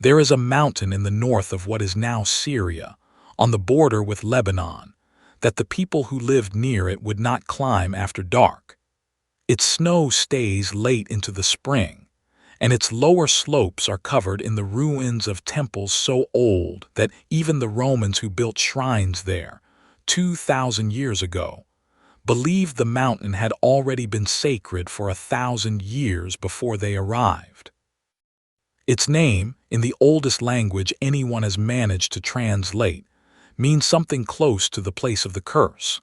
There is a mountain in the north of what is now Syria, on the border with Lebanon, that the people who lived near it would not climb after dark. Its snow stays late into the spring, and its lower slopes are covered in the ruins of temples so old that even the Romans who built shrines there, 2,000 years ago, believed the mountain had already been sacred for 1,000 years before they arrived. Its name, in the oldest language anyone has managed to translate, means something close to the place of the curse.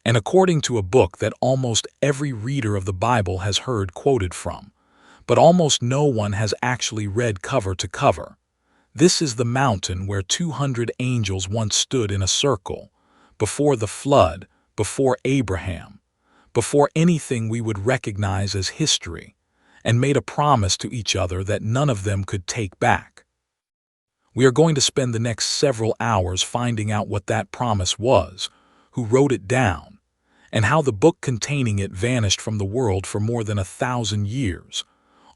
And according to a book that almost every reader of the Bible has heard quoted from, but almost no one has actually read cover to cover, this is the mountain where 200 angels once stood in a circle, before the flood, before Abraham, before anything we would recognize as history, and made a promise to each other that none of them could take back. We are going to spend the next several hours finding out what that promise was, who wrote it down, and how the book containing it vanished from the world for more than 1,000 years,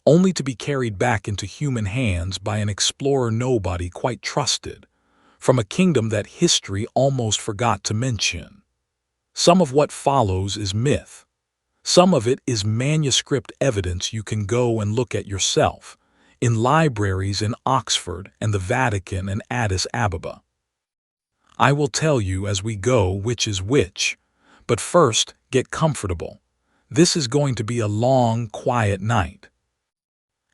only to be carried back into human hands by an explorer nobody quite trusted, from a kingdom that history almost forgot to mention. Some of what follows is myth. Some of it is manuscript evidence you can go and look at yourself, in libraries in Oxford and the Vatican and Addis Ababa. I will tell you as we go which is which, but first get comfortable. This is going to be a long, quiet night.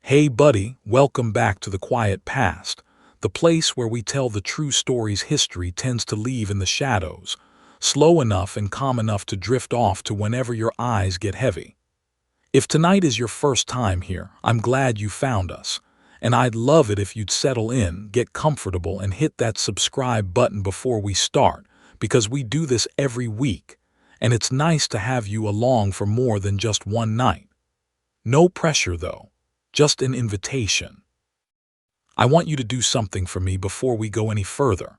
Hey buddy, welcome back to the quiet past, the place where we tell the true stories history tends to leave in the shadows, slow enough and calm enough to drift off to whenever your eyes get heavy. If tonight is your first time here, I'm glad you found us, and I'd love it if you'd settle in, get comfortable, and hit that subscribe button before we start, because we do this every week, and it's nice to have you along for more than just one night. No pressure though, just an invitation. I want you to do something for me before we go any further.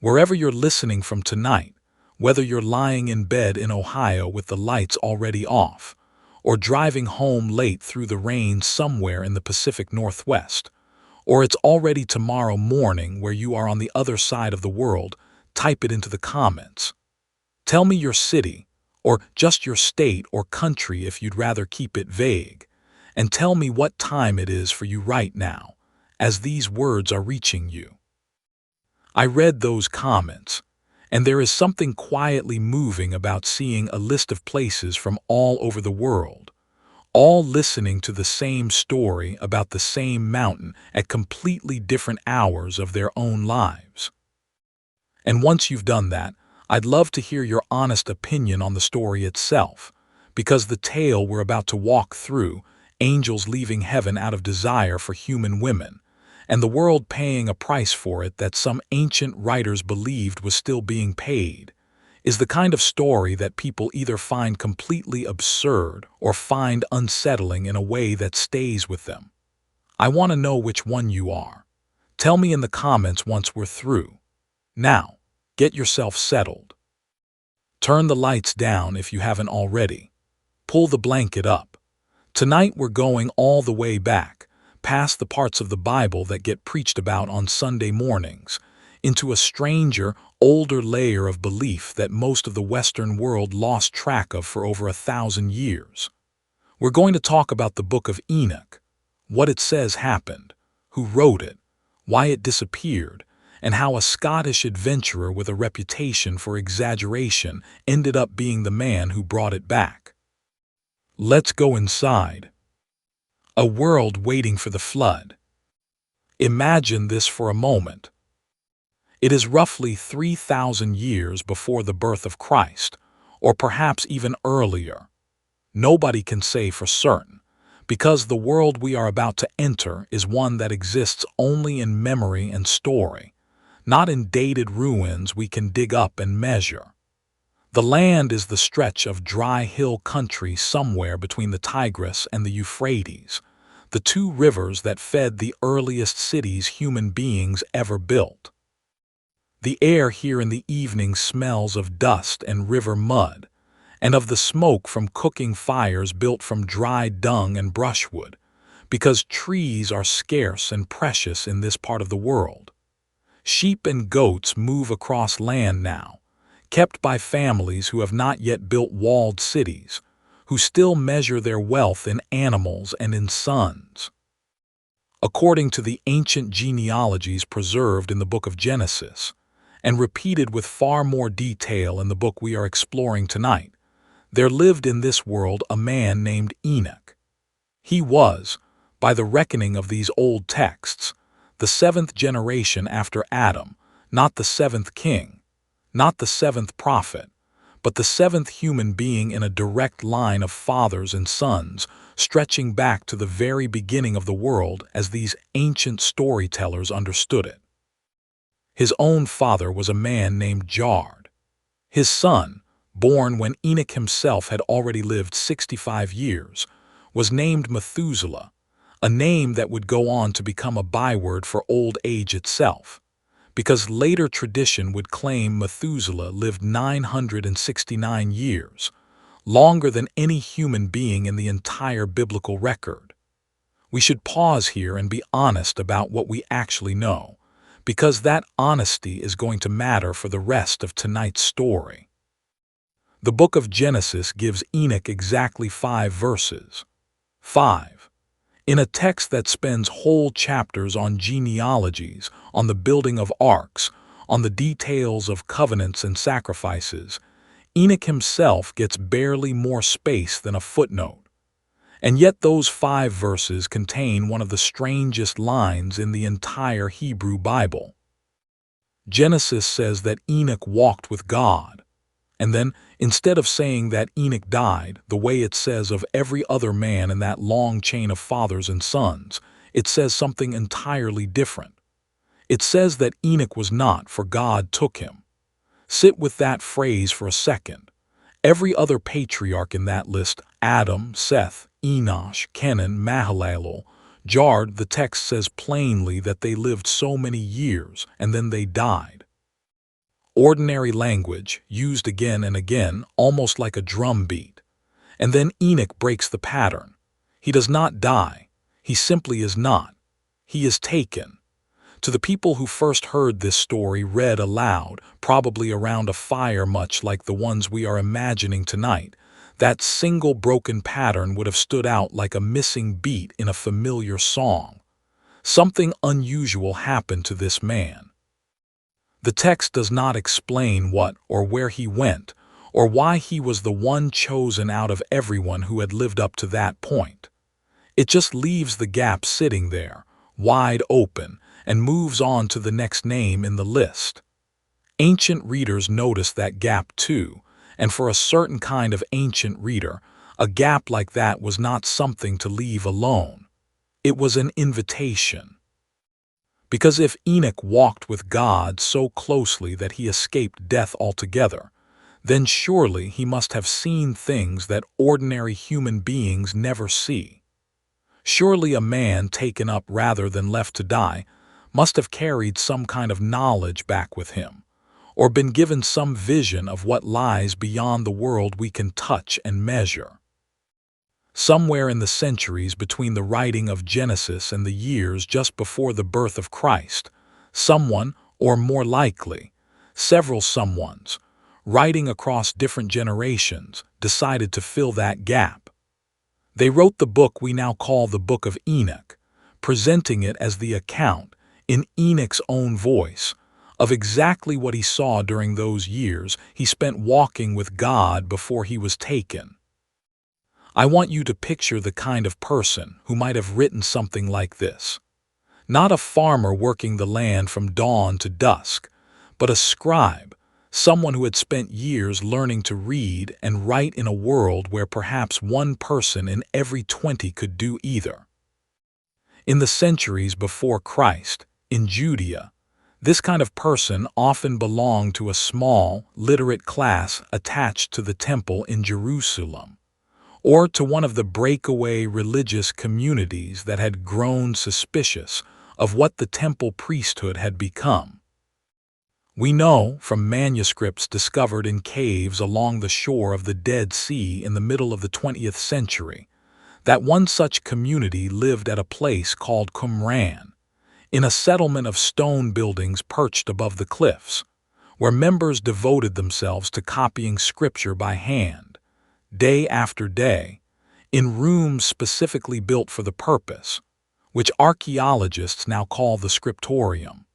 Wherever you're listening from tonight, whether you're lying in bed in Ohio with the lights already off, or driving home late through the rain somewhere in the Pacific Northwest, or it's already tomorrow morning where you are on the other side of the world, type it into the comments. Tell me your city, or just your state or country if you'd rather keep it vague, and tell me what time it is for you right now, as these words are reaching you. I read those comments, and there is something quietly moving about seeing a list of places from all over the world, all listening to the same story about the same mountain at completely different hours of their own lives. And once you've done that, I'd love to hear your honest opinion on the story itself, because the tale we're about to walk through, angels leaving heaven out of desire for human women, and the world paying a price for it that some ancient writers believed was still being paid, is the kind of story that people either find completely absurd or find unsettling in a way that stays with them. I want to know which one you are. Tell me in the comments once we're through. Now, get yourself settled. Turn the lights down if you haven't already. Pull the blanket up. Tonight we're going all the way back, past the parts of the Bible that get preached about on Sunday mornings, into a stranger, older layer of belief that most of the Western world lost track of for over 1,000 years. We're going to talk about the Book of Enoch, what it says happened, who wrote it, why it disappeared, and how a Scottish adventurer with a reputation for exaggeration ended up being the man who brought it back. Let's go inside. A world waiting for the flood. Imagine this for a moment. It is roughly 3,000 years before the birth of Christ, or perhaps even earlier. Nobody can say for certain, because the world we are about to enter is one that exists only in memory and story, not in dated ruins we can dig up and measure. The land is the stretch of dry hill country somewhere between the Tigris and the Euphrates, the two rivers that fed the earliest cities human beings ever built. The air here in the evening smells of dust and river mud, and of the smoke from cooking fires built from dry dung and brushwood, because trees are scarce and precious in this part of the world. Sheep and goats move across land now, kept by families who have not yet built walled cities, who still measure their wealth in animals and in sons. According to the ancient genealogies preserved in the book of Genesis, and repeated with far more detail in the book we are exploring tonight, there lived in this world a man named Enoch. He was, by the reckoning of these old texts, the seventh generation after Adam, not the seventh king, not the seventh prophet, but the seventh human being in a direct line of fathers and sons, stretching back to the very beginning of the world as these ancient storytellers understood it. His own father was a man named Jared. His son, born when Enoch himself had already lived 65 years, was named Methuselah, a name that would go on to become a byword for old age itself, because later tradition would claim Methuselah lived 969 years, longer than any human being in the entire biblical record. We should pause here and be honest about what we actually know, because that honesty is going to matter for the rest of tonight's story. The book of Genesis gives Enoch exactly 5 verses. 5. In a text that spends whole chapters on genealogies, on the building of arks, on the details of covenants and sacrifices, Enoch himself gets barely more space than a footnote. And yet those 5 verses contain one of the strangest lines in the entire Hebrew Bible. Genesis says that Enoch walked with God, and then, instead of saying that Enoch died, the way it says of every other man in that long chain of fathers and sons, it says something entirely different. It says that Enoch was not, for God took him. Sit with that phrase for a second. Every other patriarch in that list, Adam, Seth, Enosh, Kenan, Mahalalel, Jared, the text says plainly that they lived so many years and then they died. Ordinary language, used again and again, almost like a drum beat. And then Enoch breaks the pattern. He does not die. He simply is not. He is taken. To the people who first heard this story read aloud, probably around a fire much like the ones we are imagining tonight, that single broken pattern would have stood out like a missing beat in a familiar song. Something unusual happened to this man. The text does not explain what or where he went, or why he was the one chosen out of everyone who had lived up to that point. It just leaves the gap sitting there, wide open, and moves on to the next name in the list. Ancient readers noticed that gap too, and for a certain kind of ancient reader, a gap like that was not something to leave alone. It was an invitation. Because if Enoch walked with God so closely that he escaped death altogether, then surely he must have seen things that ordinary human beings never see. Surely a man taken up rather than left to die must have carried some kind of knowledge back with him, or been given some vision of what lies beyond the world we can touch and measure. Somewhere in the centuries between the writing of Genesis and the years just before the birth of Christ, someone, or more likely, several someones, writing across different generations, decided to fill that gap. They wrote the book we now call the Book of Enoch, presenting it as the account, in Enoch's own voice, of exactly what he saw during those years he spent walking with God before he was taken. I want you to picture the kind of person who might have written something like this. Not a farmer working the land from dawn to dusk, but a scribe, someone who had spent years learning to read and write in a world where perhaps one person in every 20 could do either. In the centuries before Christ, in Judea, this kind of person often belonged to a small, literate class attached to the temple in Jerusalem, or to one of the breakaway religious communities that had grown suspicious of what the temple priesthood had become. We know from manuscripts discovered in caves along the shore of the Dead Sea in the middle of the 20th century that one such community lived at a place called Qumran, in a settlement of stone buildings perched above the cliffs, where members devoted themselves to copying scripture by hand, day after day, in rooms specifically built for the purpose, which archaeologists now call the Scriptorium.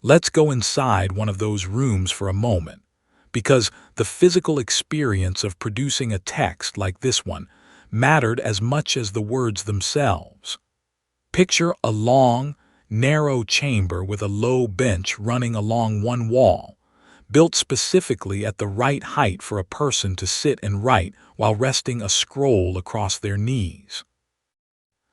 Let's go inside one of those rooms for a moment, because the physical experience of producing a text like this one mattered as much as the words themselves. Picture a long, narrow chamber with a low bench running along one wall, built specifically at the right height for a person to sit and write while resting a scroll across their knees.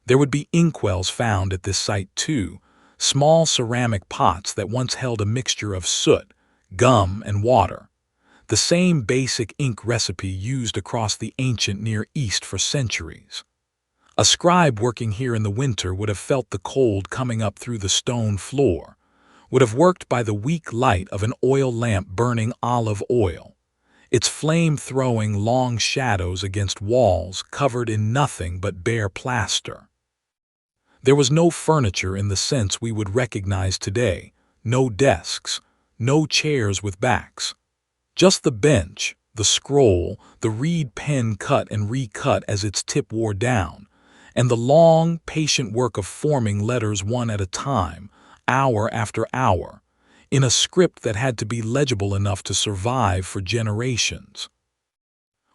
There would be inkwells found at this site too, small ceramic pots that once held a mixture of soot, gum, and water, the same basic ink recipe used across the ancient Near East for centuries. A scribe working here in the winter would have felt the cold coming up through the stone floor, would have worked by the weak light of an oil lamp burning olive oil, its flame throwing long shadows against walls covered in nothing but bare plaster. There was no furniture in the sense we would recognize today, no desks, no chairs with backs. Just the bench, the scroll, the reed pen cut and recut as its tip wore down, and the long, patient work of forming letters one at a time, hour after hour, in a script that had to be legible enough to survive for generations.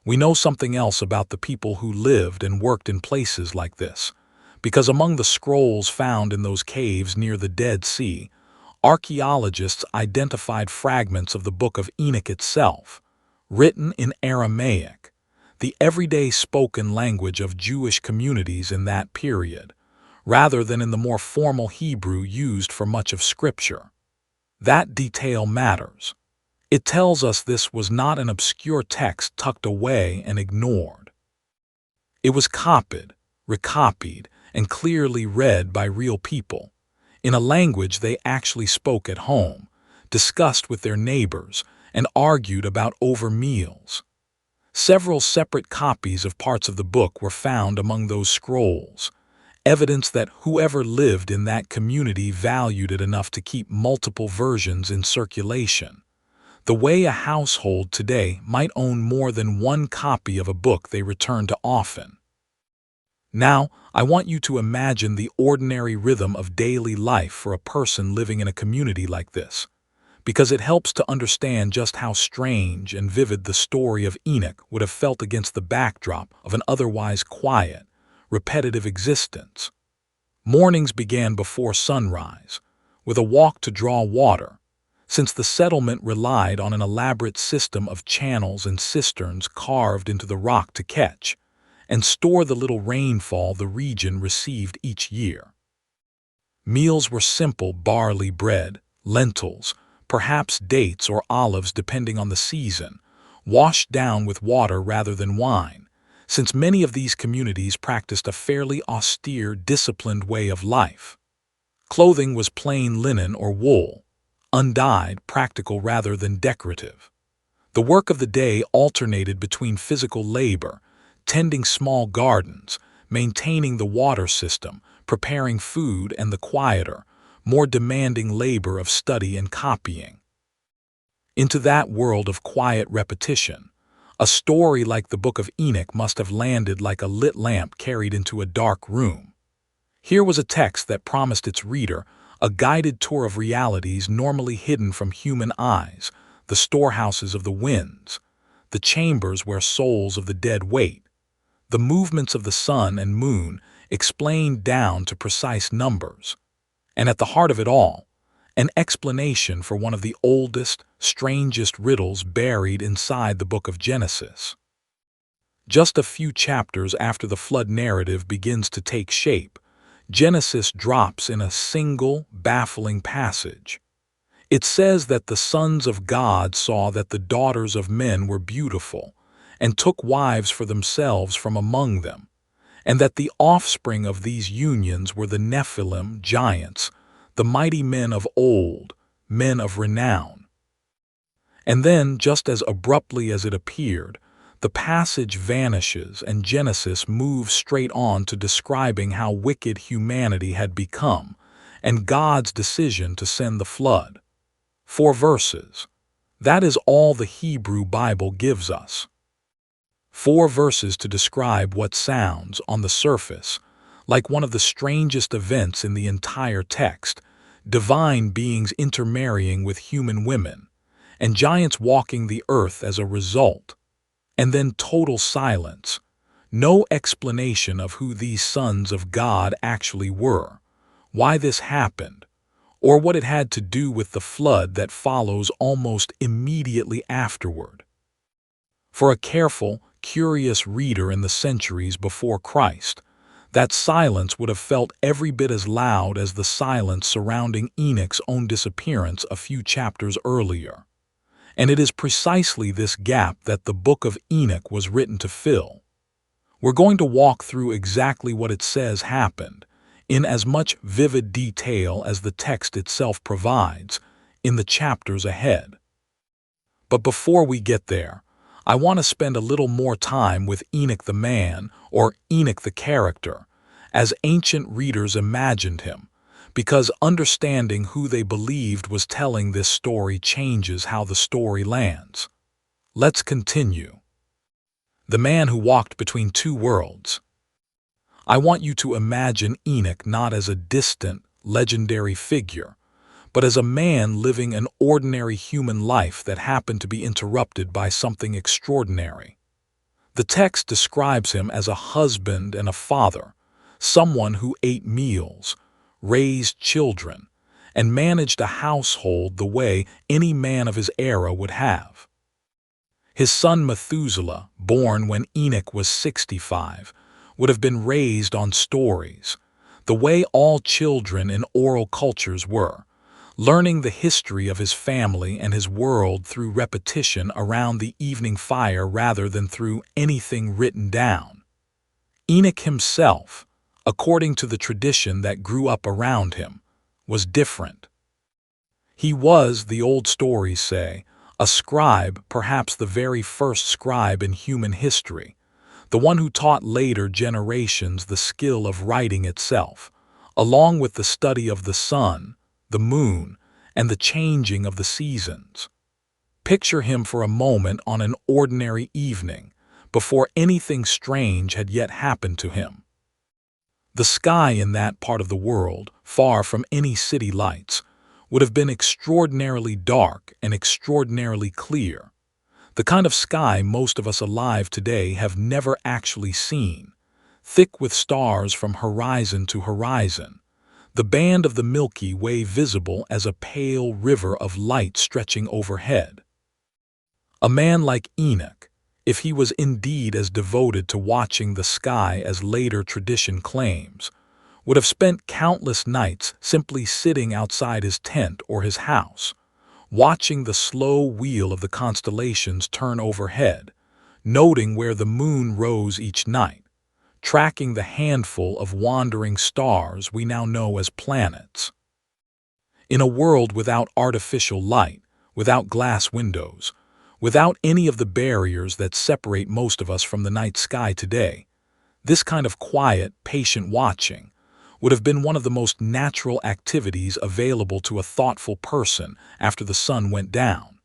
We know something else about the people who lived and worked in places like this, because among the scrolls found in those caves near the Dead Sea, archaeologists identified fragments of the Book of Enoch itself, written in Aramaic, the everyday spoken language of Jewish communities in that period, rather than in the more formal Hebrew used for much of Scripture. That detail matters. It tells us this was not an obscure text tucked away and ignored. It was copied, recopied, and clearly read by real people, in a language they actually spoke at home, discussed with their neighbors, and argued about over meals. Several separate copies of parts of the book were found among those scrolls, evidence that whoever lived in that community valued it enough to keep multiple versions in circulation, the way a household today might own more than one copy of a book they return to often. Now, I want you to imagine the ordinary rhythm of daily life for a person living in a community like this, because it helps to understand just how strange and vivid the story of Enoch would have felt against the backdrop of an otherwise quiet, repetitive existence. Mornings began before sunrise, with a walk to draw water, since the settlement relied on an elaborate system of channels and cisterns carved into the rock to catch and store the little rainfall the region received each year. Meals were simple barley bread, lentils, perhaps dates or olives depending on the season, washed down with water rather than wine, since many of these communities practiced a fairly austere, disciplined way of life. Clothing was plain linen or wool, undyed, practical rather than decorative. The work of the day alternated between physical labor, tending small gardens, maintaining the water system, preparing food, and the quieter, more demanding labor of study and copying. Into that world of quiet repetition, a story like the Book of Enoch must have landed like a lit lamp carried into a dark room. Here was a text that promised its reader a guided tour of realities normally hidden from human eyes, the storehouses of the winds, the chambers where souls of the dead wait, the movements of the sun and moon explained down to precise numbers, and at the heart of it all, an explanation for one of the oldest, strangest riddles buried inside the book of Genesis. Just a few chapters after the flood narrative begins to take shape, Genesis drops in a single, baffling passage. It says that the sons of God saw that the daughters of men were beautiful, and took wives for themselves from among them, and that the offspring of these unions were the Nephilim, giants, the mighty men of old, men of renown. And then, just as abruptly as it appeared, the passage vanishes and Genesis moves straight on to describing how wicked humanity had become and God's decision to send the flood. 4 verses. That is all the Hebrew Bible gives us. 4 verses to describe what sounds, on the surface, like one of the strangest events in the entire text: divine beings intermarrying with human women, and giants walking the earth as a result. And then total silence. No explanation of who these sons of God actually were, why this happened, or what it had to do with the flood that follows almost immediately afterward. For a careful, curious reader in the centuries before Christ, that silence would have felt every bit as loud as the silence surrounding Enoch's own disappearance a few chapters earlier. And it is precisely this gap that the Book of Enoch was written to fill. We're going to walk through exactly what it says happened, in as much vivid detail as the text itself provides, in the chapters ahead. But before we get there, I want to spend a little more time with Enoch the man, or Enoch the character, as ancient readers imagined him, because understanding who they believed was telling this story changes how the story lands. Let's continue. The man who walked between two worlds. I want you to imagine Enoch not as a distant, legendary figure, but as a man living an ordinary human life that happened to be interrupted by something extraordinary. The text describes him as a husband and a father, someone who ate meals, raised children, and managed a household the way any man of his era would have. His son Methuselah, born when Enoch was 65, would have been raised on stories, the way all children in oral cultures were, learning the history of his family and his world through repetition around the evening fire rather than through anything written down. Enoch himself, according to the tradition that grew up around him, was different. He was, the old stories say, a scribe, perhaps the very first scribe in human history, the one who taught later generations the skill of writing itself, along with the study of the sun, the moon, and the changing of the seasons. Picture him for a moment on an ordinary evening, before anything strange had yet happened to him. The sky in that part of the world, far from any city lights, would have been extraordinarily dark and extraordinarily clear, the kind of sky most of us alive today have never actually seen, thick with stars from horizon to horizon, the band of the Milky Way visible as a pale river of light stretching overhead. A man like Enoch, if he was indeed as devoted to watching the sky as later tradition claims, would have spent countless nights simply sitting outside his tent or his house, watching the slow wheel of the constellations turn overhead, noting where the moon rose each night, tracking the handful of wandering stars we now know as planets. In a world without artificial light, without glass windows, without any of the barriers that separate most of us from the night sky today, this kind of quiet, patient watching would have been one of the most natural activities available to a thoughtful person after the sun went down.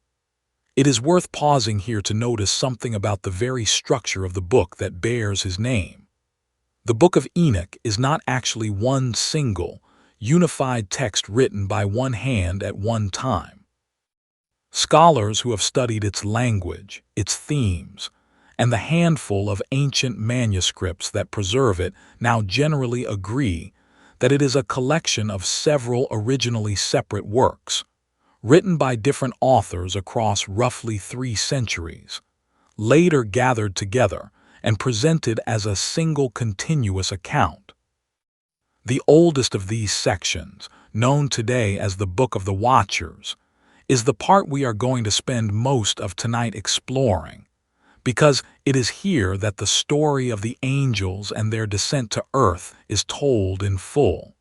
It is worth pausing here to notice something about the very structure of the book that bears his name. The Book of Enoch is not actually one single, unified text written by one hand at one time. Scholars who have studied its language, its themes, and the handful of ancient manuscripts that preserve it now generally agree that it is a collection of several originally separate works, written by different authors across roughly 3 centuries, later gathered together and presented as a single continuous account. The oldest of these sections, known today as the Book of the Watchers, is the part we are going to spend most of tonight exploring, because it is here that the story of the angels and their descent to earth is told in full.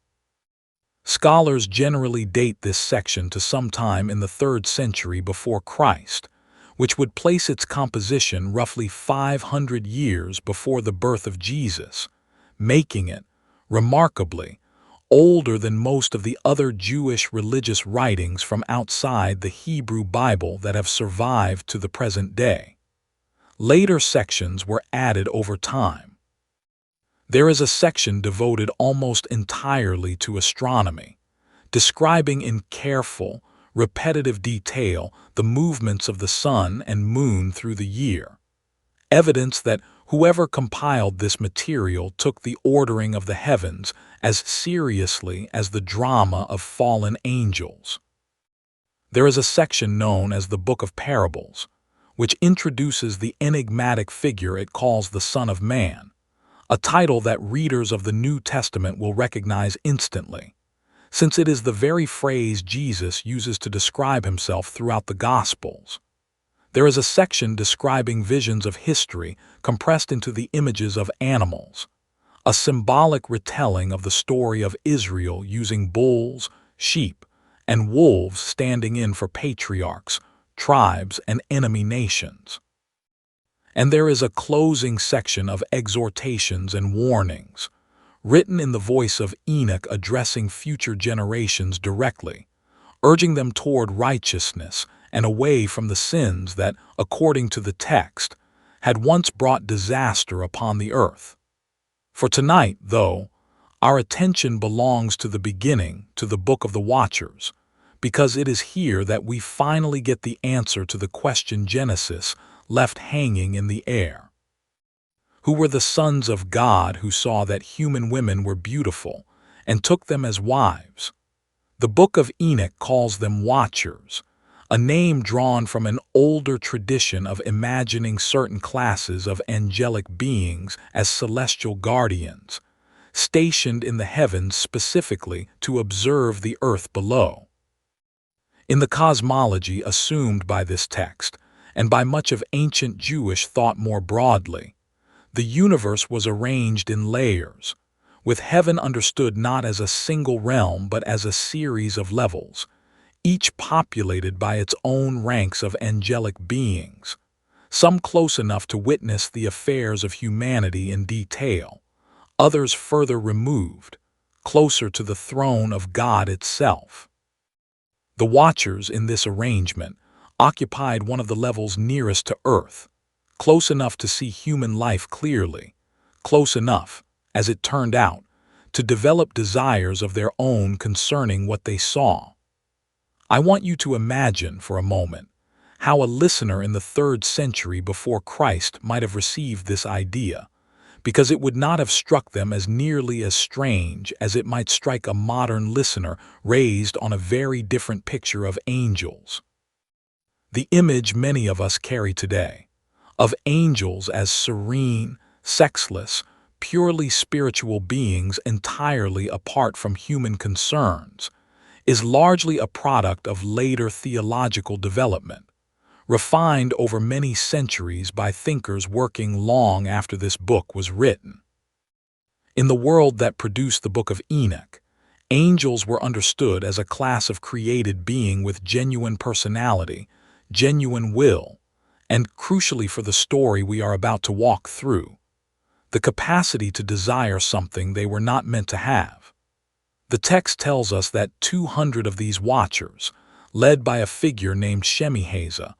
Scholars generally date this section to sometime in the 3rd century before Christ, which would place its composition roughly 500 years before the birth of Jesus, making it, remarkably, older than most of the other Jewish religious writings from outside the Hebrew Bible that have survived to the present day. Later sections were added over time. There is a section devoted almost entirely to astronomy, describing in careful, repetitive detail the movements of the sun and moon through the year, evidence that whoever compiled this material took the ordering of the heavens as seriously as the drama of fallen angels. There is a section known as the Book of Parables, which introduces the enigmatic figure it calls the Son of Man, a title that readers of the New Testament will recognize instantly, since it is the very phrase Jesus uses to describe himself throughout the Gospels. There is a section describing visions of history compressed into the images of animals, a symbolic retelling of the story of Israel using bulls, sheep, and wolves standing in for patriarchs, tribes, and enemy nations. And there is a closing section of exhortations and warnings, written in the voice of Enoch addressing future generations directly, urging them toward righteousness and away from the sins that, according to the text, had once brought disaster upon the earth. For tonight, though, our attention belongs to the beginning, to the Book of the Watchers, because it is here that we finally get the answer to the question Genesis left hanging in the air. Who were the sons of God who saw that human women were beautiful and took them as wives? The Book of Enoch calls them watchers, a name drawn from an older tradition of imagining certain classes of angelic beings as celestial guardians, stationed in the heavens specifically to observe the earth below. In the cosmology assumed by this text, and by much of ancient Jewish thought more broadly, the universe was arranged in layers, with heaven understood not as a single realm but as a series of levels, each populated by its own ranks of angelic beings, some close enough to witness the affairs of humanity in detail, others further removed, closer to the throne of God itself. The watchers in this arrangement occupied one of the levels nearest to earth, close enough to see human life clearly, close enough, as it turned out, to develop desires of their own concerning what they saw. I want you to imagine for a moment how a listener in the 3rd century before Christ might have received this idea, because it would not have struck them as nearly as strange as it might strike a modern listener raised on a very different picture of angels. The image many of us carry today, of angels as serene, sexless, purely spiritual beings entirely apart from human concerns, is largely a product of later theological development, refined over many centuries by thinkers working long after this book was written. In the world that produced the Book of Enoch, angels were understood as a class of created being with genuine personality, genuine will, and, crucially for the story we are about to walk through, the capacity to desire something they were not meant to have. The text tells us that 200 of these watchers, led by a figure named Shemiheza,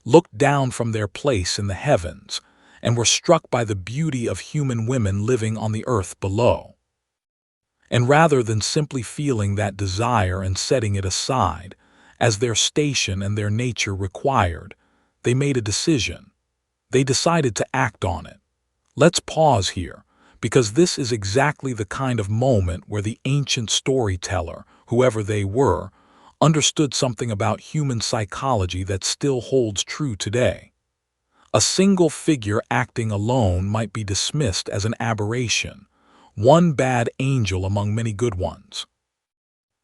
looked down from their place in the heavens and were struck by the beauty of human women living on the earth below. And rather than simply feeling that desire and setting it aside, as their station and their nature required, they made a decision. They decided to act on it. Let's pause here, because this is exactly the kind of moment where the ancient storyteller, whoever they were, understood something about human psychology that still holds true today. A single figure acting alone might be dismissed as an aberration, one bad angel among many good ones.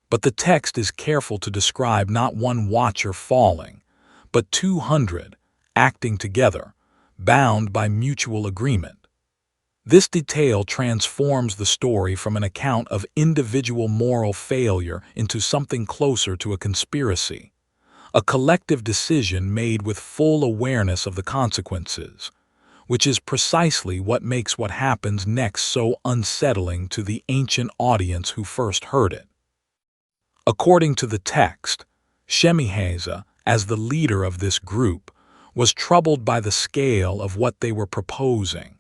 But the text is careful to describe not one watcher falling, but 200 acting together, bound by mutual agreement. This detail transforms the story from an account of individual moral failure into something closer to a conspiracy, a collective decision made with full awareness of the consequences, which is precisely what makes what happens next so unsettling to the ancient audience who first heard it. According to the text, Shemiheza, as the leader of this group, was troubled by the scale of what they were proposing.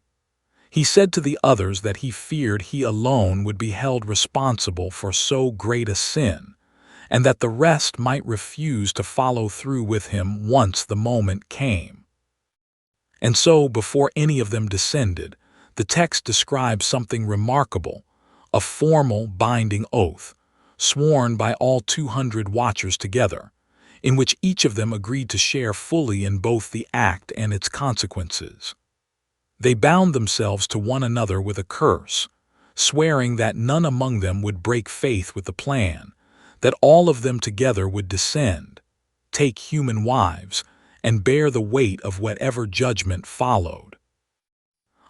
He said to the others that he feared he alone would be held responsible for so great a sin, and that the rest might refuse to follow through with him once the moment came. And so, before any of them descended, the text describes something remarkable, a formal binding oath, sworn by all 200 watchers together, in which each of them agreed to share fully in both the act and its consequences. They bound themselves to one another with a curse, swearing that none among them would break faith with the plan, that all of them together would descend, take human wives, and bear the weight of whatever judgment followed.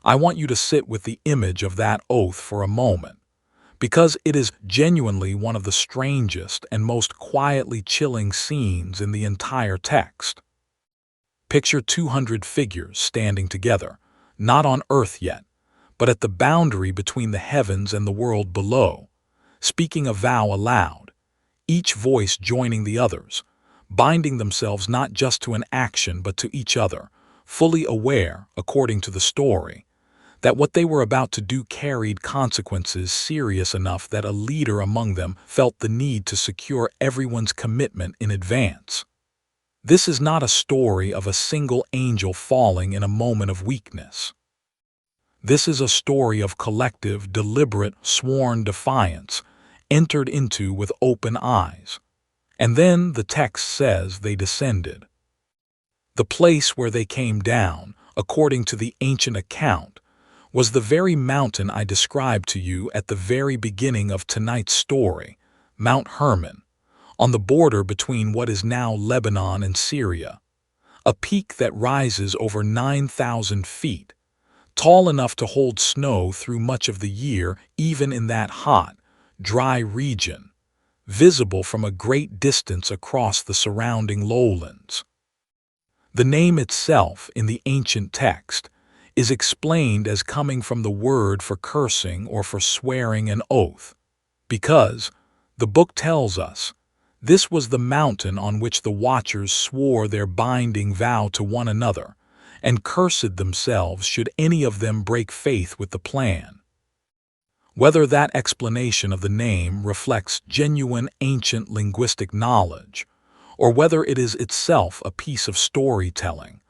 I want you to sit with the image of that oath for a moment, because it is genuinely one of the strangest and most quietly chilling scenes in the entire text. Picture 200 figures standing together, not on earth yet, but at the boundary between the heavens and the world below, speaking a vow aloud, each voice joining the others, binding themselves not just to an action but to each other, fully aware, according to the story, that what they were about to do carried consequences serious enough that a leader among them felt the need to secure everyone's commitment in advance. This is not a story of a single angel falling in a moment of weakness. This is a story of collective, deliberate, sworn defiance, entered into with open eyes. And then the text says they descended. The place where they came down, according to the ancient account, was the very mountain I described to you at the very beginning of tonight's story, Mount Hermon, on the border between what is now Lebanon and Syria, a peak that rises over 9,000 feet, tall enough to hold snow through much of the year even in that hot, dry region, visible from a great distance across the surrounding lowlands. The name itself in the ancient text is explained as coming from the word for cursing or for swearing an oath, because, the book tells us, this was the mountain on which the watchers swore their binding vow to one another, and cursed themselves should any of them break faith with the plan. Whether that explanation of the name reflects genuine ancient linguistic knowledge, or whether it is itself a piece of storytelling,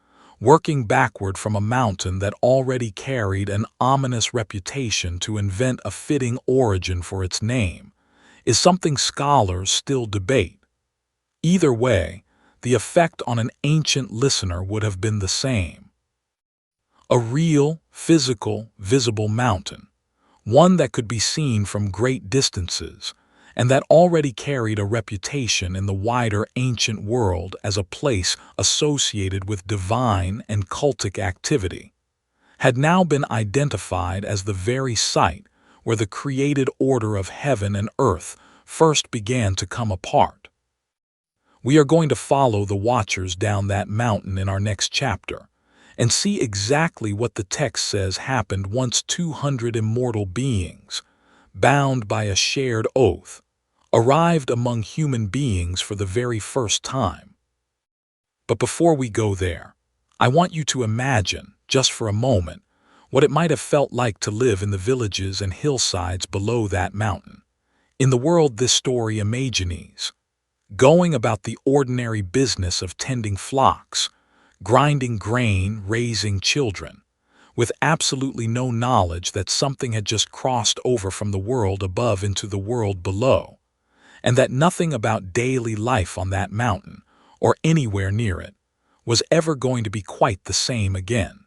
working backward from a mountain that already carried an ominous reputation to invent a fitting origin for its name, is something scholars still debate. Either way, the effect on an ancient listener would have been the same. A real, physical, visible mountain, one that could be seen from great distances, and that already carried a reputation in the wider ancient world as a place associated with divine and cultic activity, had now been identified as the very site where the created order of heaven and earth first began to come apart. We are going to follow the watchers down that mountain in our next chapter, and see exactly what the text says happened once 200 immortal beings, bound by a shared oath, arrived among human beings for the very first time. But before we go there, I want you to imagine, just for a moment, what it might have felt like to live in the villages and hillsides below that mountain, in the world this story imagines, going about the ordinary business of tending flocks, grinding grain, raising children, with absolutely no knowledge that something had just crossed over from the world above into the world below, and that nothing about daily life on that mountain, or anywhere near it, was ever going to be quite the same again.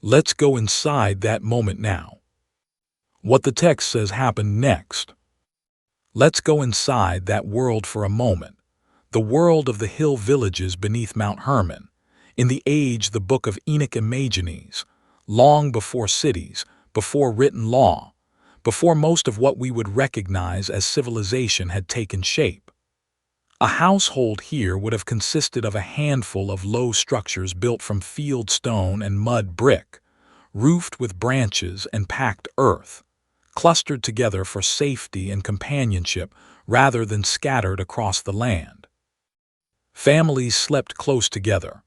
Let's go inside that moment now. What the text says happened next. Let's go inside that world for a moment, the world of the hill villages beneath Mount Hermon, in the age the Book of Enoch imagines, long before cities, before written law, before most of what we would recognize as civilization had taken shape. A household here would have consisted of a handful of low structures built from field stone and mud brick, roofed with branches and packed earth, clustered together for safety and companionship rather than scattered across the land. Families slept close together,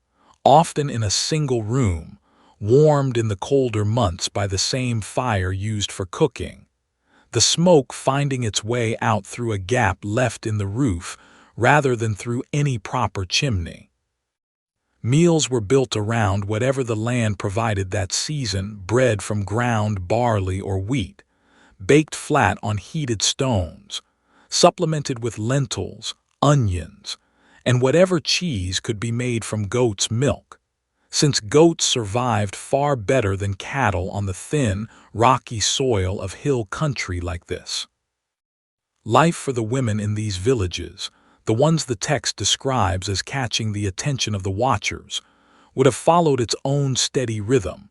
often in a single room, warmed in the colder months by the same fire used for cooking, the smoke finding its way out through a gap left in the roof rather than through any proper chimney. Meals were built around whatever the land provided that season: bread from ground barley or wheat, baked flat on heated stones, supplemented with lentils, onions, and whatever cheese could be made from goat's milk, since goats survived far better than cattle on the thin, rocky soil of hill country like this. Life for the women in these villages, the ones the text describes as catching the attention of the watchers, would have followed its own steady rhythm,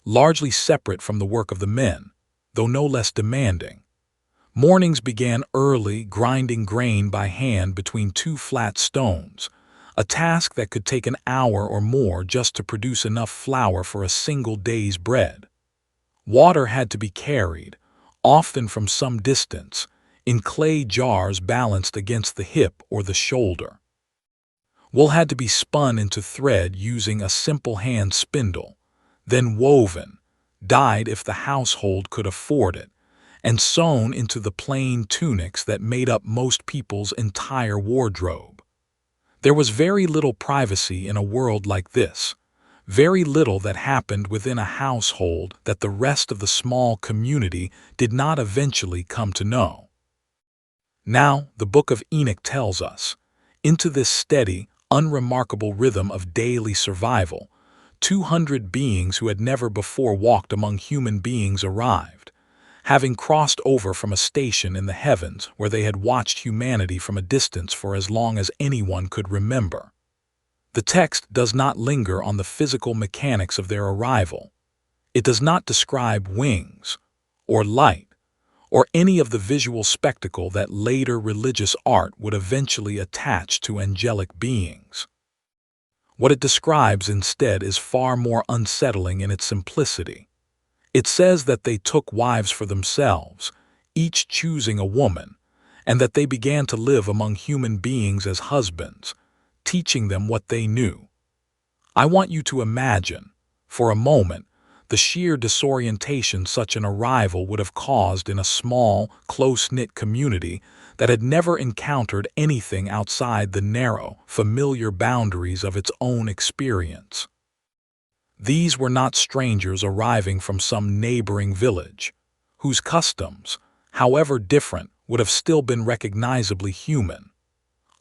largely separate from the work of the men, though no less demanding. Mornings began early, grinding grain by hand between two flat stones, a task that could take an hour or more just to produce enough flour for a single day's bread. Water had to be carried, often from some distance, in clay jars balanced against the hip or the shoulder. Wool had to be spun into thread using a simple hand spindle, then woven, dyed if the household could afford it, and sewn into the plain tunics that made up most people's entire wardrobe. There was very little privacy in a world like this, very little that happened within a household that the rest of the small community did not eventually come to know. Now, the Book of Enoch tells us, into this steady, unremarkable rhythm of daily survival, 200 beings who had never before walked among human beings arrived, having crossed over from a station in the heavens where they had watched humanity from a distance for as long as anyone could remember. The text does not linger on the physical mechanics of their arrival. It does not describe wings, or light, or any of the visual spectacle that later religious art would eventually attach to angelic beings. What it describes instead is far more unsettling in its simplicity. It says that they took wives for themselves, each choosing a woman, and that they began to live among human beings as husbands, teaching them what they knew. I want you to imagine, for a moment, the sheer disorientation such an arrival would have caused in a small, close-knit community that had never encountered anything outside the narrow, familiar boundaries of its own experience. These were not strangers arriving from some neighboring village, whose customs, however different, would have still been recognizably human.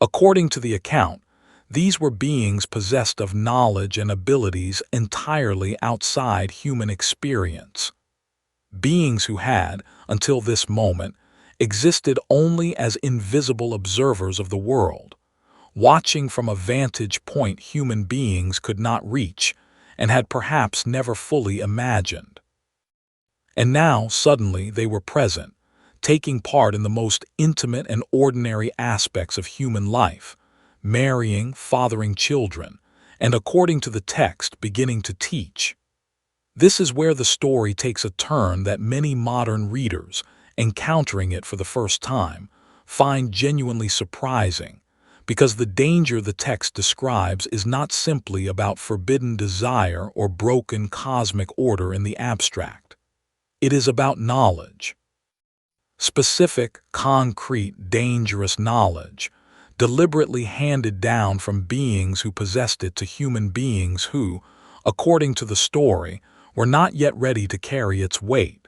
According to the account, these were beings possessed of knowledge and abilities entirely outside human experience. Beings who had, until this moment, existed only as invisible observers of the world, watching from a vantage point human beings could not reach and had perhaps never fully imagined. And now, suddenly, they were present, taking part in the most intimate and ordinary aspects of human life, marrying, fathering children, and according to the text, beginning to teach. This is where the story takes a turn that many modern readers, encountering it for the first time, find genuinely surprising, because the danger the text describes is not simply about forbidden desire or broken cosmic order in the abstract. It is about knowledge. Specific, concrete, dangerous knowledge, deliberately handed down from beings who possessed it to human beings who, according to the story, were not yet ready to carry its weight.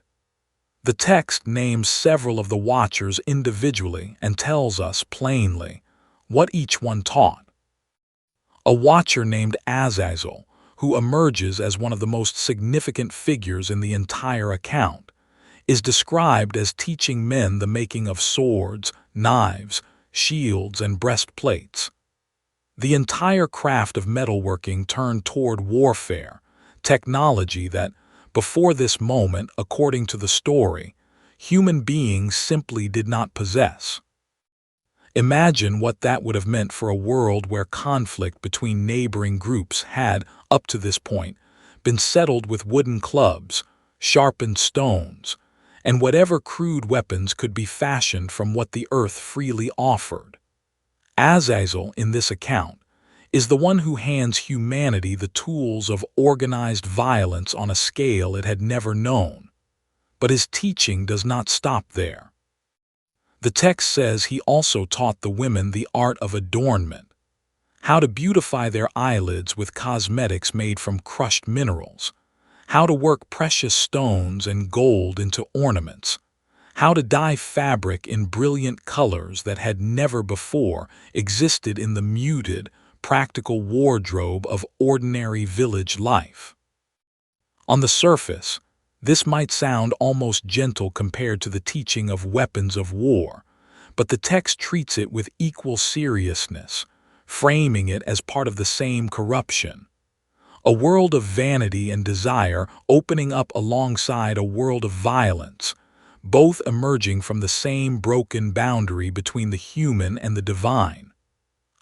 The text names several of the watchers individually and tells us plainly what each one taught. A watcher named Azazel, who emerges as one of the most significant figures in the entire account, is described as teaching men the making of swords, knives, shields, and breastplates. The entire craft of metalworking turned toward warfare, technology that, before this moment, according to the story, human beings simply did not possess. Imagine what that would have meant for a world where conflict between neighboring groups had, up to this point, been settled with wooden clubs, sharpened stones, and whatever crude weapons could be fashioned from what the earth freely offered. Azazel, in this account, is the one who hands humanity the tools of organized violence on a scale it had never known. But his teaching does not stop there. The text says he also taught the women the art of adornment, how to beautify their eyelids with cosmetics made from crushed minerals, how to work precious stones and gold into ornaments, how to dye fabric in brilliant colors that had never before existed in the muted, practical wardrobe of ordinary village life. On the surface, this might sound almost gentle compared to the teaching of weapons of war, but the text treats it with equal seriousness, framing it as part of the same corruption. A world of vanity and desire opening up alongside a world of violence, both emerging from the same broken boundary between the human and the divine.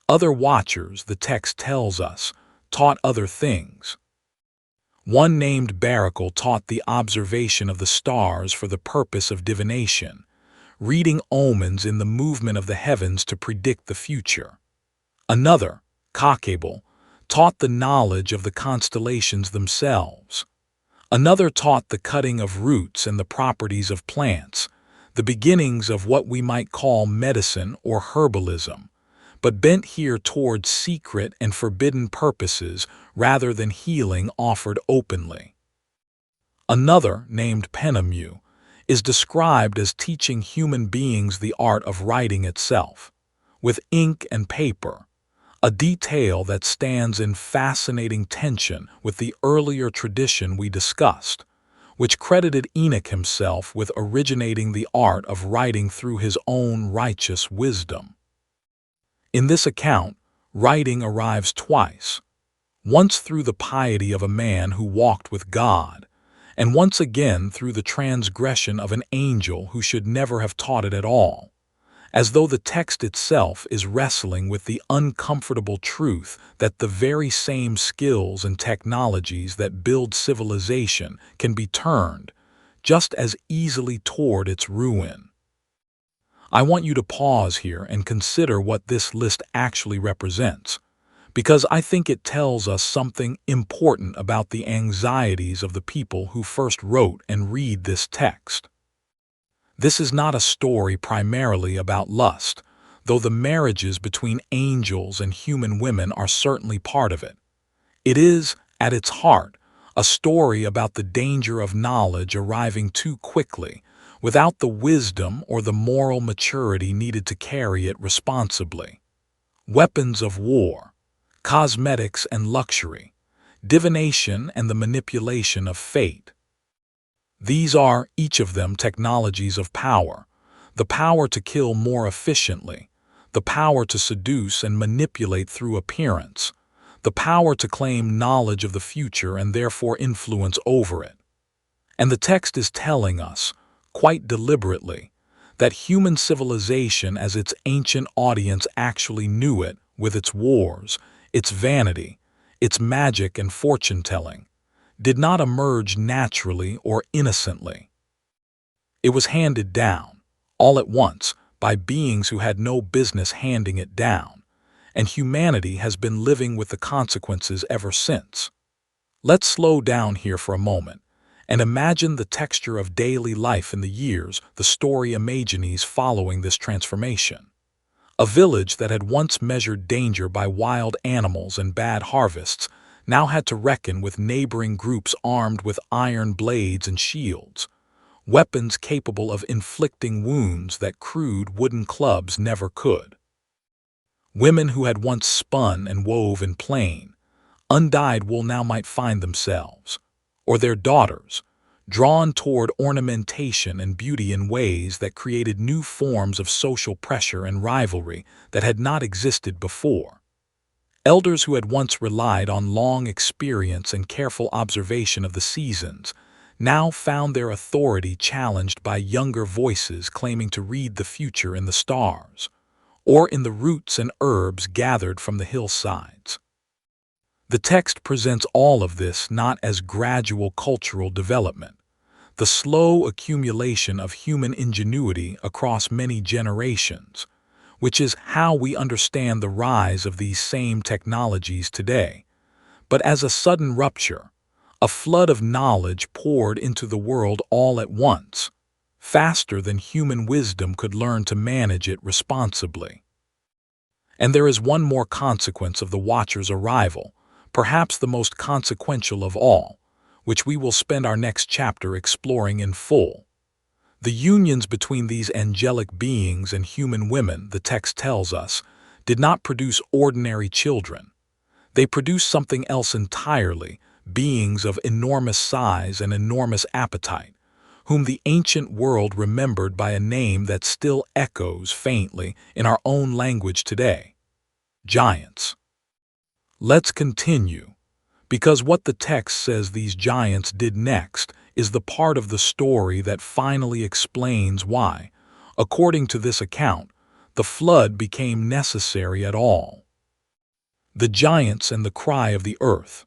Other watchers, the text tells us, taught other things. One named Barakel taught the observation of the stars for the purpose of divination, reading omens in the movement of the heavens to predict the future. Another, Kakabel, taught the knowledge of the constellations themselves. Another taught the cutting of roots and the properties of plants, the beginnings of what we might call medicine or herbalism, but bent here towards secret and forbidden purposes rather than healing offered openly. Another, named Penamu, is described as teaching human beings the art of writing itself, with ink and paper, a detail that stands in fascinating tension with the earlier tradition we discussed, which credited Enoch himself with originating the art of writing through his own righteous wisdom. In this account, writing arrives twice, once through the piety of a man who walked with God, and once again through the transgression of an angel who should never have taught it at all, as though the text itself is wrestling with the uncomfortable truth that the very same skills and technologies that build civilization can be turned just as easily toward its ruin. I want you to pause here and consider what this list actually represents, because I think it tells us something important about the anxieties of the people who first wrote and read this text. This is not a story primarily about lust, though the marriages between angels and human women are certainly part of it. It is, at its heart, a story about the danger of knowledge arriving too quickly, without the wisdom or the moral maturity needed to carry it responsibly. Weapons of war, cosmetics and luxury, divination and the manipulation of fate. These are, each of them, technologies of power, the power to kill more efficiently, the power to seduce and manipulate through appearance, the power to claim knowledge of the future and therefore influence over it. And the text is telling us, quite deliberately, that human civilization as its ancient audience actually knew it, with its wars, its vanity, its magic and fortune-telling, did not emerge naturally or innocently. It was handed down, all at once, by beings who had no business handing it down, and humanity has been living with the consequences ever since. Let's slow down here for a moment and imagine the texture of daily life in the years the story imagines following this transformation. A village that had once measured danger by wild animals and bad harvests now had to reckon with neighboring groups armed with iron blades and shields, weapons capable of inflicting wounds that crude wooden clubs never could. Women who had once spun and wove in plain, undyed wool now might find themselves, or their daughters, drawn toward ornamentation and beauty in ways that created new forms of social pressure and rivalry that had not existed before. Elders who had once relied on long experience and careful observation of the seasons now found their authority challenged by younger voices claiming to read the future in the stars, or in the roots and herbs gathered from the hillsides. The text presents all of this not as gradual cultural development, the slow accumulation of human ingenuity across many generations, which is how we understand the rise of these same technologies today, but as a sudden rupture, a flood of knowledge poured into the world all at once, faster than human wisdom could learn to manage it responsibly. And there is one more consequence of the Watcher's arrival, perhaps the most consequential of all, which we will spend our next chapter exploring in full. The unions between these angelic beings and human women, the text tells us, did not produce ordinary children. They produced something else entirely, beings of enormous size and enormous appetite, whom the ancient world remembered by a name that still echoes faintly in our own language today: giants. Let's continue, because what the text says these giants did next is the part of the story that finally explains why, according to this account, the flood became necessary at all. The giants and the cry of the earth.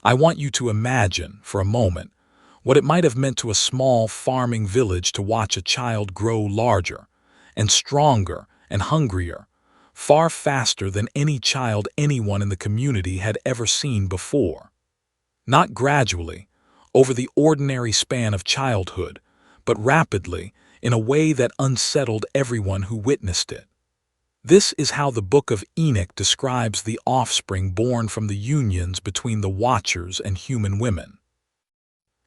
I want you to imagine, for a moment, what it might have meant to a small farming village to watch a child grow larger and stronger and hungrier, far faster than any child anyone in the community had ever seen before. Not gradually, over the ordinary span of childhood, but rapidly, in a way that unsettled everyone who witnessed it. This is how the Book of Enoch describes the offspring born from the unions between the Watchers and human women.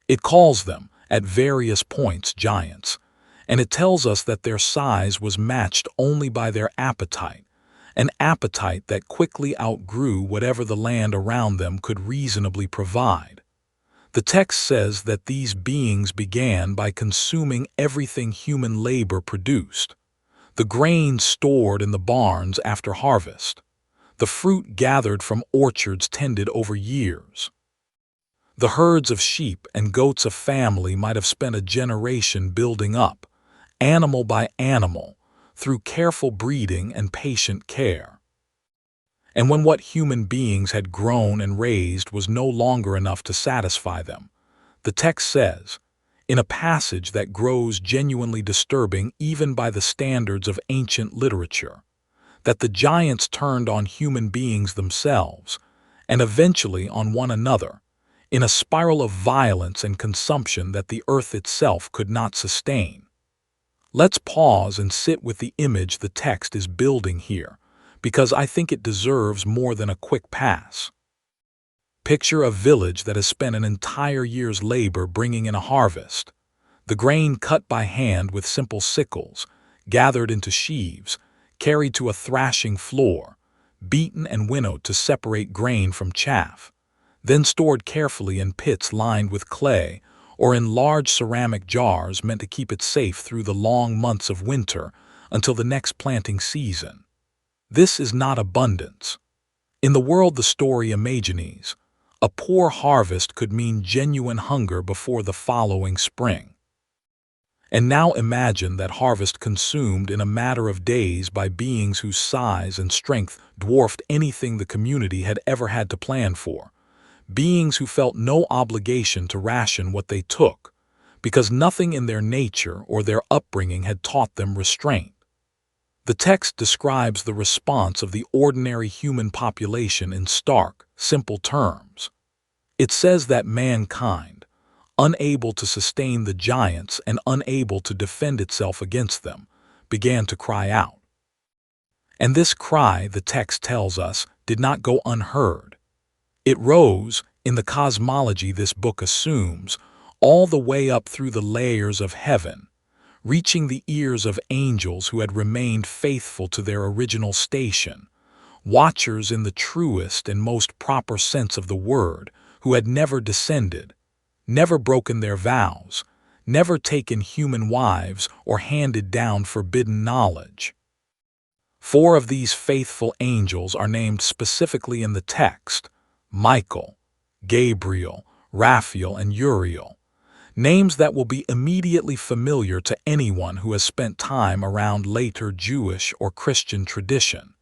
It calls them, at various points, giants, and it tells us that their size was matched only by their appetite, an appetite that quickly outgrew whatever the land around them could reasonably provide. The text says that these beings began by consuming everything human labor produced: the grain stored in the barns after harvest, the fruit gathered from orchards tended over years. The herds of sheep and goats a family might have spent a generation building up, animal by animal, through careful breeding and patient care. And when what human beings had grown and raised was no longer enough to satisfy them, the text says, in a passage that grows genuinely disturbing even by the standards of ancient literature, that the giants turned on human beings themselves, and eventually on one another, in a spiral of violence and consumption that the earth itself could not sustain. Let's pause and sit with the image the text is building here, because I think it deserves more than a quick pass. Picture a village that has spent an entire year's labor bringing in a harvest, the grain cut by hand with simple sickles, gathered into sheaves, carried to a thrashing floor, beaten and winnowed to separate grain from chaff, then stored carefully in pits lined with clay or in large ceramic jars meant to keep it safe through the long months of winter until the next planting season. This is not abundance. In the world the story imagines, a poor harvest could mean genuine hunger before the following spring. And now imagine that harvest consumed in a matter of days by beings whose size and strength dwarfed anything the community had ever had to plan for, beings who felt no obligation to ration what they took, because nothing in their nature or their upbringing had taught them restraint. The text describes the response of the ordinary human population in stark, simple terms. It says that mankind, unable to sustain the giants and unable to defend itself against them, began to cry out. And this cry, the text tells us, did not go unheard. It rose, in the cosmology this book assumes, all the way up through the layers of heaven, reaching the ears of angels who had remained faithful to their original station, watchers in the truest and most proper sense of the word, who had never descended, never broken their vows, never taken human wives or handed down forbidden knowledge. 4 of these faithful angels are named specifically in the text: Michael, Gabriel, Raphael, and Uriel, names that will be immediately familiar to anyone who has spent time around later Jewish or Christian tradition,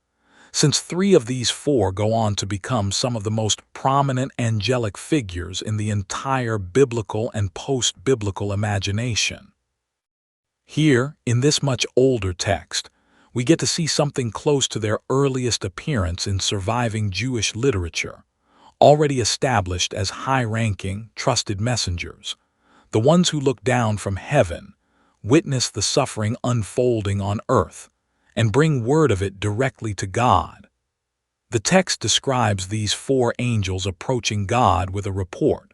since 3 of these 4 go on to become some of the most prominent angelic figures in the entire biblical and post-biblical imagination. Here, in this much older text, we get to see something close to their earliest appearance in surviving Jewish literature, already established as high-ranking, trusted messengers, the ones who look down from heaven, witness the suffering unfolding on earth, and bring word of it directly to God. The text describes these 4 angels approaching God with a report,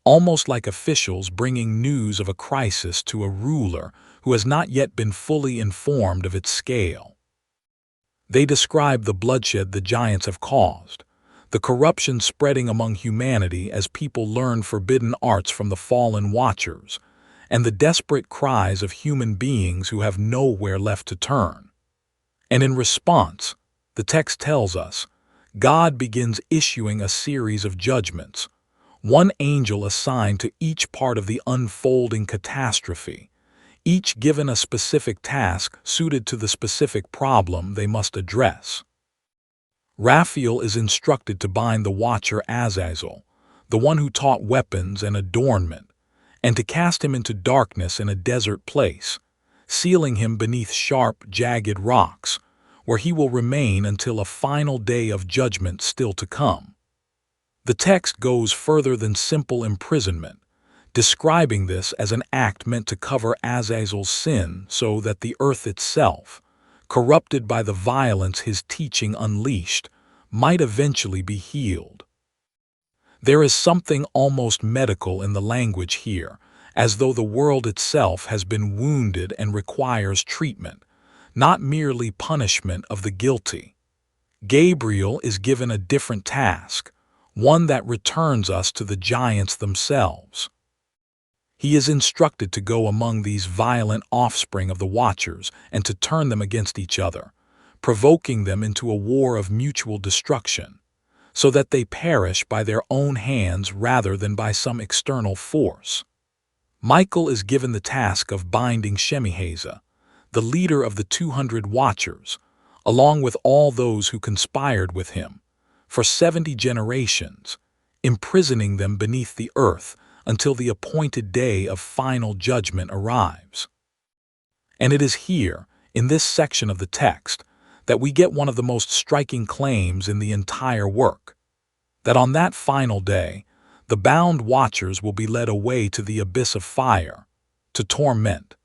almost like officials bringing news of a crisis to a ruler who has not yet been fully informed of its scale. They describe the bloodshed the giants have caused, the corruption spreading among humanity as people learn forbidden arts from the fallen watchers, and the desperate cries of human beings who have nowhere left to turn. And in response, the text tells us, God begins issuing a series of judgments, one angel assigned to each part of the unfolding catastrophe, each given a specific task suited to the specific problem they must address. Raphael is instructed to bind the watcher Azazel, the one who taught weapons and adornment, and to cast him into darkness in a desert place, sealing him beneath sharp, jagged rocks, where he will remain until a final day of judgment still to come. The text goes further than simple imprisonment, describing this as an act meant to cover Azazel's sin so that the earth itself, corrupted by the violence his teaching unleashed, might eventually be healed. There is something almost medical in the language here, as though the world itself has been wounded and requires treatment, not merely punishment of the guilty. Gabriel is given a different task, one that returns us to the giants themselves. He is instructed to go among these violent offspring of the Watchers and to turn them against each other, provoking them into a war of mutual destruction, so that they perish by their own hands rather than by some external force. Michael is given the task of binding Shemiheza, the leader of the 200 Watchers, along with all those who conspired with him, for 70 generations, imprisoning them beneath the earth until the appointed day of final judgment arrives. And it is here, in this section of the text, that we get one of the most striking claims in the entire work, that on that final day, the bound watchers will be led away to the abyss of fire, to torment,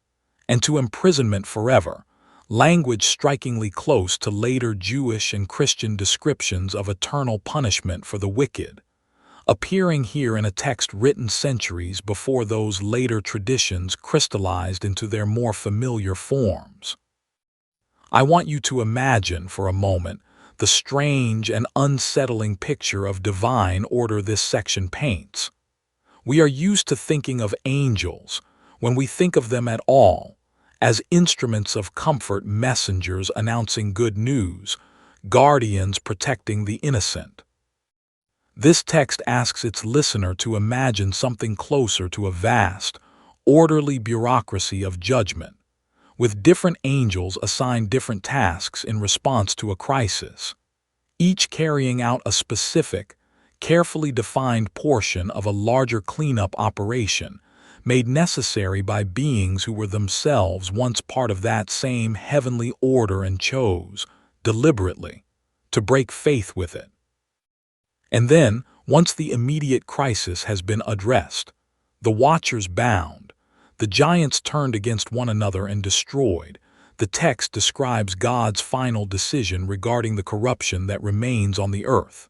and to imprisonment forever, language strikingly close to later Jewish and Christian descriptions of eternal punishment for the wicked, appearing here in a text written centuries before those later traditions crystallized into their more familiar forms. I want you to imagine for a moment the strange and unsettling picture of divine order this section paints. We are used to thinking of angels, when we think of them at all, as instruments of comfort, messengers announcing good news, guardians protecting the innocent. This text asks its listener to imagine something closer to a vast, orderly bureaucracy of judgment, with different angels assigned different tasks in response to a crisis, each carrying out a specific, carefully defined portion of a larger cleanup operation made necessary by beings who were themselves once part of that same heavenly order and chose, deliberately, to break faith with it. And then, once the immediate crisis has been addressed, the Watchers bound, the giants turned against one another and destroyed, the text describes God's final decision regarding the corruption that remains on the earth.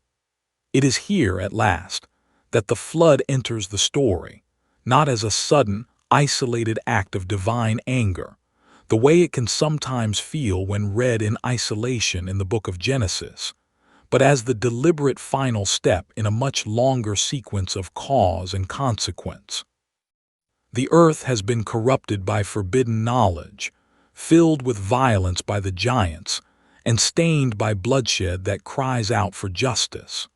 It is here, at last, that the flood enters the story, not as a sudden, isolated act of divine anger, the way it can sometimes feel when read in isolation in the book of Genesis, but as the deliberate final step in a much longer sequence of cause and consequence. The earth has been corrupted by forbidden knowledge, filled with violence by the giants, and stained by bloodshed that cries out for justice.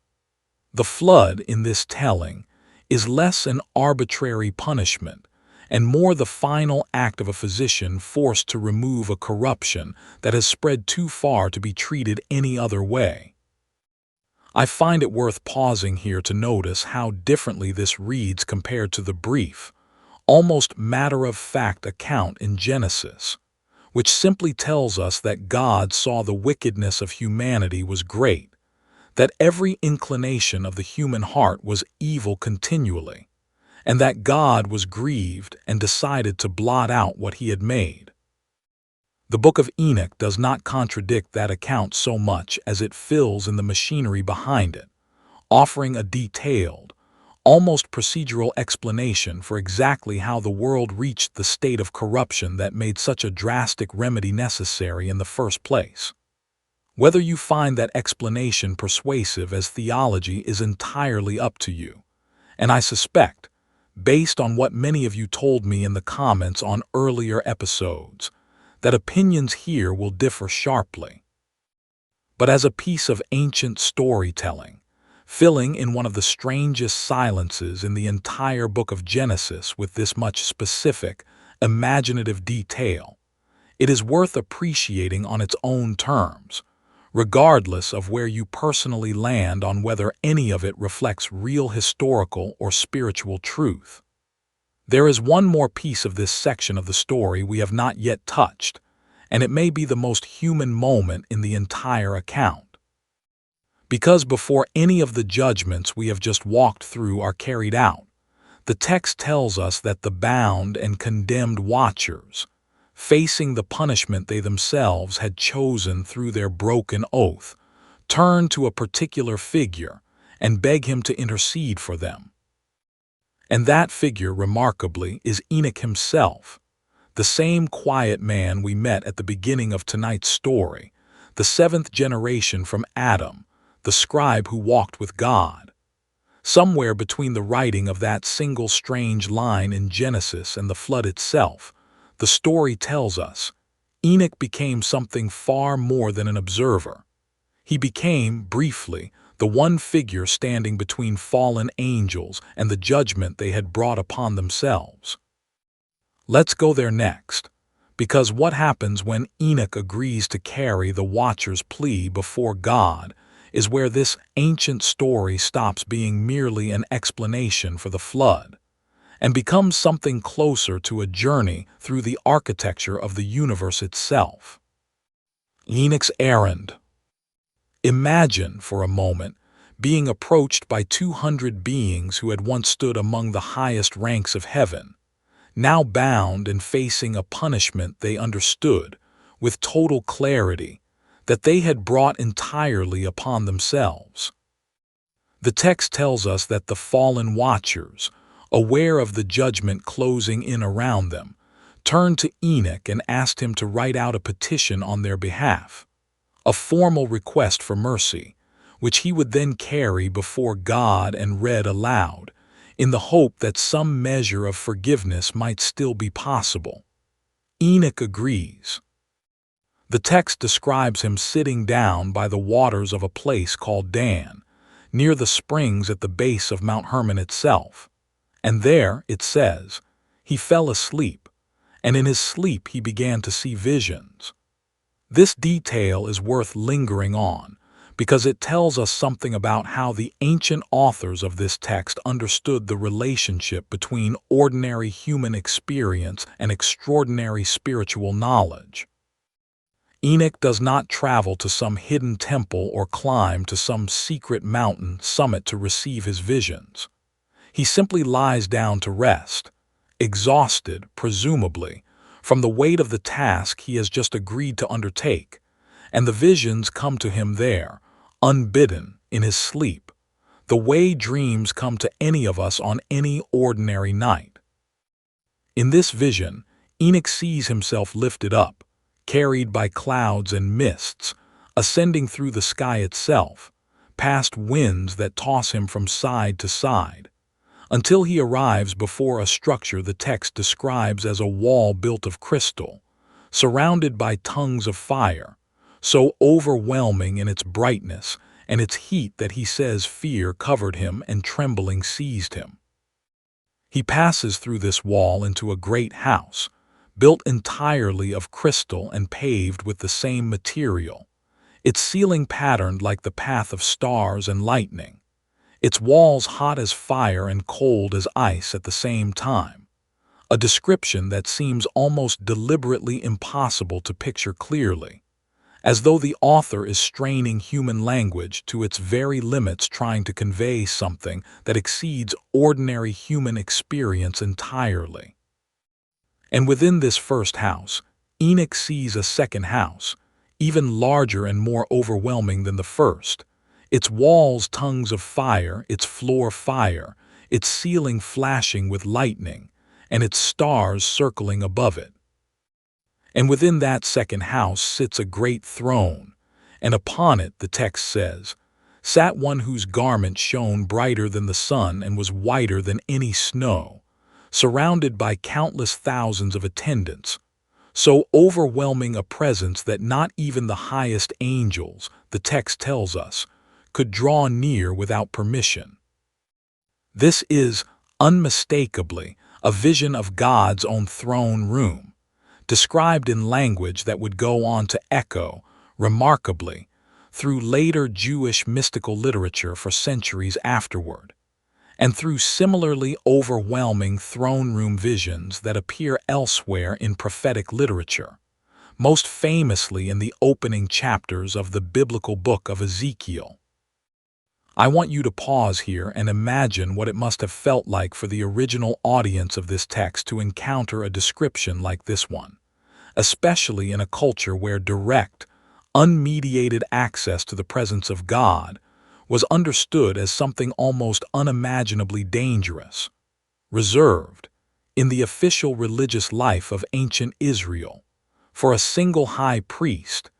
The flood, in this telling, is less an arbitrary punishment and more the final act of a physician forced to remove a corruption that has spread too far to be treated any other way. I find it worth pausing here to notice how differently this reads compared to the brief, almost matter-of-fact account in Genesis, which simply tells us that God saw the wickedness of humanity was great, that every inclination of the human heart was evil continually, and that God was grieved and decided to blot out what he had made. The Book of Enoch does not contradict that account so much as it fills in the machinery behind it, offering a detailed, almost procedural explanation for exactly how the world reached the state of corruption that made such a drastic remedy necessary in the first place. Whether you find that explanation persuasive as theology is entirely up to you, and I suspect, based on what many of you told me in the comments on earlier episodes, that opinions here will differ sharply. But as a piece of ancient storytelling, filling in one of the strangest silences in the entire book of Genesis with this much specific, imaginative detail, it is worth appreciating on its own terms, regardless of where you personally land on whether any of it reflects real historical or spiritual truth. There is one more piece of this section of the story we have not yet touched, and it may be the most human moment in the entire account. Because before any of the judgments we have just walked through are carried out, the text tells us that the bound and condemned watchers, facing the punishment they themselves had chosen through their broken oath, turn to a particular figure and beg him to intercede for them. And that figure, remarkably, is Enoch himself, the same quiet man we met at the beginning of tonight's story, the seventh generation from Adam, the scribe who walked with God. Somewhere between the writing of that single strange line in Genesis and the flood itself, the story tells us, Enoch became something far more than an observer. He became, briefly, the one figure standing between fallen angels and the judgment they had brought upon themselves. Let's go there next, because what happens when Enoch agrees to carry the watcher's plea before God is where this ancient story stops being merely an explanation for the flood and becomes something closer to a journey through the architecture of the universe itself. Enoch's errand. Imagine, for a moment, being approached by 200 beings who had once stood among the highest ranks of heaven, now bound and facing a punishment they understood, with total clarity, that they had brought entirely upon themselves. The text tells us that the fallen watchers, aware of the judgment closing in around them, turned to Enoch and asked him to write out a petition on their behalf, a formal request for mercy, which he would then carry before God and read aloud, in the hope that some measure of forgiveness might still be possible. Enoch agrees. The text describes him sitting down by the waters of a place called Dan, near the springs at the base of Mount Hermon itself. And there, it says, he fell asleep, and in his sleep he began to see visions. This detail is worth lingering on, because it tells us something about how the ancient authors of this text understood the relationship between ordinary human experience and extraordinary spiritual knowledge. Enoch does not travel to some hidden temple or climb to some secret mountain summit to receive his visions. He simply lies down to rest, exhausted, presumably, from the weight of the task he has just agreed to undertake, and the visions come to him there, unbidden, in his sleep, the way dreams come to any of us on any ordinary night. In this vision, Enoch sees himself lifted up, carried by clouds and mists, ascending through the sky itself, past winds that toss him from side to side, until he arrives before a structure the text describes as a wall built of crystal, surrounded by tongues of fire, so overwhelming in its brightness and its heat that he says fear covered him and trembling seized him. He passes through this wall into a great house, built entirely of crystal and paved with the same material, its ceiling patterned like the path of stars and lightning, its walls hot as fire and cold as ice at the same time, a description that seems almost deliberately impossible to picture clearly, as though the author is straining human language to its very limits, trying to convey something that exceeds ordinary human experience entirely. And within this first house, Enoch sees a second house, even larger and more overwhelming than the first, its walls tongues of fire, its floor fire, its ceiling flashing with lightning, and its stars circling above it. And within that second house sits a great throne, and upon it, the text says, sat one whose garment shone brighter than the sun and was whiter than any snow, surrounded by countless thousands of attendants, so overwhelming a presence that not even the highest angels, the text tells us, could draw near without permission. This is, unmistakably, a vision of God's own throne room, described in language that would go on to echo, remarkably, through later Jewish mystical literature for centuries afterward, and through similarly overwhelming throne room visions that appear elsewhere in prophetic literature, most famously in the opening chapters of the biblical book of Ezekiel. I want you to pause here and imagine what it must have felt like for the original audience of this text to encounter a description like this one, especially in a culture where direct, unmediated access to the presence of God was understood as something almost unimaginably dangerous, reserved, in the official religious life of ancient Israel, for a single high priest,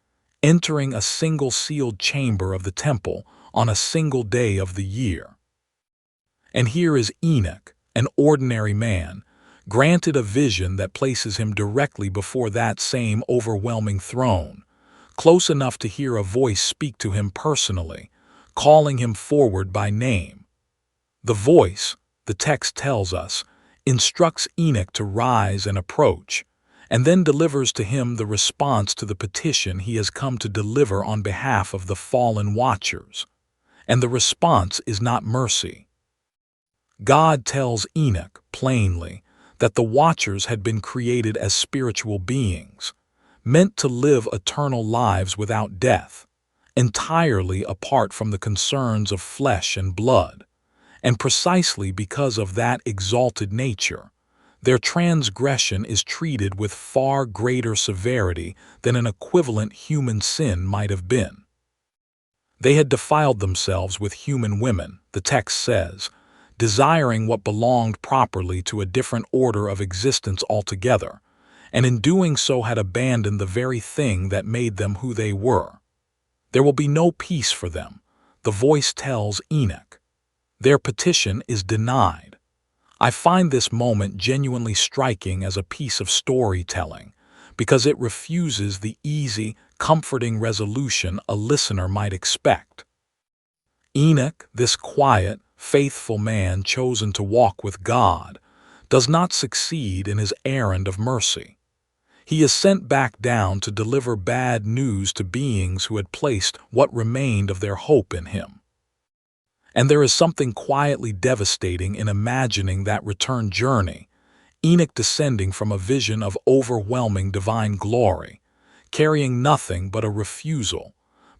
entering a single sealed chamber of the temple on a single day of the year. And here is Enoch, an ordinary man, granted a vision that places him directly before that same overwhelming throne, close enough to hear a voice speak to him personally, calling him forward by name. The voice, the text tells us, instructs Enoch to rise and approach, and then delivers to him the response to the petition he has come to deliver on behalf of the fallen watchers. And the response is not mercy. God tells Enoch plainly that the watchers had been created as spiritual beings, meant to live eternal lives without death, entirely apart from the concerns of flesh and blood, and precisely because of that exalted nature, their transgression is treated with far greater severity than an equivalent human sin might have been. They had defiled themselves with human women, the text says, desiring what belonged properly to a different order of existence altogether, and in doing so had abandoned the very thing that made them who they were. There will be no peace for them, the voice tells Enoch. Their petition is denied. I find this moment genuinely striking as a piece of storytelling, because it refuses the easy, comforting resolution a listener might expect. Enoch, this quiet, faithful man chosen to walk with God, does not succeed in his errand of mercy. He is sent back down to deliver bad news to beings who had placed what remained of their hope in him. And there is something quietly devastating in imagining that return journey, Enoch descending from a vision of overwhelming divine glory, carrying nothing but a refusal,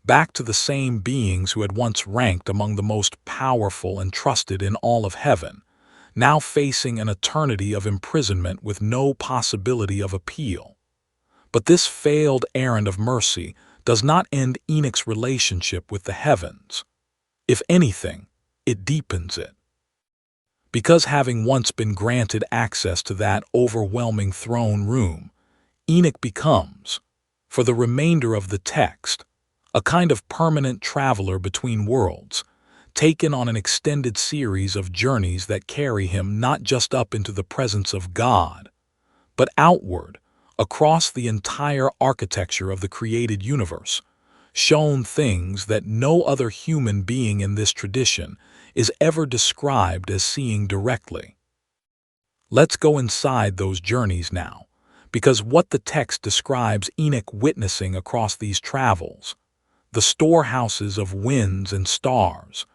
back to the same beings who had once ranked among the most powerful and trusted in all of heaven, now facing an eternity of imprisonment with no possibility of appeal. But this failed errand of mercy does not end Enoch's relationship with the heavens. If anything, it deepens it. Because having once been granted access to that overwhelming throne room, Enoch becomes, for the remainder of the text, a kind of permanent traveler between worlds, taken on an extended series of journeys that carry him not just up into the presence of God, but outward, across the entire architecture of the created universe, shown things that no other human being in this tradition is ever described as seeing directly. Let's go inside those journeys now, because what the text describes Enoch witnessing across these travels, the storehouses of winds and stars,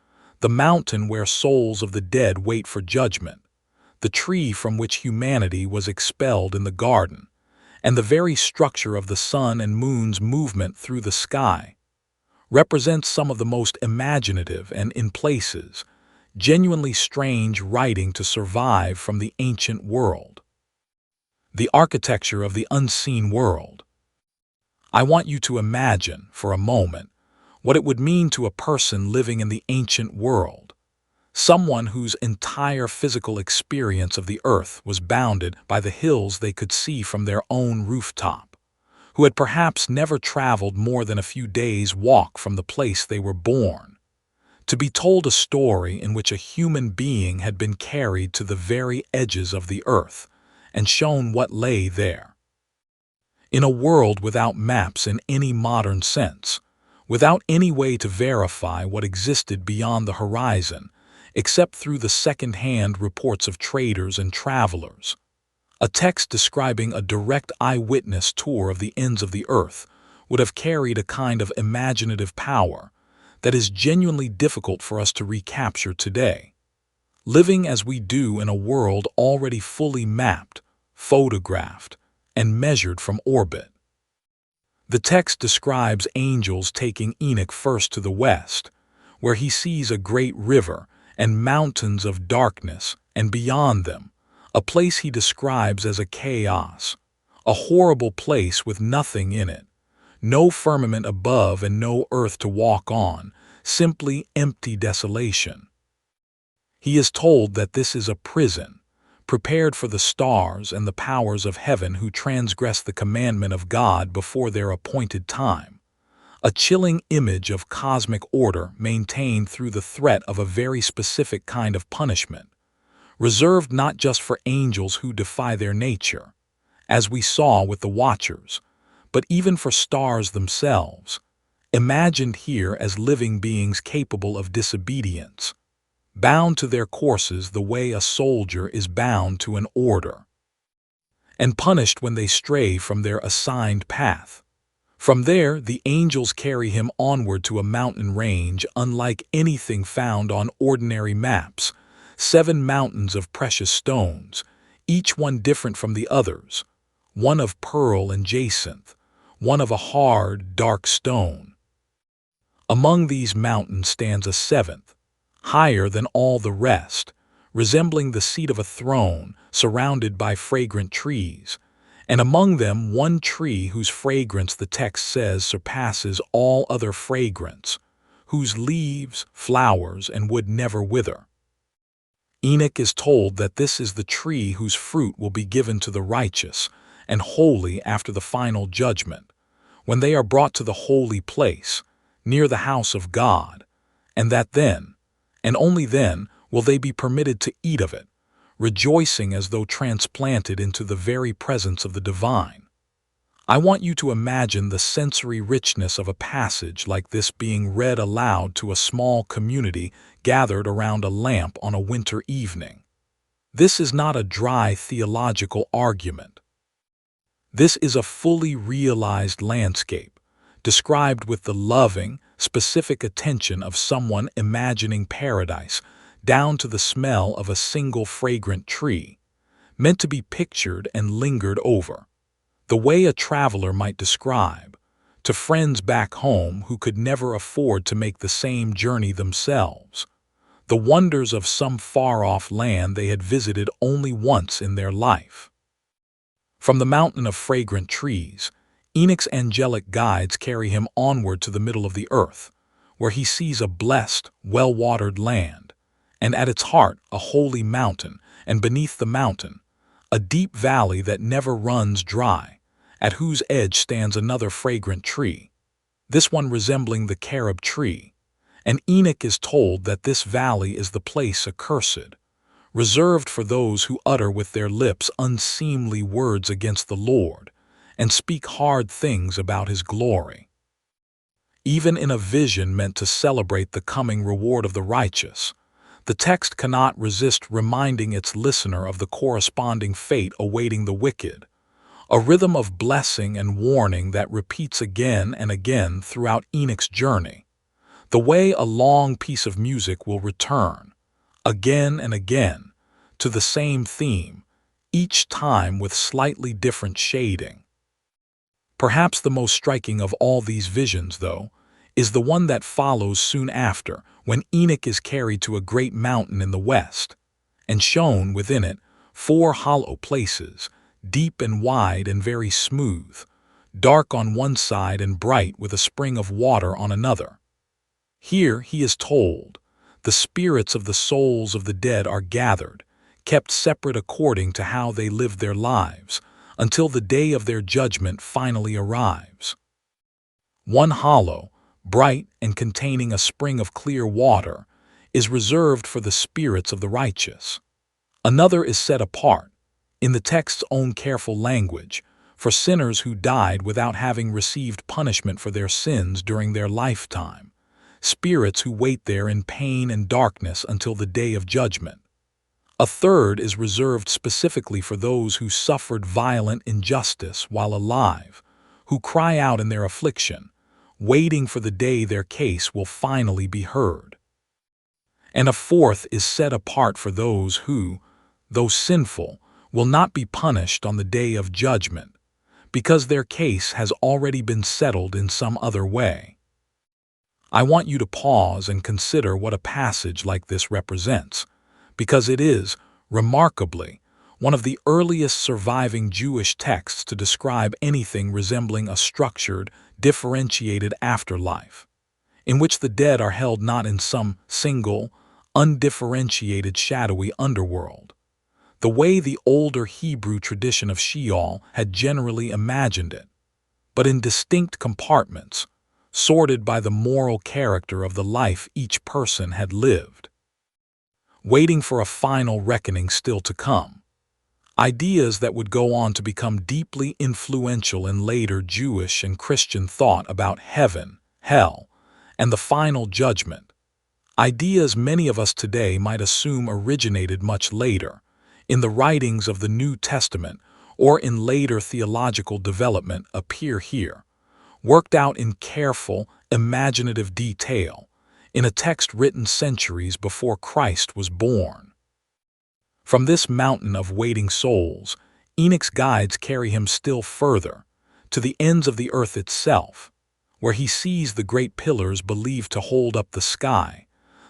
the mountain where souls of the dead wait for judgment, the tree from which humanity was expelled in the garden, and the very structure of the sun and moon's movement through the sky, represents some of the most imaginative and, in places, genuinely strange writing to survive from the ancient world. The architecture of the unseen world. I want you to imagine, for a moment, what it would mean to a person living in the ancient world, someone whose entire physical experience of the earth was bounded by the hills they could see from their own rooftop, who had perhaps never traveled more than a few days' walk from the place they were born, to be told a story in which a human being had been carried to the very edges of the earth and shown what lay there. In a world without maps in any modern sense, without any way to verify what existed beyond the horizon, except through the second-hand reports of traders and travelers, a text describing a direct eyewitness tour of the ends of the earth would have carried a kind of imaginative power that is genuinely difficult for us to recapture today, living as we do in a world already fully mapped, photographed, and measured from orbit. The text describes angels taking Enoch first to the west, where he sees a great river and mountains of darkness, and beyond them, a place he describes as a chaos, a horrible place with nothing in it, no firmament above and no earth to walk on, simply empty desolation. He is told that this is a prison, prepared for the stars and the powers of heaven who transgress the commandment of God before their appointed time, a chilling image of cosmic order maintained through the threat of a very specific kind of punishment, reserved not just for angels who defy their nature, as we saw with the Watchers, but even for stars themselves, imagined here as living beings capable of disobedience, bound to their courses the way a soldier is bound to an order, and punished when they stray from their assigned path. From there, the angels carry him onward to a mountain range unlike anything found on ordinary maps, 7 mountains of precious stones, each one different from the others, one of pearl and jacinth, one of a hard, dark stone. Among these mountains stands a 7th, higher than all the rest, resembling the seat of a throne, surrounded by fragrant trees, and among them one tree whose fragrance the text says surpasses all other fragrance, whose leaves, flowers, and wood never wither. Enoch is told that this is the tree whose fruit will be given to the righteous and holy after the final judgment, when they are brought to the holy place, near the house of God, and that then, and only then, will they be permitted to eat of it, rejoicing as though transplanted into the very presence of the divine. I want you to imagine the sensory richness of a passage like this being read aloud to a small community gathered around a lamp on a winter evening. This is not a dry theological argument. This is a fully realized landscape, described with the loving, specific attention of someone imagining paradise down to the smell of a single fragrant tree, meant to be pictured and lingered over, the way a traveler might describe, to friends back home who could never afford to make the same journey themselves, the wonders of some far-off land they had visited only once in their life. From the mountain of fragrant trees, Enoch's angelic guides carry him onward to the middle of the earth, where he sees a blessed, well-watered land, and at its heart a holy mountain, and beneath the mountain, a deep valley that never runs dry, at whose edge stands another fragrant tree, this one resembling the carob tree, and Enoch is told that this valley is the place accursed, reserved for those who utter with their lips unseemly words against the Lord, and speak hard things about his glory. Even in a vision meant to celebrate the coming reward of the righteous, the text cannot resist reminding its listener of the corresponding fate awaiting the wicked, a rhythm of blessing and warning that repeats again and again throughout Enoch's journey, the way a long piece of music will return, again and again, to the same theme, each time with slightly different shading. Perhaps the most striking of all these visions, though, is the one that follows soon after, when Enoch is carried to a great mountain in the west, and shown within it 4 hollow places, deep and wide and very smooth, dark on one side and bright with a spring of water on another. Here, he is told, the spirits of the souls of the dead are gathered, kept separate according to how they lived their lives, until the day of their judgment finally arrives. One hollow, bright and containing a spring of clear water, is reserved for the spirits of the righteous. Another is set apart, in the text's own careful language, for sinners who died without having received punishment for their sins during their lifetime, spirits who wait there in pain and darkness until the day of judgment. A third is reserved specifically for those who suffered violent injustice while alive, who cry out in their affliction, waiting for the day their case will finally be heard. And a fourth is set apart for those who, though sinful, will not be punished on the day of judgment, because their case has already been settled in some other way. I want you to pause and consider what a passage like this represents, because it is, remarkably, one of the earliest surviving Jewish texts to describe anything resembling a structured, differentiated afterlife, in which the dead are held not in some single, undifferentiated shadowy underworld, the way the older Hebrew tradition of Sheol had generally imagined it, but in distinct compartments, sorted by the moral character of the life each person had lived, waiting for a final reckoning still to come. Ideas that would go on to become deeply influential in later Jewish and Christian thought about heaven, hell, and the final judgment. Ideas many of us today might assume originated much later, in the writings of the New Testament or in later theological development appear here, worked out in careful, imaginative detail, in a text written centuries before Christ was born. From this mountain of waiting souls, Enoch's guides carry him still further, to the ends of the earth itself, where he sees the great pillars believed to hold up the sky,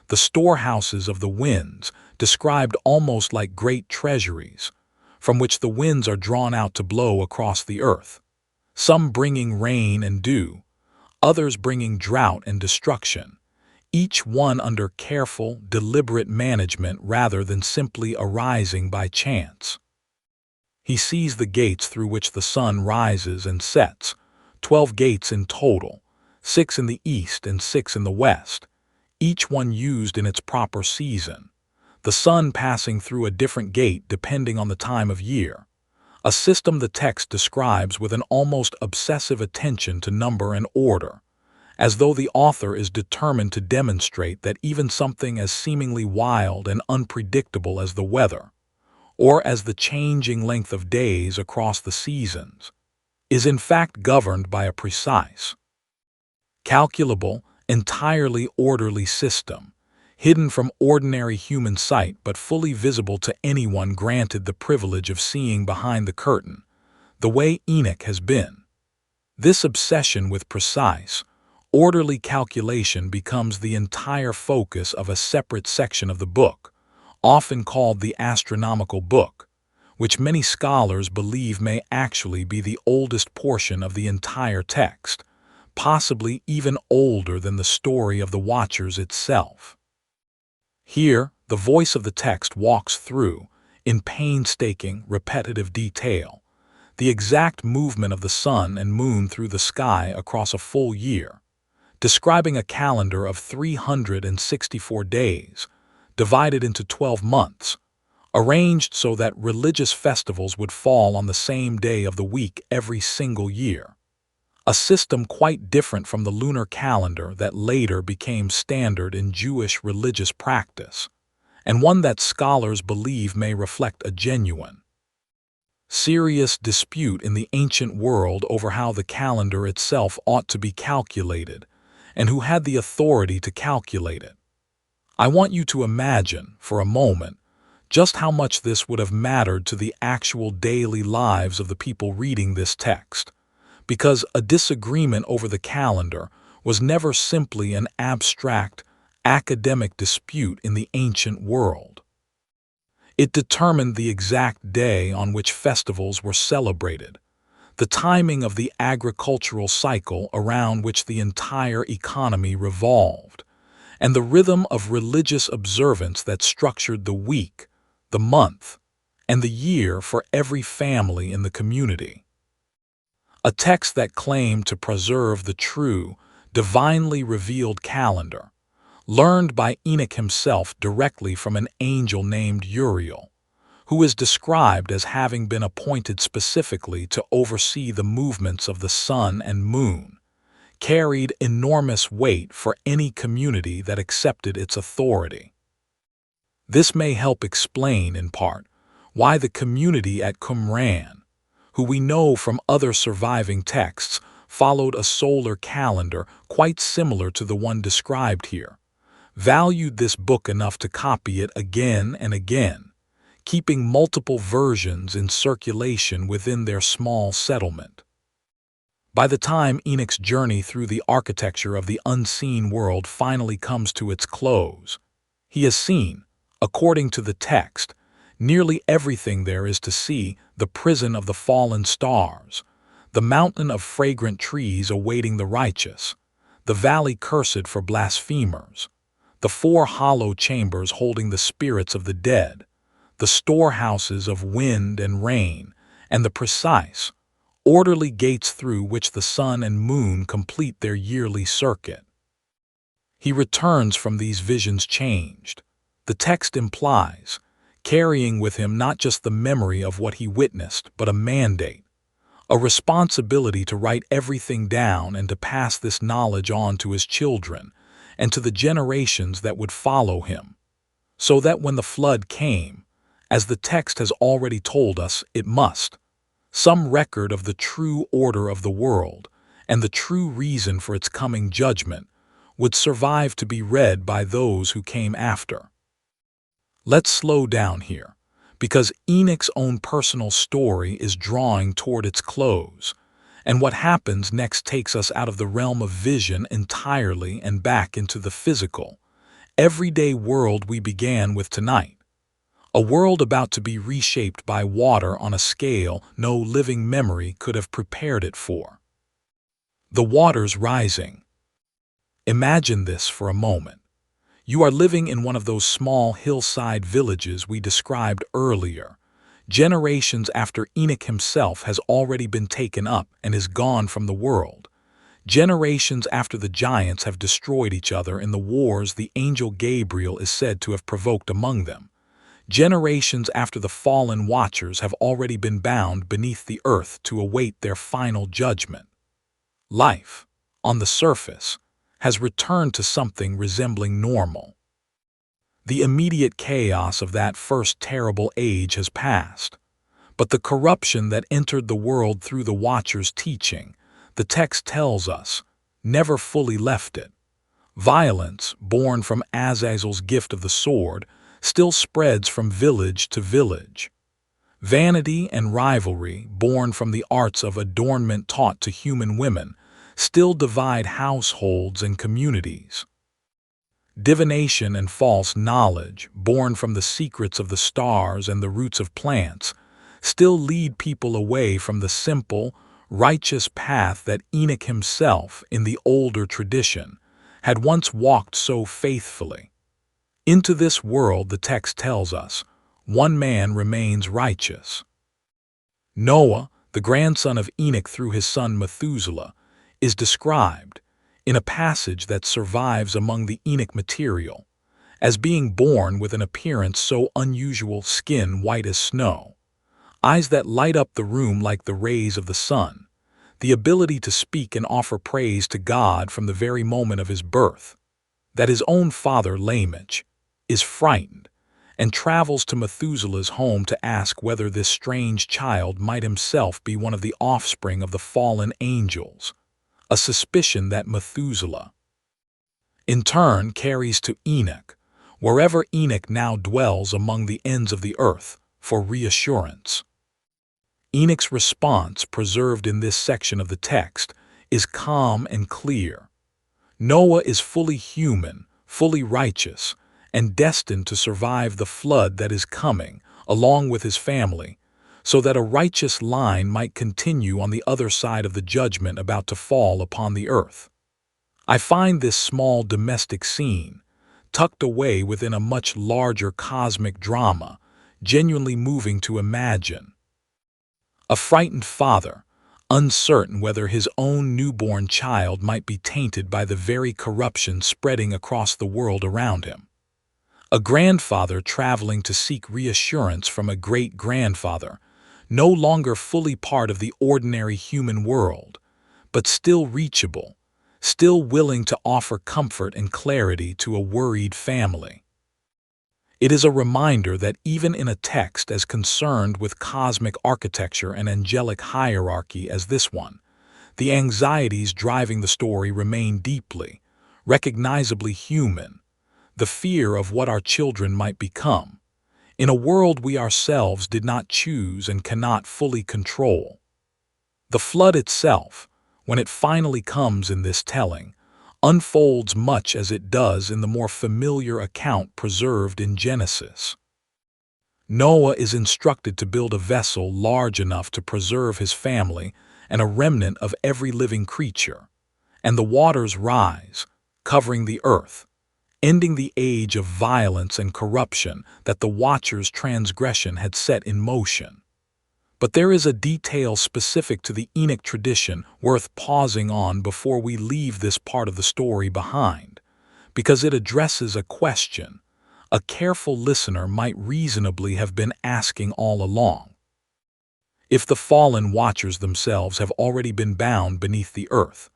the storehouses of the winds, described almost like great treasuries, from which the winds are drawn out to blow across the earth, some bringing rain and dew, others bringing drought and destruction, each one under careful, deliberate management rather than simply arising by chance. He sees the gates through which the sun rises and sets, 12 gates in total, 6 in the east and 6 in the west, each one used in its proper season, the sun passing through a different gate depending on the time of year, a system the text describes with an almost obsessive attention to number and order, as though the author is determined to demonstrate that even something as seemingly wild and unpredictable as the weather, or as the changing length of days across the seasons, is in fact governed by a precise, calculable, entirely orderly system, hidden from ordinary human sight but fully visible to anyone granted the privilege of seeing behind the curtain, the way Enoch has been. This obsession with precise, orderly calculation becomes the entire focus of a separate section of the book, often called the astronomical book, which many scholars believe may actually be the oldest portion of the entire text, possibly even older than the story of the Watchers itself. Here, the voice of the text walks through, in painstaking, repetitive detail, the exact movement of the sun and moon through the sky across a full year, describing a calendar of 364 days, divided into 12 months, arranged so that religious festivals would fall on the same day of the week every single year, a system quite different from the lunar calendar that later became standard in Jewish religious practice, and one that scholars believe may reflect a genuine, serious dispute in the ancient world over how the calendar itself ought to be calculated, and who had the authority to calculate it. I want you to imagine, for a moment, just how much this would have mattered to the actual daily lives of the people reading this text, because a disagreement over the calendar was never simply an abstract, academic dispute in the ancient world. It determined the exact day on which festivals were celebrated, the timing of the agricultural cycle around which the entire economy revolved, and the rhythm of religious observance that structured the week, the month, and the year for every family in the community. A text that claimed to preserve the true, divinely revealed calendar, learned by Enoch himself directly from an angel named Uriel, who is described as having been appointed specifically to oversee the movements of the sun and moon, carried enormous weight for any community that accepted its authority. This may help explain, in part, why the community at Qumran, who we know from other surviving texts, followed a solar calendar quite similar to the one described here, valued this book enough to copy it again and again, keeping multiple versions in circulation within their small settlement. By the time Enoch's journey through the architecture of the unseen world finally comes to its close, he has seen, according to the text, nearly everything there is to see: the prison of the fallen stars, the mountain of fragrant trees awaiting the righteous, the valley cursed for blasphemers, the 4 hollow chambers holding the spirits of the dead, the storehouses of wind and rain, and the precise, orderly gates through which the sun and moon complete their yearly circuit. He returns from these visions changed, the text implies, carrying with him not just the memory of what he witnessed, but a mandate, a responsibility to write everything down and to pass this knowledge on to his children and to the generations that would follow him, so that when the flood came, as the text has already told us it must, some record of the true order of the world and the true reason for its coming judgment would survive to be read by those who came after. Let's slow down here, because Enoch's own personal story is drawing toward its close, and what happens next takes us out of the realm of vision entirely and back into the physical, everyday world we began with tonight. A world about to be reshaped by water on a scale no living memory could have prepared it for. The waters rising. Imagine this for a moment. You are living in one of those small hillside villages we described earlier, generations after Enoch himself has already been taken up and is gone from the world, generations after the giants have destroyed each other in the wars the angel Gabriel is said to have provoked among them, generations after the fallen watchers have already been bound beneath the earth to await their final judgment. Life, on the surface, has returned to something resembling normal. The immediate chaos of that first terrible age has passed, but the corruption that entered the world through the Watcher's teaching, the text tells us, never fully left it. Violence, born from Azazel's gift of the sword, still spreads from village to village. Vanity and rivalry, born from the arts of adornment taught to human women, still divide households and communities. Divination and false knowledge, born from the secrets of the stars and the roots of plants, still lead people away from the simple, righteous path that Enoch himself, in the older tradition, had once walked so faithfully. Into this world, the text tells us, one man remains righteous. Noah, the grandson of Enoch through his son Methuselah, is described, in a passage that survives among the Enoch material, as being born with an appearance so unusual: skin white as snow, eyes that light up the room like the rays of the sun, the ability to speak and offer praise to God from the very moment of his birth, that his own father Lamech is frightened, and travels to Methuselah's home to ask whether this strange child might himself be one of the offspring of the fallen angels, a suspicion that Methuselah, in turn, carries to Enoch, wherever Enoch now dwells among the ends of the earth, for reassurance. Enoch's response, preserved in this section of the text, is calm and clear. Noah is fully human, fully righteous, and destined to survive the flood that is coming, along with his family, so that a righteous line might continue on the other side of the judgment about to fall upon the earth. I find this small domestic scene, tucked away within a much larger cosmic drama, genuinely moving to imagine. A frightened father, uncertain whether his own newborn child might be tainted by the very corruption spreading across the world around him. A grandfather traveling to seek reassurance from a great-grandfather, no longer fully part of the ordinary human world, but still reachable, still willing to offer comfort and clarity to a worried family. It is a reminder that even in a text as concerned with cosmic architecture and angelic hierarchy as this one, the anxieties driving the story remain deeply, recognizably human. The fear of what our children might become, in a world we ourselves did not choose and cannot fully control. The flood itself, when it finally comes in this telling, unfolds much as it does in the more familiar account preserved in Genesis. Noah is instructed to build a vessel large enough to preserve his family and a remnant of every living creature, and the waters rise, covering the earth, ending the age of violence and corruption that the Watcher's transgression had set in motion. But there is a detail specific to the Enoch tradition worth pausing on before we leave this part of the story behind, because it addresses a question a careful listener might reasonably have been asking all along. If the fallen Watchers themselves have already been bound beneath the earth,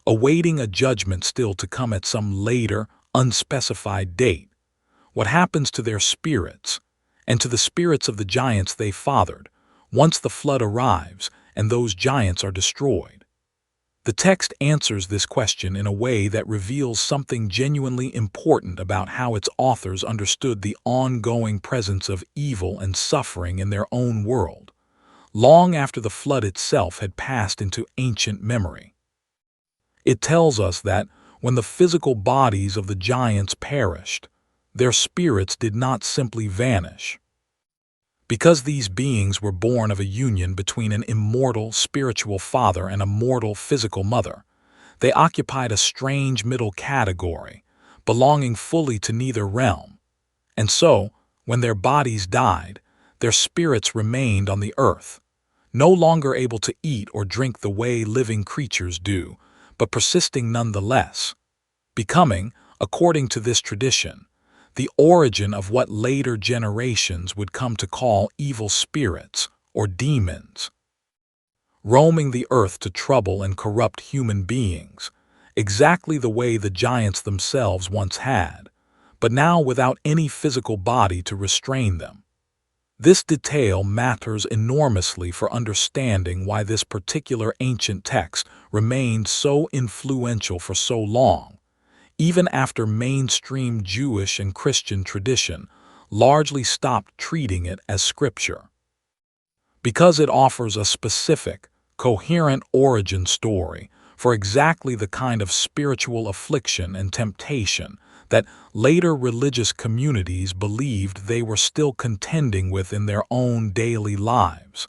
awaiting a judgment still to come at some later, unspecified date, what happens to their spirits, and to the spirits of the giants they fathered, once the flood arrives and those giants are destroyed? The text answers this question in a way that reveals something genuinely important about how its authors understood the ongoing presence of evil and suffering in their own world, long after the flood itself had passed into ancient memory. It tells us that when the physical bodies of the giants perished, their spirits did not simply vanish. Because these beings were born of a union between an immortal spiritual father and a mortal physical mother, they occupied a strange middle category, belonging fully to neither realm. And so, when their bodies died, their spirits remained on the earth, no longer able to eat or drink the way living creatures do, but persisting nonetheless, becoming, according to this tradition, the origin of what later generations would come to call evil spirits or demons, roaming the earth to trouble and corrupt human beings, exactly the way the giants themselves once had, but now without any physical body to restrain them. This detail matters enormously for understanding why this particular ancient text remained so influential for so long, even after mainstream Jewish and Christian tradition largely stopped treating it as scripture. Because it offers a specific, coherent origin story for exactly the kind of spiritual affliction and temptation that later religious communities believed they were still contending with in their own daily lives,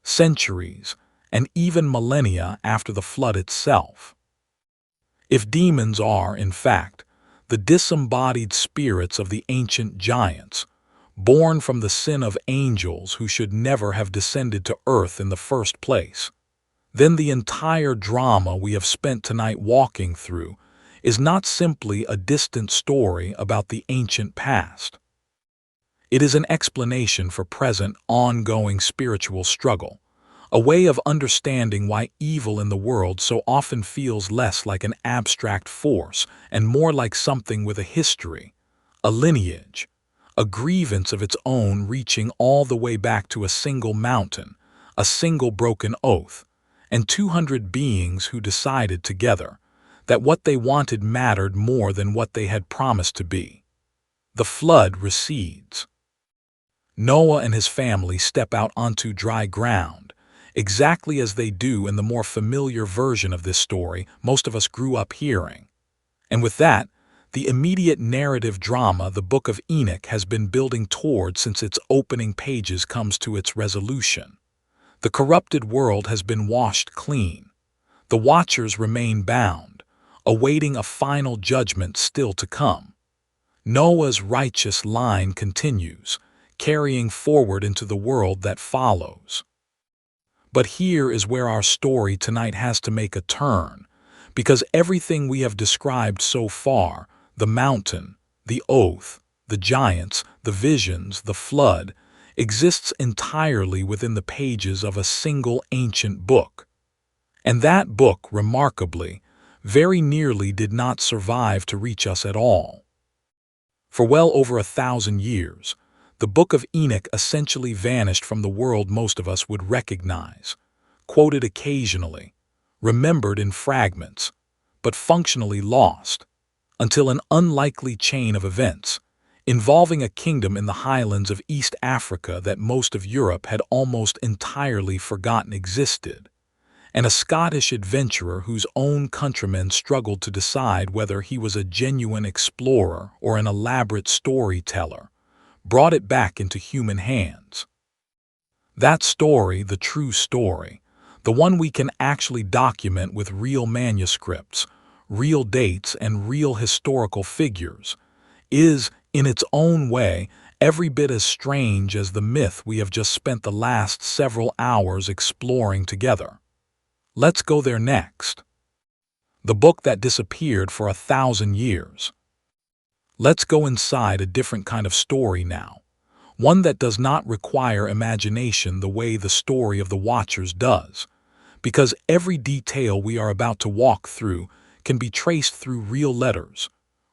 centuries, and even millennia after the flood itself. If demons are, in fact, the disembodied spirits of the ancient giants, born from the sin of angels who should never have descended to earth in the first place, then the entire drama we have spent tonight walking through is not simply a distant story about the ancient past. It is an explanation for present, ongoing spiritual struggle, a way of understanding why evil in the world so often feels less like an abstract force and more like something with a history, a lineage, a grievance of its own reaching all the way back to a single mountain, a single broken oath, and 200 beings who decided together that what they wanted mattered more than what they had promised to be. The flood recedes. Noah and his family step out onto dry ground, exactly as they do in the more familiar version of this story most of us grew up hearing. And with that, the immediate narrative drama the Book of Enoch has been building toward since its opening pages comes to its resolution. The corrupted world has been washed clean. The watchers remain bound, awaiting a final judgment still to come. Noah's righteous line continues, carrying forward into the world that follows. But here is where our story tonight has to make a turn, because everything we have described so far, the mountain, the oath, the giants, the visions, the flood, exists entirely within the pages of a single ancient book. And that book, remarkably, very nearly did not survive to reach us at all. For well over 1,000 years, the Book of Enoch essentially vanished from the world most of us would recognize, quoted occasionally, remembered in fragments, but functionally lost, until an unlikely chain of events, involving a kingdom in the highlands of East Africa that most of Europe had almost entirely forgotten existed, and a Scottish adventurer whose own countrymen struggled to decide whether he was a genuine explorer or an elaborate storyteller, brought it back into human hands. That story, the true story, the one we can actually document with real manuscripts, real dates, and real historical figures, is, in its own way, every bit as strange as the myth we have just spent the last several hours exploring together. Let's go there next. The book that disappeared for 1,000 years. Let's go inside a different kind of story now, one that does not require imagination the way the story of the Watchers does, because every detail we are about to walk through can be traced through real letters,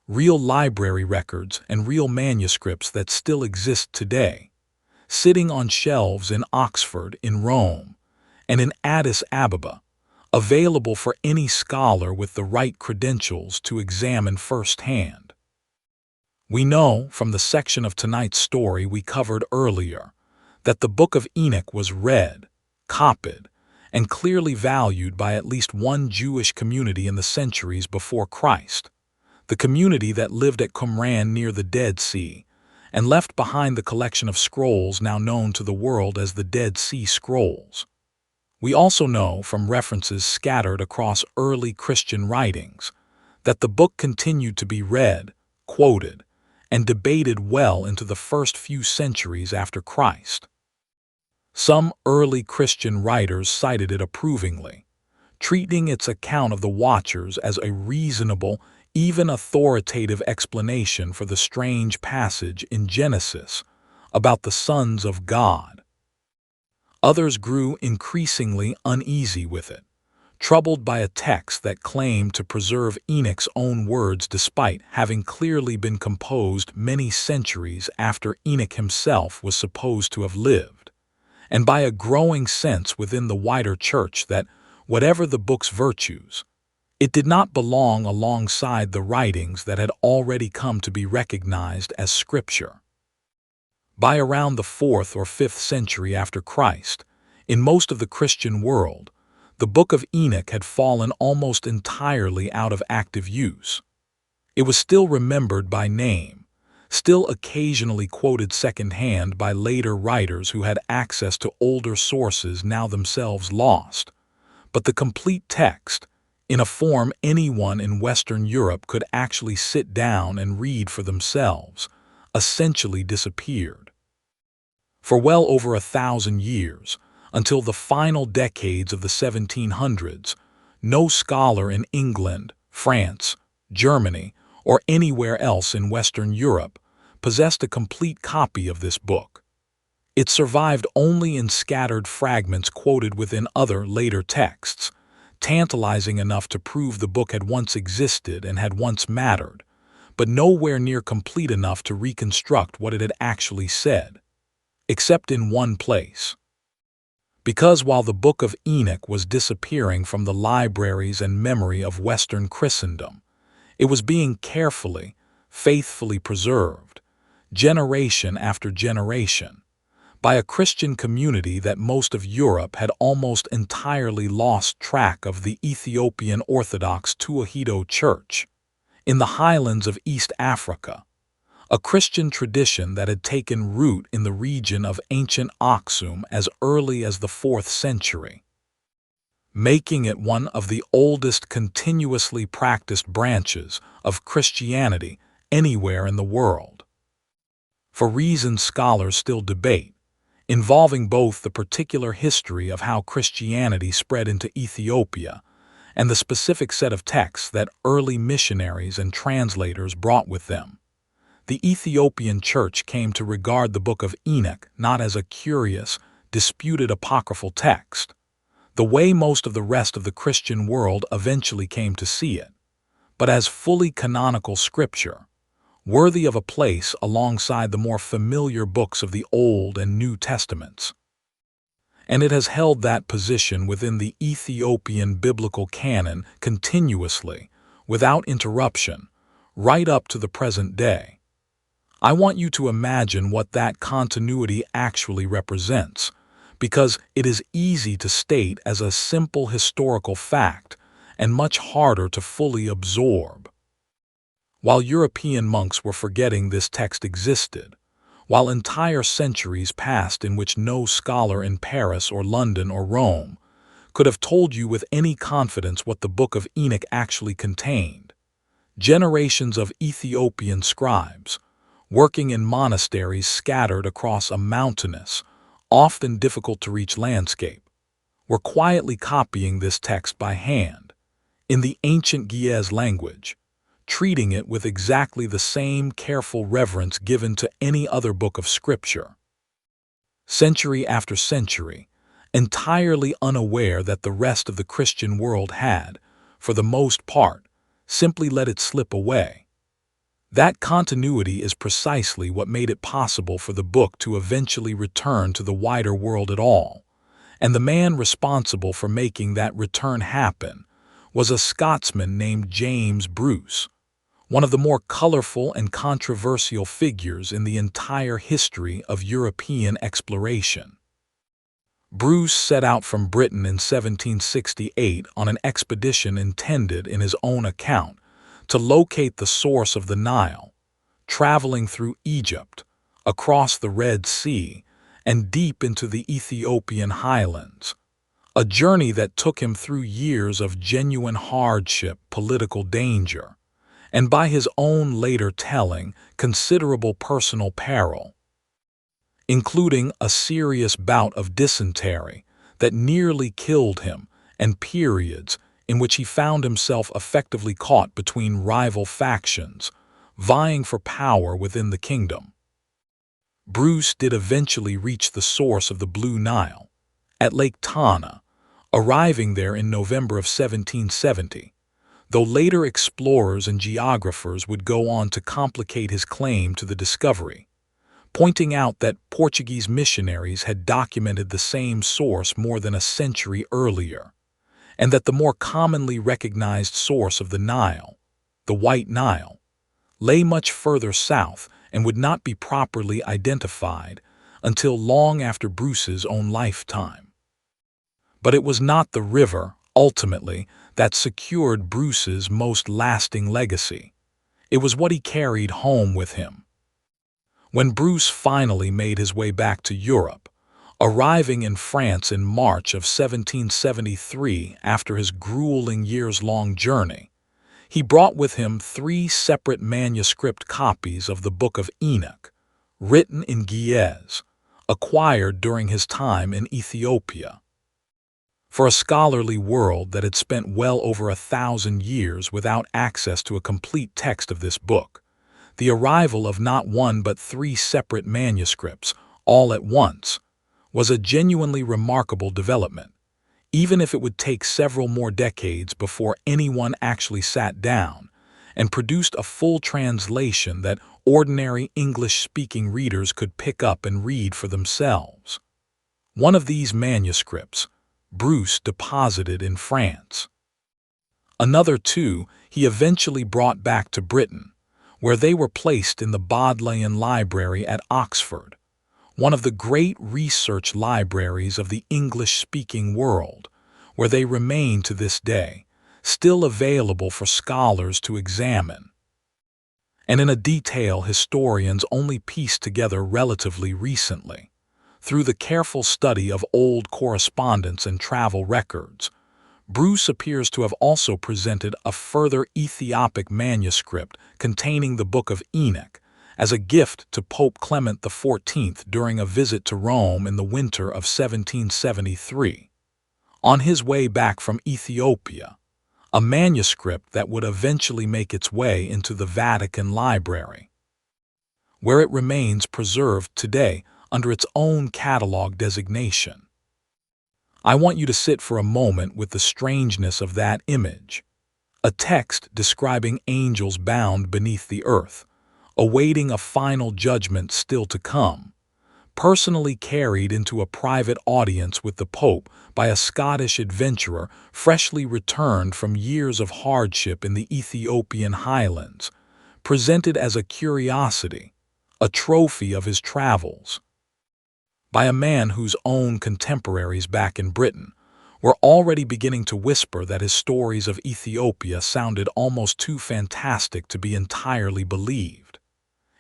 real library records, and real manuscripts that still exist today, sitting on shelves in Oxford, in Rome, and in Addis Ababa, available for any scholar with the right credentials to examine firsthand. We know, from the section of tonight's story we covered earlier, that the Book of Enoch was read, copied, and clearly valued by at least one Jewish community in the centuries before Christ, the community that lived at Qumran near the Dead Sea, and left behind the collection of scrolls now known to the world as the Dead Sea Scrolls. We also know, from references scattered across early Christian writings, that the book continued to be read, quoted, and debated well into the first few centuries after Christ. Some early Christian writers cited it approvingly, treating its account of the Watchers as a reasonable, even authoritative explanation for the strange passage in Genesis about the sons of God. Others grew increasingly uneasy with it, troubled by a text that claimed to preserve Enoch's own words despite having clearly been composed many centuries after Enoch himself was supposed to have lived, and by a growing sense within the wider church that, whatever the book's virtues, it did not belong alongside the writings that had already come to be recognized as Scripture. By around the 4th or 5th century after Christ, in most of the Christian world, the Book of Enoch had fallen almost entirely out of active use. It was still remembered by name, still occasionally quoted secondhand by later writers who had access to older sources now themselves lost, but the complete text, in a form anyone in Western Europe could actually sit down and read for themselves, essentially disappeared. For well over 1,000 years, until the final decades of the 1700s, no scholar in England, France, Germany, or anywhere else in Western Europe possessed a complete copy of this book. It survived only in scattered fragments quoted within other later texts, tantalizing enough to prove the book had once existed and had once mattered, but nowhere near complete enough to reconstruct what it had actually said, except in one place. Because while the Book of Enoch was disappearing from the libraries and memory of Western Christendom, it was being carefully, faithfully preserved, generation after generation, by a Christian community that most of Europe had almost entirely lost track of, the Ethiopian Orthodox Church, in the highlands of East Africa, a Christian tradition that had taken root in the region of ancient Aksum as early as the 4th century, making it one of the oldest continuously practiced branches of Christianity anywhere in the world. For reasons scholars still debate, involving both the particular history of how Christianity spread into Ethiopia and the specific set of texts that early missionaries and translators brought with them, the Ethiopian Church came to regard the Book of Enoch not as a curious, disputed apocryphal text, the way most of the rest of the Christian world eventually came to see it, but as fully canonical scripture, worthy of a place alongside the more familiar books of the Old and New Testaments. And it has held that position within the Ethiopian biblical canon continuously, without interruption, right up to the present day. I want you to imagine what that continuity actually represents, because it is easy to state as a simple historical fact and much harder to fully absorb. While European monks were forgetting this text existed, while entire centuries passed in which no scholar in Paris or London or Rome could have told you with any confidence what the Book of Enoch actually contained, generations of Ethiopian scribes, working in monasteries scattered across a mountainous, often difficult-to-reach landscape, were quietly copying this text by hand, in the ancient Ge'ez language, treating it with exactly the same careful reverence given to any other book of Scripture. Century after century, entirely unaware that the rest of the Christian world had, for the most part, simply let it slip away. That continuity is precisely what made it possible for the book to eventually return to the wider world at all, and the man responsible for making that return happen was a Scotsman named James Bruce, one of the more colorful and controversial figures in the entire history of European exploration. Bruce set out from Britain in 1768 on an expedition intended, in his own account, to locate the source of the Nile, traveling through Egypt, across the Red Sea, and deep into the Ethiopian highlands, a journey that took him through years of genuine hardship, political danger, and by his own later telling, considerable personal peril, including a serious bout of dysentery that nearly killed him and periods in which he found himself effectively caught between rival factions, vying for power within the kingdom. Bruce did eventually reach the source of the Blue Nile, at Lake Tana, arriving there in November of 1770, though later explorers and geographers would go on to complicate his claim to the discovery, pointing out that Portuguese missionaries had documented the same source more than a century earlier, and that the more commonly recognized source of the Nile, the White Nile, lay much further south and would not be properly identified until long after Bruce's own lifetime. But it was not the river, ultimately, that secured Bruce's most lasting legacy. It was what he carried home with him. When Bruce finally made his way back to Europe, arriving in France in March of 1773 after his grueling years-long journey, he brought with him 3 separate manuscript copies of the Book of Enoch, written in Ge'ez, acquired during his time in Ethiopia. For a scholarly world that had spent well over 1,000 years without access to a complete text of this book, the arrival of not 1 but 3 separate manuscripts, all at once, was a genuinely remarkable development, even if it would take several more decades before anyone actually sat down and produced a full translation that ordinary English-speaking readers could pick up and read for themselves. One of these manuscripts, Bruce deposited in France. Another two he eventually brought back to Britain, where they were placed in the Bodleian Library at Oxford, one of the great research libraries of the English-speaking world, where they remain to this day, still available for scholars to examine, and in a detail historians only piece together relatively recently, through the careful study of old correspondence and travel records. Bruce appears to have also presented a further Ethiopic manuscript containing the Book of Enoch as a gift to Pope Clement XIV during a visit to Rome in the winter of 1773. On his way back from Ethiopia, a manuscript that would eventually make its way into the Vatican Library, where it remains preserved today under its own catalog designation. I want you to sit for a moment with the strangeness of that image, a text describing angels bound beneath the earth, awaiting a final judgment still to come, personally carried into a private audience with the Pope by a Scottish adventurer freshly returned from years of hardship in the Ethiopian highlands, presented as a curiosity, a trophy of his travels, by a man whose own contemporaries back in Britain were already beginning to whisper that his stories of Ethiopia sounded almost too fantastic to be entirely believed.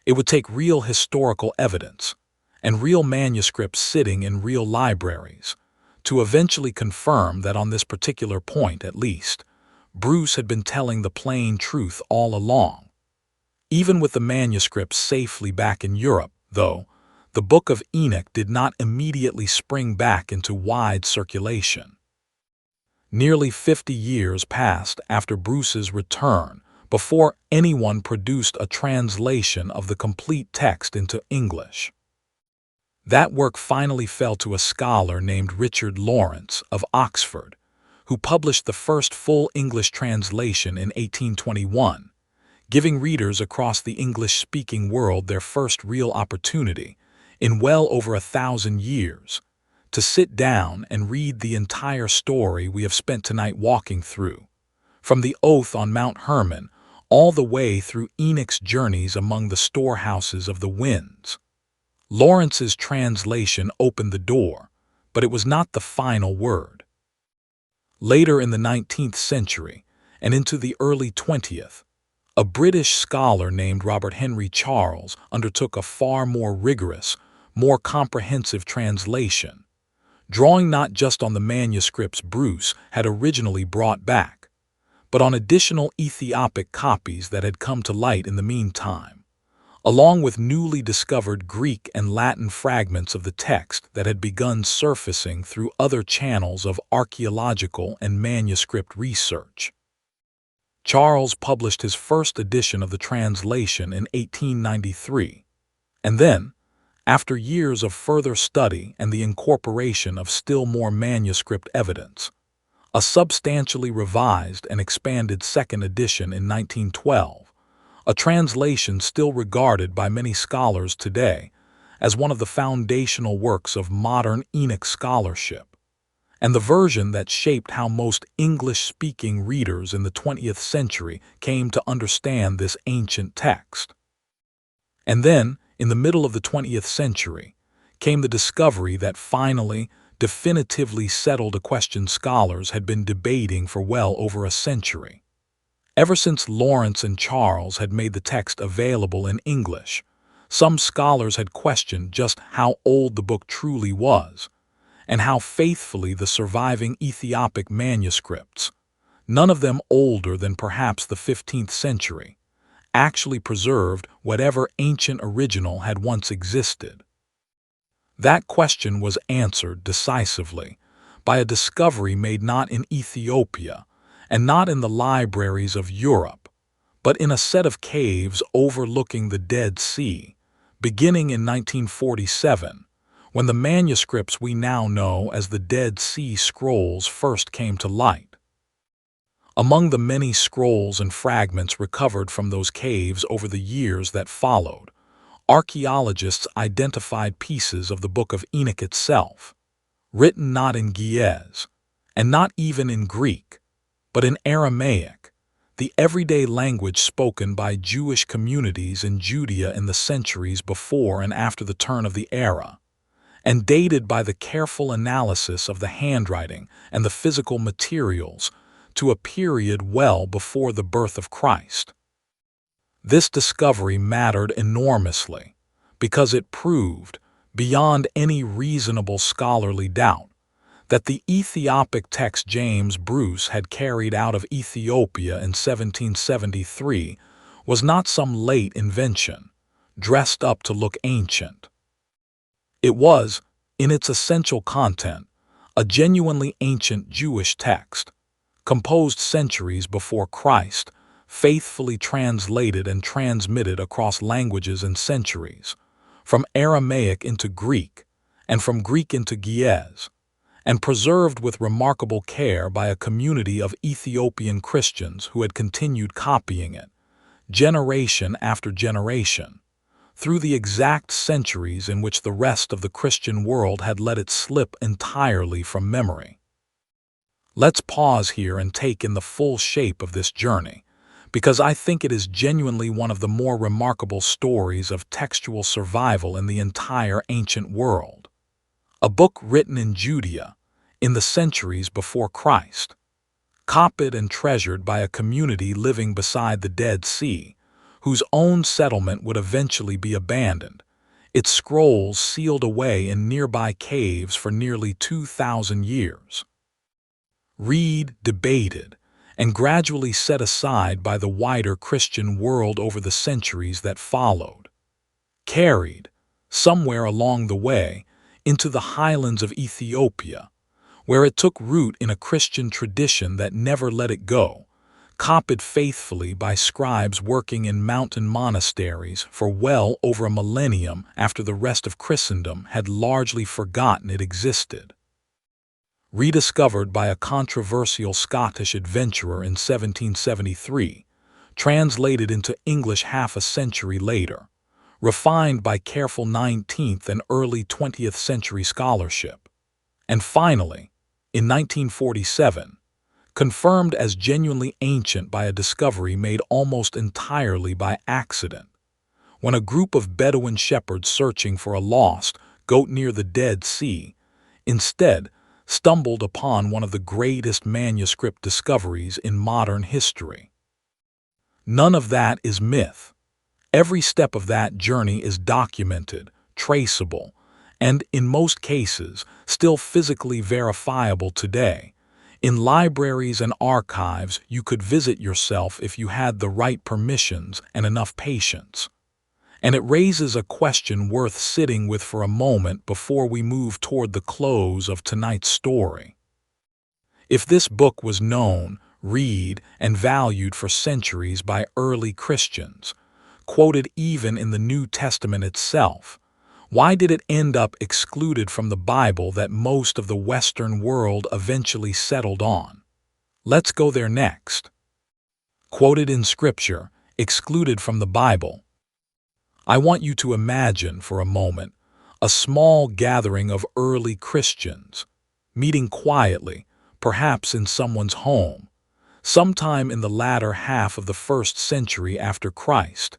It would take real historical evidence and real manuscripts sitting in real libraries to eventually confirm that on this particular point, at least, Bruce had been telling the plain truth all along. Even with the manuscripts safely back in Europe, though, the Book of Enoch did not immediately spring back into wide circulation. Nearly 50 years passed after Bruce's return before anyone produced a translation of the complete text into English. That work finally fell to a scholar named Richard Lawrence of Oxford, who published the first full English translation in 1821, giving readers across the English-speaking world their first real opportunity, in well over 1,000 years, to sit down and read the entire story we have spent tonight walking through, from the oath on Mount Hermon all the way through Enoch's journeys among the storehouses of the winds. Lawrence's translation opened the door, but it was not the final word. Later in the 19th century, and into the early 20th, a British scholar named Robert Henry Charles undertook a far more rigorous, more comprehensive translation, drawing not just on the manuscripts Bruce had originally brought back, but on additional Ethiopic copies that had come to light in the meantime, along with newly discovered Greek and Latin fragments of the text that had begun surfacing through other channels of archaeological and manuscript research. Charles published his first edition of the translation in 1893, and then, after years of further study and the incorporation of still more manuscript evidence, a substantially revised and expanded second edition in 1912, a translation still regarded by many scholars today as one of the foundational works of modern Enoch scholarship, and the version that shaped how most English-speaking readers in the 20th century came to understand this ancient text. And then, in the middle of the 20th century, came the discovery that finally, definitively settled a question scholars had been debating for well over a century. Ever since Lawrence and Charles had made the text available in English, some scholars had questioned just how old the book truly was, and how faithfully the surviving Ethiopic manuscripts, none of them older than perhaps the 15th century, actually preserved whatever ancient original had once existed. That question was answered decisively by a discovery made not in Ethiopia and not in the libraries of Europe, but in a set of caves overlooking the Dead Sea, beginning in 1947, when the manuscripts we now know as the Dead Sea Scrolls first came to light. Among the many scrolls and fragments recovered from those caves over the years that followed, archaeologists identified pieces of the Book of Enoch itself, written not in Ge'ez, and not even in Greek, but in Aramaic, the everyday language spoken by Jewish communities in Judea in the centuries before and after the turn of the era, and dated by the careful analysis of the handwriting and the physical materials to a period well before the birth of Christ. This discovery mattered enormously because it proved, beyond any reasonable scholarly doubt, that the Ethiopic text James Bruce had carried out of Ethiopia in 1773 was not some late invention, dressed up to look ancient. It was, in its essential content, a genuinely ancient Jewish text, composed centuries before Christ, faithfully translated and transmitted across languages and centuries, from Aramaic into Greek, and from Greek into Ge'ez, and preserved with remarkable care by a community of Ethiopian Christians who had continued copying it, generation after generation, through the exact centuries in which the rest of the Christian world had let it slip entirely from memory. Let's pause here and take in the full shape of this journey, because I think it is genuinely one of the more remarkable stories of textual survival in the entire ancient world. A book written in Judea, in the centuries before Christ, copied and treasured by a community living beside the Dead Sea, whose own settlement would eventually be abandoned, its scrolls sealed away in nearby caves for nearly 2,000 years. Read, debated, and gradually set aside by the wider Christian world over the centuries that followed, carried, somewhere along the way, into the highlands of Ethiopia, where it took root in a Christian tradition that never let it go, copied faithfully by scribes working in mountain monasteries for well over a millennium after the rest of Christendom had largely forgotten it existed. Rediscovered by a controversial Scottish adventurer in 1773, translated into English half a century later, refined by careful 19th and early 20th century scholarship, and finally, in 1947, confirmed as genuinely ancient by a discovery made almost entirely by accident, when a group of Bedouin shepherds searching for a lost goat near the Dead Sea instead stumbled upon one of the greatest manuscript discoveries in modern history. None of that is myth. Every step of that journey is documented, traceable, and, in most cases, still physically verifiable today. In libraries and archives you could visit yourself if you had the right permissions and enough patience. And it raises a question worth sitting with for a moment before we move toward the close of tonight's story. If this book was known, read, and valued for centuries by early Christians, quoted even in the New Testament itself, why did it end up excluded from the Bible that most of the Western world eventually settled on? Let's go there next. Quoted in Scripture, excluded from the Bible. I want you to imagine for a moment a small gathering of early Christians, meeting quietly, perhaps in someone's home, sometime in the latter half of the 1st century after Christ,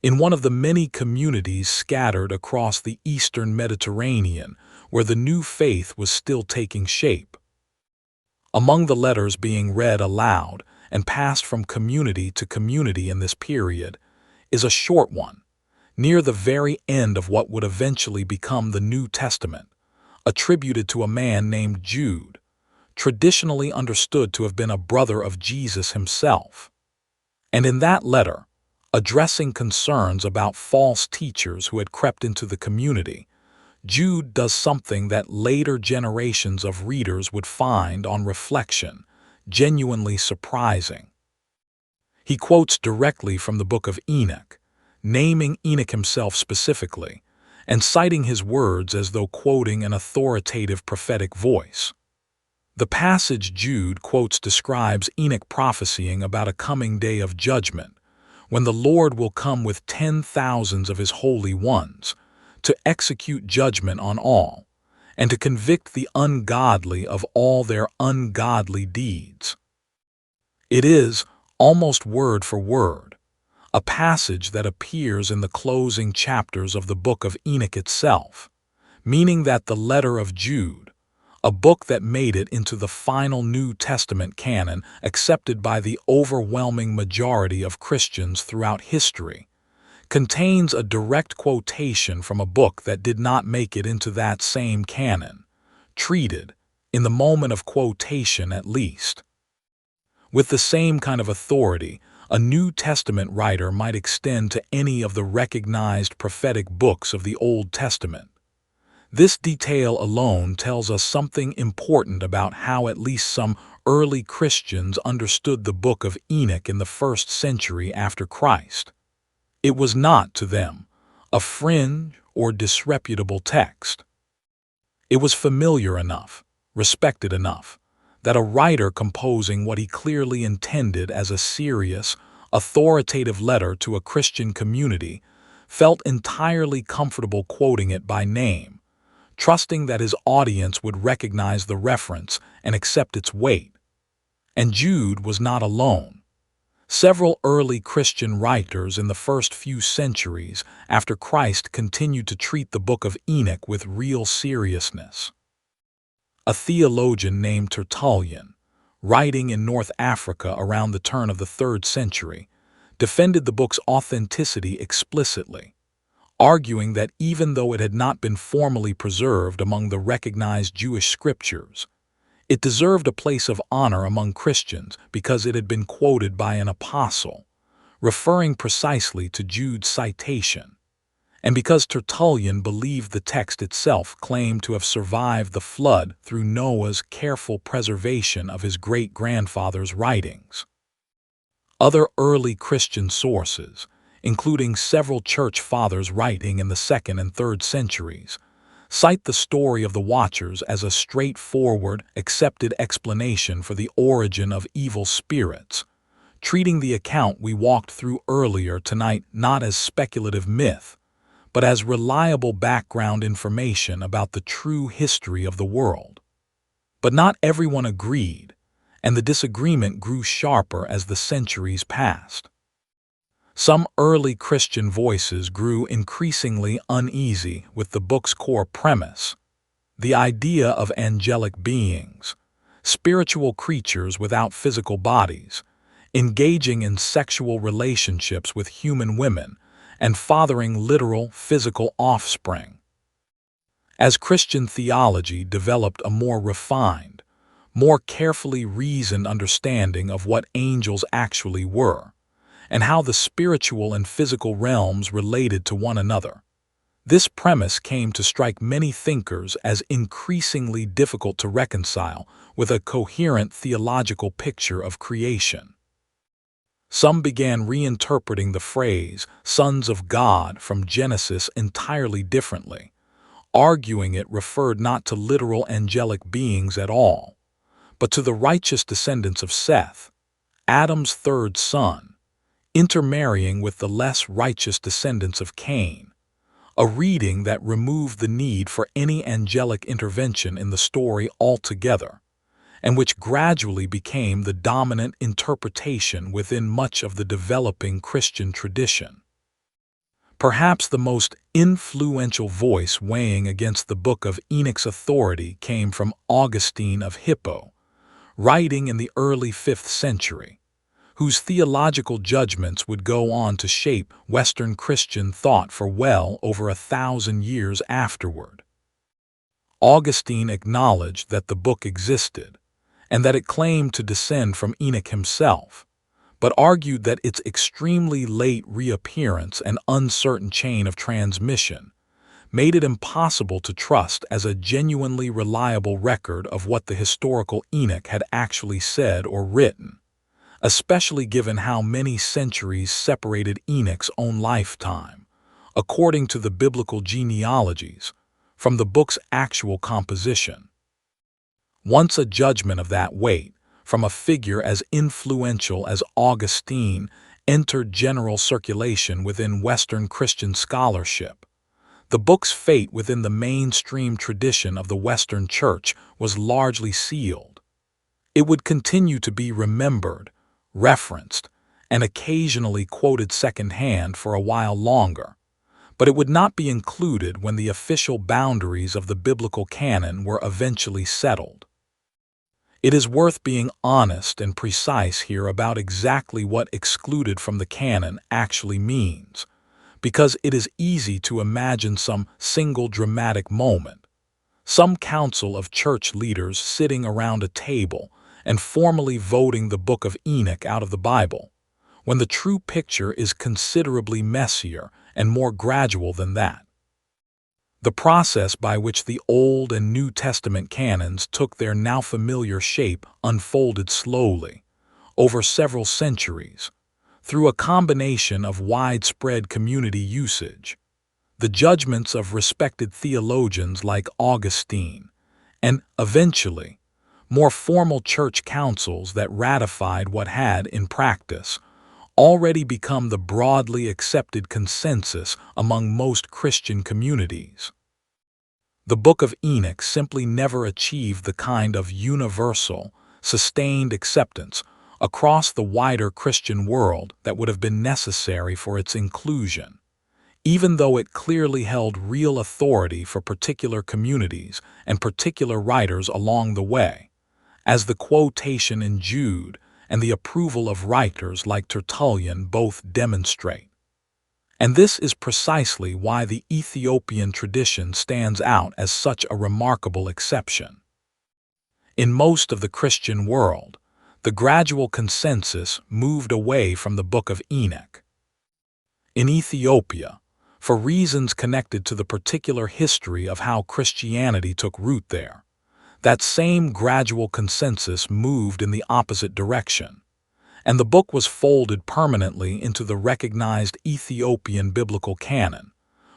in one of the many communities scattered across the eastern Mediterranean where the new faith was still taking shape. Among the letters being read aloud and passed from community to community in this period is a short one, near the very end of what would eventually become the New Testament, attributed to a man named Jude, traditionally understood to have been a brother of Jesus himself. And in that letter, addressing concerns about false teachers who had crept into the community, Jude does something that later generations of readers would find, on reflection, genuinely surprising. He quotes directly from the Book of Enoch, naming Enoch himself specifically, and citing his words as though quoting an authoritative prophetic voice. The passage Jude quotes describes Enoch prophesying about a coming day of judgment, when the Lord will come with 10,000s of his holy ones, to execute judgment on all, and to convict the ungodly of all their ungodly deeds. It is, almost word for word, a passage that appears in the closing chapters of the Book of Enoch itself, meaning that the letter of Jude, a book that made it into the final New Testament canon accepted by the overwhelming majority of Christians throughout history, contains a direct quotation from a book that did not make it into that same canon, treated, in the moment of quotation at least, with the same kind of authority a New Testament writer might extend to any of the recognized prophetic books of the Old Testament. This detail alone tells us something important about how at least some early Christians understood the Book of Enoch in the 1st century after Christ. It was not, to them, a fringe or disreputable text. It was familiar enough, respected enough, that a writer composing what he clearly intended as a serious, authoritative letter to a Christian community felt entirely comfortable quoting it by name, trusting that his audience would recognize the reference and accept its weight. And Jude was not alone. Several early Christian writers in the first few centuries after Christ continued to treat the Book of Enoch with real seriousness. A theologian named Tertullian, writing in North Africa around the turn of the 3rd century, defended the book's authenticity explicitly, arguing that even though it had not been formally preserved among the recognized Jewish scriptures, it deserved a place of honor among Christians because it had been quoted by an apostle, referring precisely to Jude's citation, and because Tertullian believed the text itself claimed to have survived the flood through Noah's careful preservation of his great-grandfather's writings. Other early Christian sources, including several church fathers writing in the 2nd and 3rd centuries, cite the story of the Watchers as a straightforward, accepted explanation for the origin of evil spirits, treating the account we walked through earlier tonight not as speculative myth, but as reliable background information about the true history of the world. But not everyone agreed, and the disagreement grew sharper as the centuries passed. Some early Christian voices grew increasingly uneasy with the book's core premise, the idea of angelic beings, spiritual creatures without physical bodies, engaging in sexual relationships with human women and fathering literal physical offspring. As Christian theology developed a more refined, more carefully reasoned understanding of what angels actually were, and how the spiritual and physical realms related to one another, this premise came to strike many thinkers as increasingly difficult to reconcile with a coherent theological picture of creation. Some began reinterpreting the phrase "sons of God" from Genesis entirely differently, arguing it referred not to literal angelic beings at all, but to the righteous descendants of Seth, Adam's 3rd son, intermarrying with the less righteous descendants of Cain, a reading that removed the need for any angelic intervention in the story altogether, and which gradually became the dominant interpretation within much of the developing Christian tradition. Perhaps the most influential voice weighing against the Book of Enoch's authority came from Augustine of Hippo, writing in the early 5th century, whose theological judgments would go on to shape Western Christian thought for well over 1,000 years afterward. Augustine acknowledged that the book existed, and that it claimed to descend from Enoch himself, but argued that its extremely late reappearance and uncertain chain of transmission made it impossible to trust as a genuinely reliable record of what the historical Enoch had actually said or written, especially given how many centuries separated Enoch's own lifetime, according to the biblical genealogies, from the book's actual composition. Once a judgment of that weight, from a figure as influential as Augustine, entered general circulation within Western Christian scholarship. The book's fate within the mainstream tradition of the Western Church was largely sealed. It would continue to be remembered, referenced, and occasionally quoted secondhand for a while longer, but it would not be included when the official boundaries of the biblical canon were eventually settled. It is worth being honest and precise here about exactly what excluded from the canon actually means, because it is easy to imagine some single dramatic moment, some council of church leaders sitting around a table and formally voting the Book of Enoch out of the Bible, when the true picture is considerably messier and more gradual than that. The process by which the Old and New Testament canons took their now familiar shape unfolded slowly, over several centuries, through a combination of widespread community usage, the judgments of respected theologians like Augustine, and, eventually, more formal church councils that ratified what had, in practice, already become the broadly accepted consensus among most Christian communities. The Book of Enoch simply never achieved the kind of universal, sustained acceptance across the wider Christian world that would have been necessary for its inclusion, even though it clearly held real authority for particular communities and particular writers along the way, as the quotation in Jude and the approval of writers like Tertullian both demonstrate. And this is precisely why the Ethiopian tradition stands out as such a remarkable exception. In most of the Christian world, the gradual consensus moved away from the Book of Enoch. In Ethiopia, for reasons connected to the particular history of how Christianity took root there, that same gradual consensus moved in the opposite direction, and the book was folded permanently into the recognized Ethiopian biblical canon,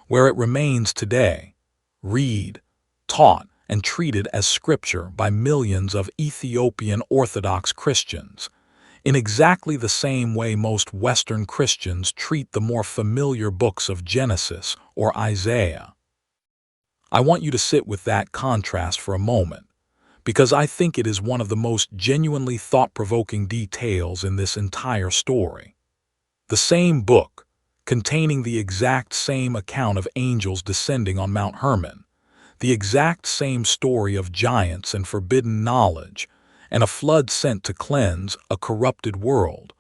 where it remains today, read, taught, and treated as scripture by millions of Ethiopian Orthodox Christians, in exactly the same way most Western Christians treat the more familiar books of Genesis or Isaiah. I want you to sit with that contrast for a moment, because I think it is one of the most genuinely thought-provoking details in this entire story. The same book, containing the exact same account of angels descending on Mount Hermon, the exact same story of giants and forbidden knowledge, and a flood sent to cleanse a corrupted world,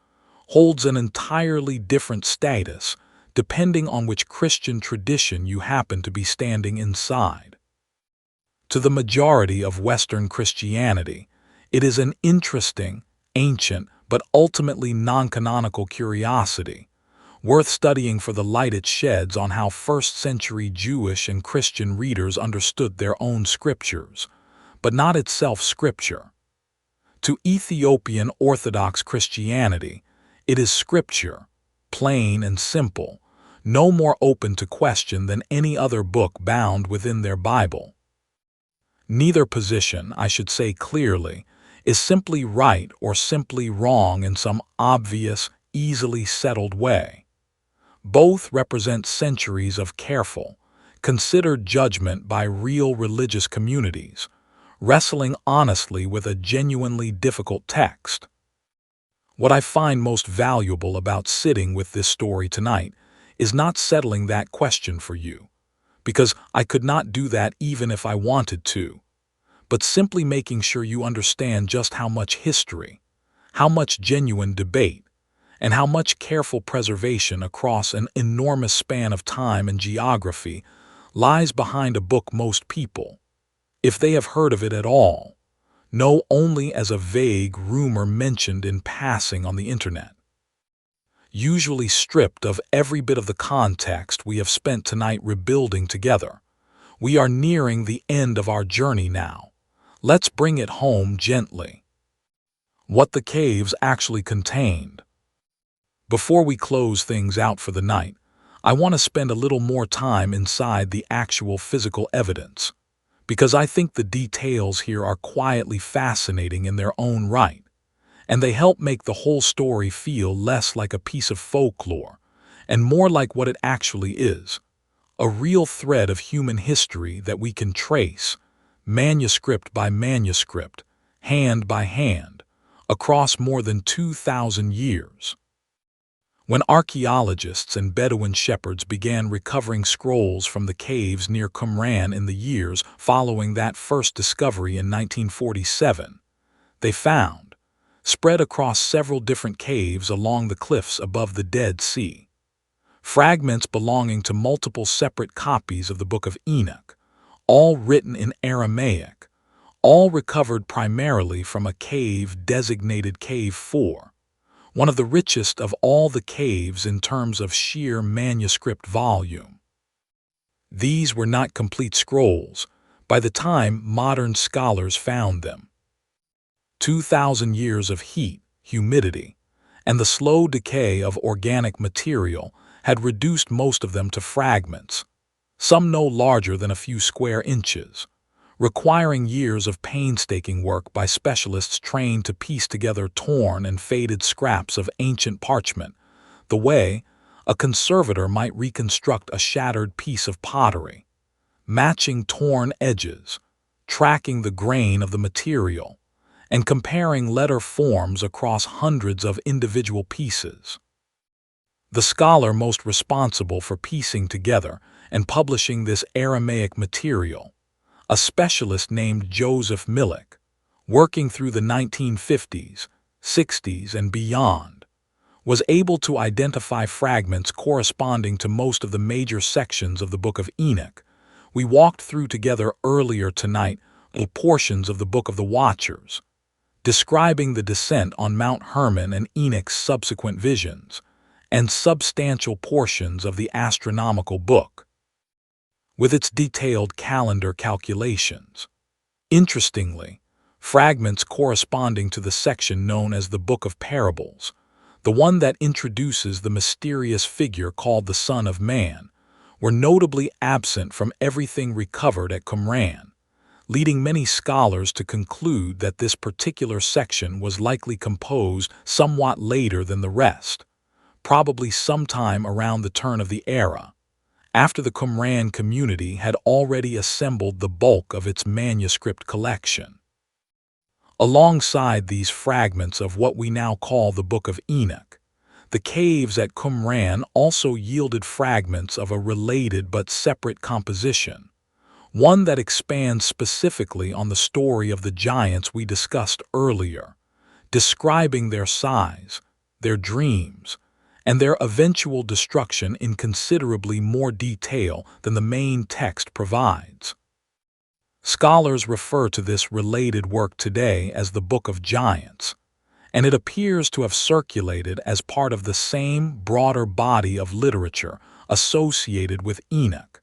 holds an entirely different status depending on which Christian tradition you happen to be standing inside. To the majority of Western Christianity, it is an interesting, ancient, but ultimately non-canonical curiosity, worth studying for the light it sheds on how first-century Jewish and Christian readers understood their own scriptures, but not itself scripture. To Ethiopian Orthodox Christianity, it is scripture, plain and simple, no more open to question than any other book bound within their Bible. Neither position, I should say clearly, is simply right or simply wrong in some obvious, easily settled way. Both represent centuries of careful, considered judgment by real religious communities, wrestling honestly with a genuinely difficult text. What I find most valuable about sitting with this story tonight is not settling that question for you, because I could not do that even if I wanted to, but simply making sure you understand just how much history, how much genuine debate, and how much careful preservation across an enormous span of time and geography lies behind a book most people, if they have heard of it at all, know only as a vague rumor mentioned in passing on the internet. Usually stripped of every bit of the context we have spent tonight rebuilding together, we are nearing the end of our journey now. Let's bring it home gently. What the caves actually contained. Before we close things out for the night, I want to spend a little more time inside the actual physical evidence, because I think the details here are quietly fascinating in their own right, and they help make the whole story feel less like a piece of folklore and more like what it actually is, a real thread of human history that we can trace, manuscript by manuscript, hand by hand, across more than 2,000 years. When archaeologists and Bedouin shepherds began recovering scrolls from the caves near Qumran in the years following that first discovery in 1947, they found, spread across several different caves along the cliffs above the Dead Sea, fragments belonging to multiple separate copies of the Book of Enoch, all written in Aramaic, all recovered primarily from a cave designated Cave 4, one of the richest of all the caves in terms of sheer manuscript volume. These were not complete scrolls by the time modern scholars found them. 2,000 years of heat, humidity, and the slow decay of organic material had reduced most of them to fragments, some no larger than a few square inches, requiring years of painstaking work by specialists trained to piece together torn and faded scraps of ancient parchment, the way a conservator might reconstruct a shattered piece of pottery, matching torn edges, tracking the grain of the material, and comparing letter forms across hundreds of individual pieces. The scholar most responsible for piecing together and publishing this Aramaic material, a specialist named Joseph Millick, working through the 1950s, 60s, and beyond, was able to identify fragments corresponding to most of the major sections of the Book of Enoch. We walked through together earlier tonight portions of the Book of the Watchers, describing the descent on Mount Hermon and Enoch's subsequent visions, and substantial portions of the astronomical book, with its detailed calendar calculations. Interestingly, fragments corresponding to the section known as the Book of Parables, the one that introduces the mysterious figure called the Son of Man, were notably absent from everything recovered at Qumran, leading many scholars to conclude that this particular section was likely composed somewhat later than the rest, probably sometime around the turn of the era, after the Qumran community had already assembled the bulk of its manuscript collection. Alongside these fragments of what we now call the Book of Enoch, the caves at Qumran also yielded fragments of a related but separate composition, one that expands specifically on the story of the giants we discussed earlier, describing their size, their dreams, and their eventual destruction in considerably more detail than the main text provides. Scholars refer to this related work today as the Book of Giants, and it appears to have circulated as part of the same broader body of literature associated with Enoch,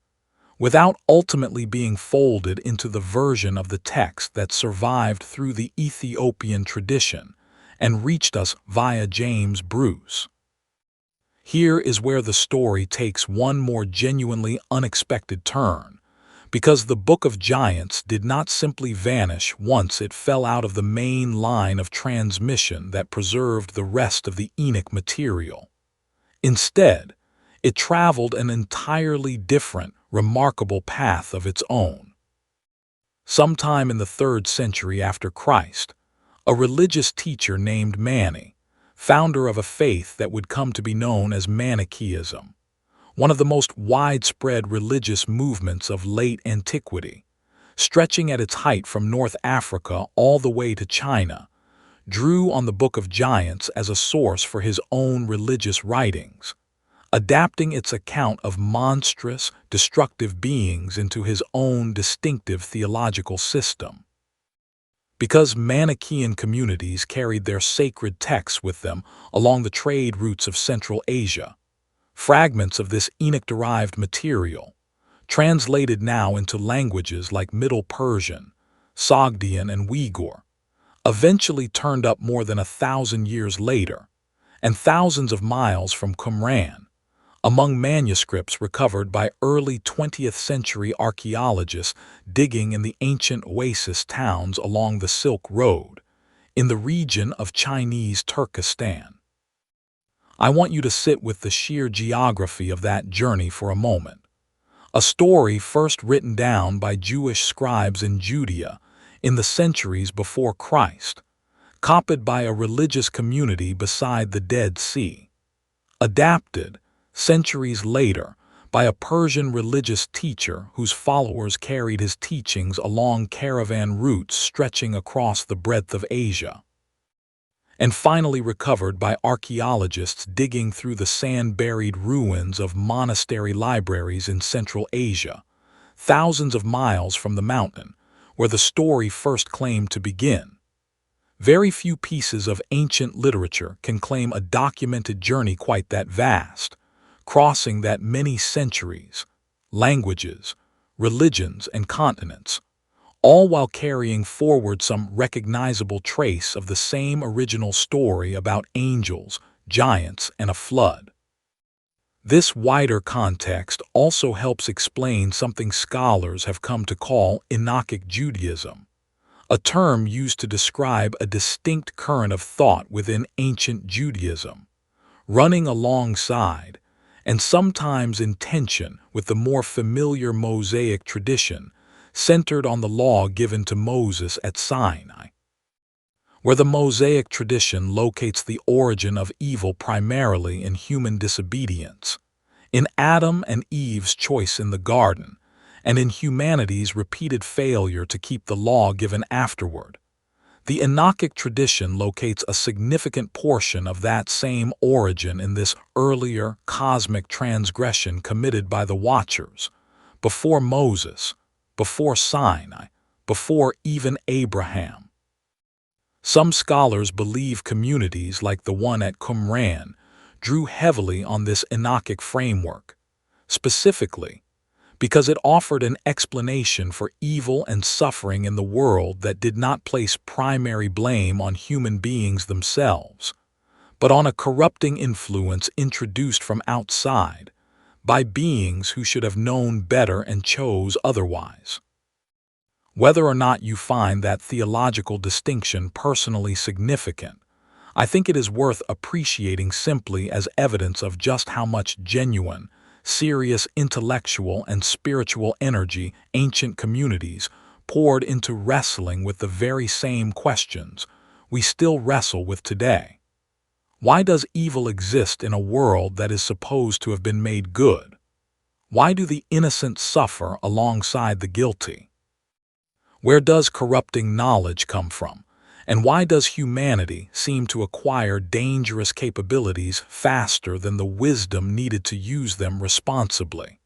without ultimately being folded into the version of the text that survived through the Ethiopian tradition and reached us via James Bruce. Here is where the story takes one more genuinely unexpected turn, because the Book of Giants did not simply vanish once it fell out of the main line of transmission that preserved the rest of the Enoch material. Instead, it traveled an entirely different, remarkable path of its own. Sometime in the 3rd century after Christ, a religious teacher named Mani, founder of a faith that would come to be known as Manichaeism, one of the most widespread religious movements of late antiquity, stretching at its height from North Africa all the way to China, drew on the Book of Giants as a source for his own religious writings, adapting its account of monstrous, destructive beings into his own distinctive theological system. Because Manichaean communities carried their sacred texts with them along the trade routes of Central Asia, fragments of this Enoch-derived material, translated now into languages like Middle Persian, Sogdian, and Uyghur, eventually turned up more than 1,000 years later, and thousands of miles from Qumran, Among manuscripts recovered by early 20th century archaeologists digging in the ancient oasis towns along the Silk Road, in the region of Chinese Turkestan. I want you to sit with the sheer geography of that journey for a moment. A story first written down by Jewish scribes in Judea in the centuries before Christ, copied by a religious community beside the Dead Sea, adapted, centuries later, by a Persian religious teacher whose followers carried his teachings along caravan routes stretching across the breadth of Asia, and finally recovered by archaeologists digging through the sand-buried ruins of monastery libraries in Central Asia, thousands of miles from the mountain where the story first claimed to begin. Very few pieces of ancient literature can claim a documented journey quite that vast, crossing that many centuries, languages, religions, and continents, all while carrying forward some recognizable trace of the same original story about angels, giants, and a flood. This wider context also helps explain something scholars have come to call Enochic Judaism, a term used to describe a distinct current of thought within ancient Judaism, running alongside, and sometimes in tension with the more familiar Mosaic tradition centered on the law given to Moses at Sinai, where the Mosaic tradition locates the origin of evil primarily in human disobedience, in Adam and Eve's choice in the garden, and in humanity's repeated failure to keep the law given afterward. The Enochic tradition locates a significant portion of that same origin in this earlier cosmic transgression committed by the Watchers, before Moses, before Sinai, before even Abraham. Some scholars believe communities like the one at Qumran drew heavily on this Enochic framework, specifically because it offered an explanation for evil and suffering in the world that did not place primary blame on human beings themselves, but on a corrupting influence introduced from outside, by beings who should have known better and chose otherwise. Whether or not you find that theological distinction personally significant, I think it is worth appreciating simply as evidence of just how much genuine, serious intellectual and spiritual energy ancient communities poured into wrestling with the very same questions we still wrestle with today. Why does evil exist in a world that is supposed to have been made good? Why do the innocent suffer alongside the guilty? Where does corrupting knowledge come from? And why does humanity seem to acquire dangerous capabilities faster than the wisdom needed to use them responsibly?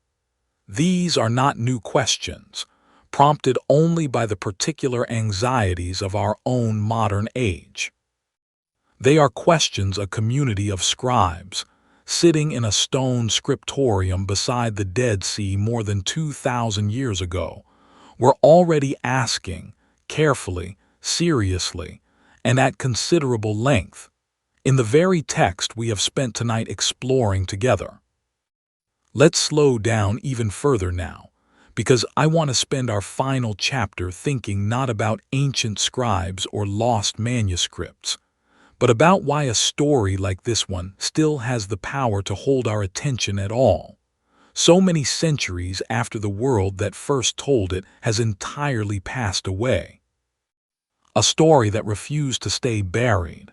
These are not new questions, prompted only by the particular anxieties of our own modern age. They are questions a community of scribes, sitting in a stone scriptorium beside the Dead Sea more than 2,000 years ago, were already asking, carefully, seriously, and at considerable length, in the very text we have spent tonight exploring together. Let's slow down even further now, because I want to spend our final chapter thinking not about ancient scribes or lost manuscripts, but about why a story like this one still has the power to hold our attention at all, so many centuries after the world that first told it has entirely passed away. A story that refused to stay buried.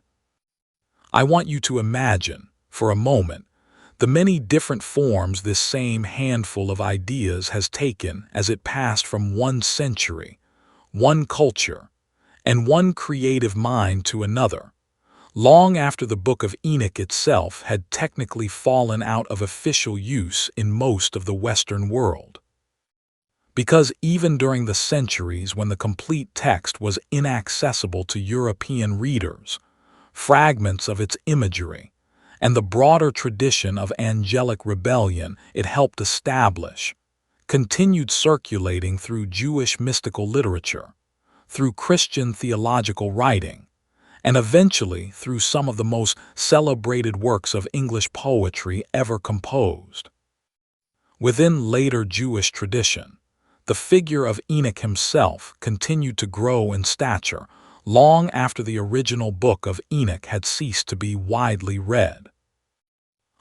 I want you to imagine, for a moment, the many different forms this same handful of ideas has taken as it passed from one century, one culture, and one creative mind to another, long after the Book of Enoch itself had technically fallen out of official use in most of the Western world. Because even during the centuries when the complete text was inaccessible to European readers, fragments of its imagery, and the broader tradition of angelic rebellion it helped establish, continued circulating through Jewish mystical literature, through Christian theological writing, and eventually through some of the most celebrated works of English poetry ever composed. Within later Jewish tradition, the figure of Enoch himself continued to grow in stature long after the original Book of Enoch had ceased to be widely read.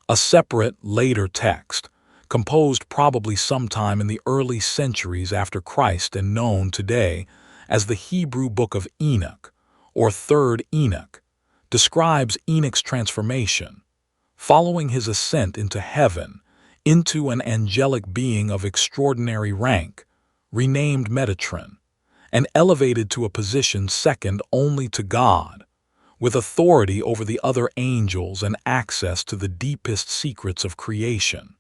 A separate, later text, composed probably sometime in the early centuries after Christ and known today as the Hebrew Book of Enoch, or Third Enoch, describes Enoch's transformation, following his ascent into heaven, into an angelic being of extraordinary rank, renamed Metatron, and elevated to a position second only to God, with authority over the other angels and access to the deepest secrets of creation.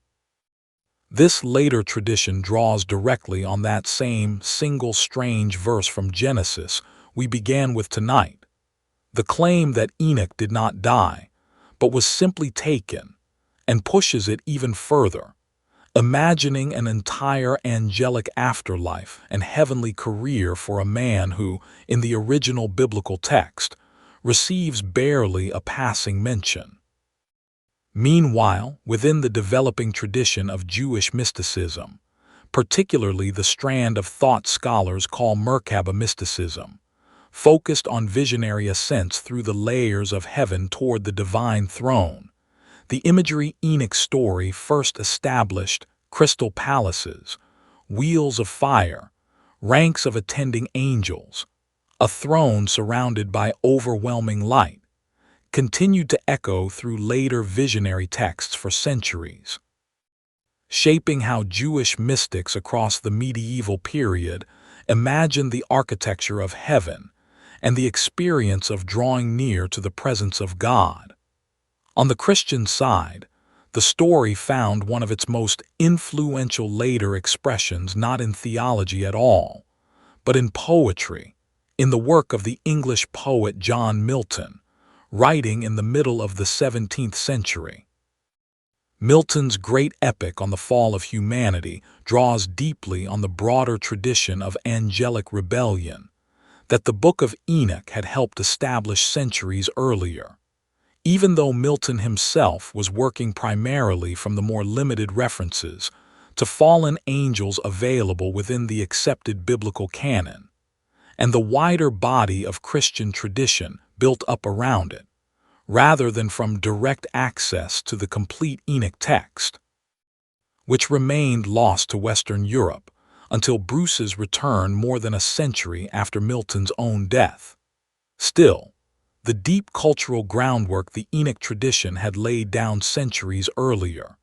This later tradition draws directly on that same single strange verse from Genesis we began with tonight, the claim that Enoch did not die, but was simply taken, and pushes it even further, imagining an entire angelic afterlife and heavenly career for a man who, in the original biblical text, receives barely a passing mention. Meanwhile, within the developing tradition of Jewish mysticism, particularly the strand of thought scholars call Merkaba mysticism, focused on visionary ascents through the layers of heaven toward the divine throne, the imagery Enoch's story first established crystal palaces, wheels of fire, ranks of attending angels, a throne surrounded by overwhelming light, continued to echo through later visionary texts for centuries, shaping how Jewish mystics across the medieval period imagined the architecture of heaven and the experience of drawing near to the presence of God. On the Christian side, the story found one of its most influential later expressions not in theology at all, but in poetry, in the work of the English poet John Milton, writing in the middle of the 17th century. Milton's great epic on the fall of humanity draws deeply on the broader tradition of angelic rebellion that the Book of Enoch had helped establish centuries earlier. Even though Milton himself was working primarily from the more limited references to fallen angels available within the accepted biblical canon, and the wider body of Christian tradition built up around it, rather than from direct access to the complete Enoch text, which remained lost to Western Europe until Bruce's return more than a century after Milton's own death. Still, the deep cultural groundwork the Enoch tradition had laid down centuries earlier,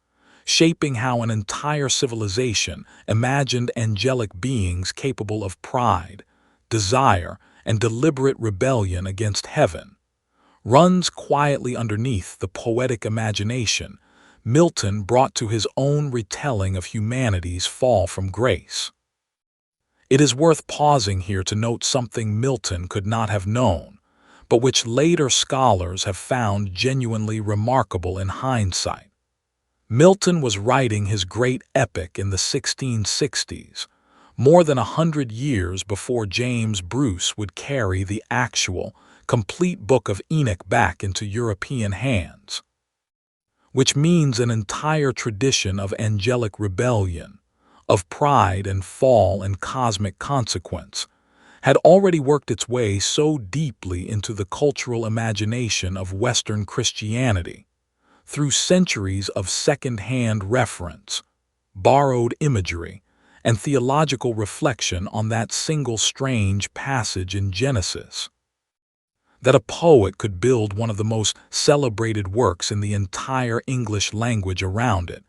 shaping how an entire civilization imagined angelic beings capable of pride, desire, and deliberate rebellion against heaven, runs quietly underneath the poetic imagination Milton brought to his own retelling of humanity's fall from grace. It is worth pausing here to note something Milton could not have known, but which later scholars have found genuinely remarkable in hindsight. Milton was writing his great epic in the 1660s, more than 100 years before James Bruce would carry the actual, complete Book of Enoch back into European hands, which means an entire tradition of angelic rebellion, of pride and fall and cosmic consequence, had already worked its way so deeply into the cultural imagination of Western Christianity, through centuries of second-hand reference, borrowed imagery, and theological reflection on that single strange passage in Genesis, that a poet could build one of the most celebrated works in the entire English language around it,